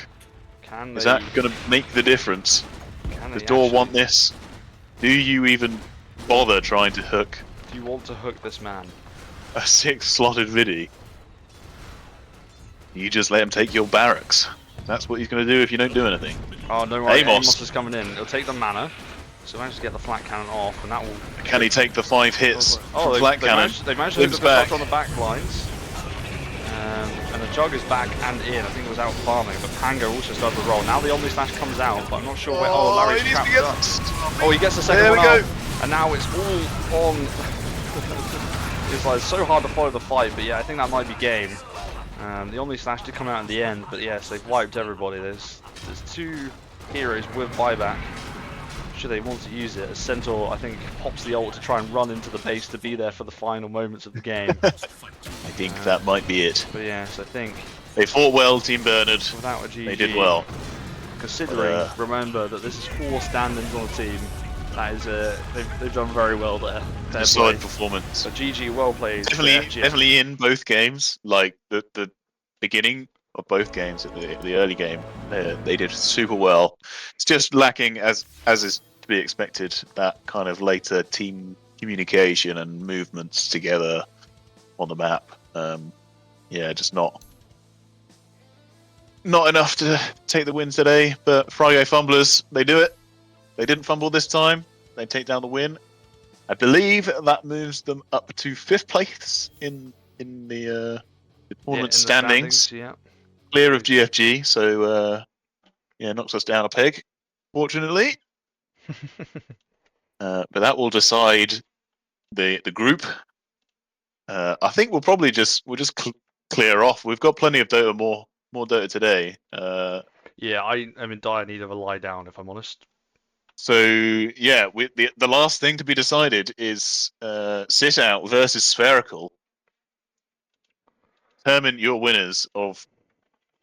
Can Is they, that going to make the difference? can Does they Dor actually- want this? Do you even bother trying to hook Do you want to hook this man? a 6-slotted Vidi? You just let him take your barracks. That's what he's going to do if you don't do anything. Oh no, right, Amos. Amos is coming in. It'll take the mana. So manage to get the flat cannon off, and that will. Can he take the 5 hits Oh, from they, flat they cannon? managed, they managed to Limbs hook the touch back. on the back lines. And the Jug is back and in. I think it was out farming, but Pango also started to roll. Now the Omni Slash comes out, but I'm not sure where. Oh, Larry's he needs to trapped get up. Oh, he gets the second There we one go. off, and now it's all on. It's like so hard to follow the fight, but yeah, I think that might be game. The Omni Slash did come out in the end, but yes, they've wiped everybody. There's 2 heroes with buyback. Should they want to use it, as Centaur I think pops the ult to try and run into the base to be there for the final moments of the game. I think that might be it. But yes, I think They fought well, Team Bernard. without a GG, They did well. considering, remember that this is 4 stand-ins on a team. That is they've done very well there. Fair A solid play. performance. So GG, well played. to Definitely, FGF. definitely in both games. Like the beginning of both games at the early game. They did super well. It's just lacking, as is to be expected, that kind of later team communication and movements together on the map. Yeah, just not enough to take the win today. But Friday Fumblers, they do it. They didn't fumble this time. They take down the win. I believe that moves them up to 5th place in the tournament standings, yeah. clear of GFG. So yeah, knocks us down a peg, fortunately. But that will decide the group. I think we'll just clear off. We've got plenty of Dota, more Dota today. Yeah, I'm in dire need of a lie down, if I'm honest. So yeah, the last thing to be decided is sit out versus spherical. Determine your winners of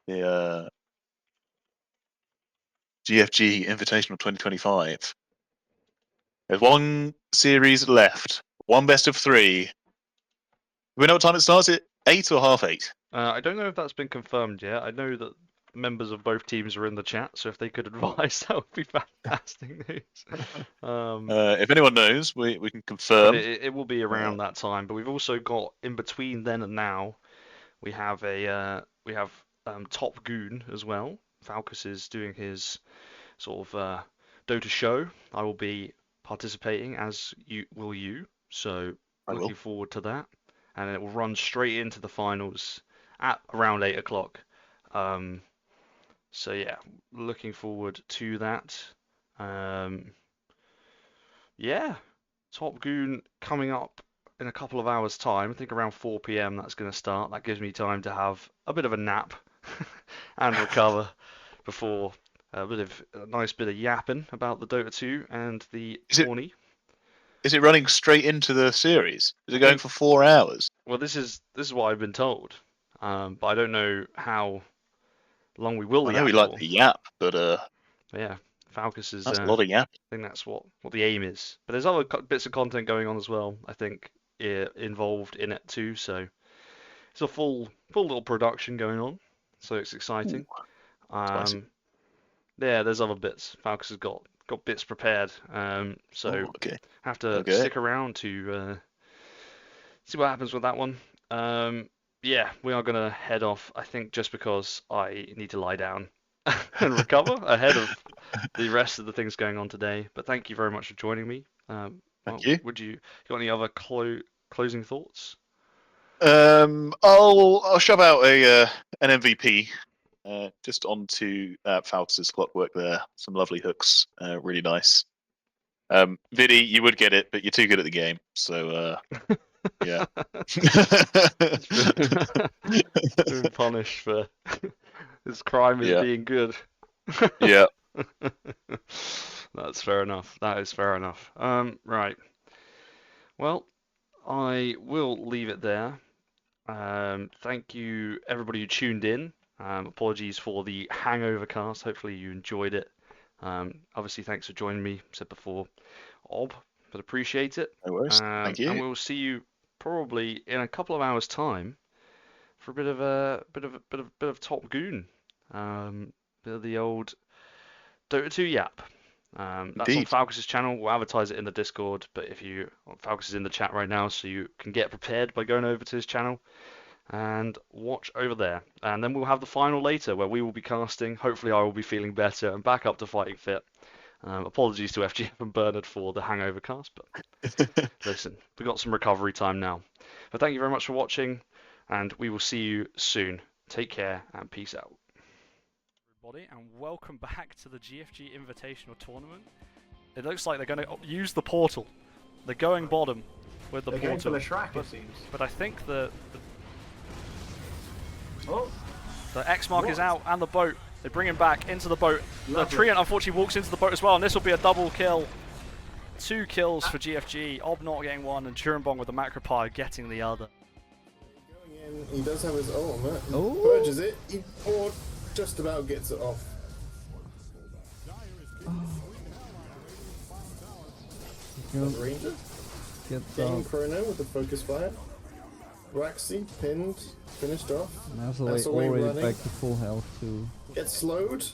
the GFG Invitational 2025. There's one series left, one best of 3. Do we know what time it starts? At 8 or half 8? I don't know if that's been confirmed yet. I know that members of both teams are in the chat, so if they could advise, that would be fantastic news. If anyone knows, we can But confirm. it will be around that time. But we've also got in between then and now, we have Top Goon as well. Falcus is doing his sort of Dota show. I will be participating, as will you. So looking forward to that, and it will run straight into the finals at around 8 o'clock. So yeah, looking forward to that. Yeah, Top Goon coming up in a couple of hours' time. I think around 4 p.m. that's going to start. That gives me time to have a bit of a nap and recover before a nice bit of yapping about the Dota 2 and the tourney. Is it running straight into the series? Is it going for 4 hours? Well, this is what I've been told, but I don't know how long we will. I know we like the yap, but yeah, Falcus is. That's a lot of yap. I think that's what the aim is. But there's other bits of content going on as well. I think involved in it too. So it's a full little production going on. So it's exciting. Spicy. Yeah, there's other bits. Falcus has got bits prepared. So have to stick around to see what happens with that one. Yeah, we are gonna head off. I think just because I need to lie down and recover ahead of the rest of the things going on today. But thank you very much for joining me. Thank you. Would you got any other closing thoughts? I'll shove out an MVP. Just onto Falcus's clockwork there. Some lovely hooks. Really nice. Vidi, you would get it, but you're too good at the game. So yeah. Been punished for his crime is being good. Yeah. That's fair enough. That is fair enough. Right. Well, I will leave it there. Thank you everybody who tuned in. Apologies for the hangover cast. Hopefully you enjoyed it. Obviously, thanks for joining me. Said before, Ob, but appreciate it. No worries. Thank you. And we'll see you probably in a couple of hours' time for a bit of Top Goon. Bit of the old Dota 2 yap. That's on Falcus's channel. We'll advertise it in the Discord, but Falcus is in the chat right now, so you can get prepared by going over to his channel and watch over there. And then we'll have the final later, where we will be casting. Hopefully I will be feeling better and back up to fighting fit. Apologies to FGF and Bernard for the hangover cast, but listen, we've got some recovery time now. But thank you very much for watching, and we will see you soon. Take care and peace out. Everybody, and welcome back to the GFG Invitational Tournament. It looks like they're going to use the portal. They're going bottom with the portal. Going for the Shrek, it seems. But I think the X mark is out, and the boat. They bring him back into the boat. Lovely. The Treant unfortunately walks into the boat as well, and this will be a double kill. 2 kills for GFG. Ob not getting one, and Churimbong with the Macropie getting the other. Going in, he does have his ultimate. He Oh. purges it. He just about gets it off. You Ranger get getting chrono with the focus fire. Raxi pinned, finished off. That's away already running. back to full health too. Gets slowed.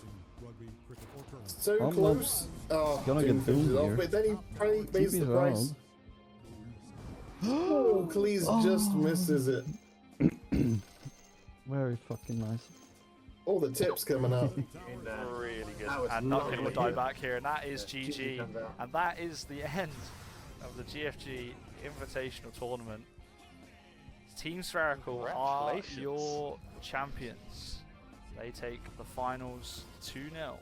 So Oh, close. Oh, gonna Doom get finishes doomed it off, here. but then he probably pays the TP's price. Oh, Khalees just misses it. Very fucking nice. All the tips coming up. Really good. That was And Nutkin will lovely. die back here, and that is Yeah, GG. comes out. And that is the end of the GFG Invitational Tournament. Team Spherical are Congratulations. your champions. They take the finals 2-0.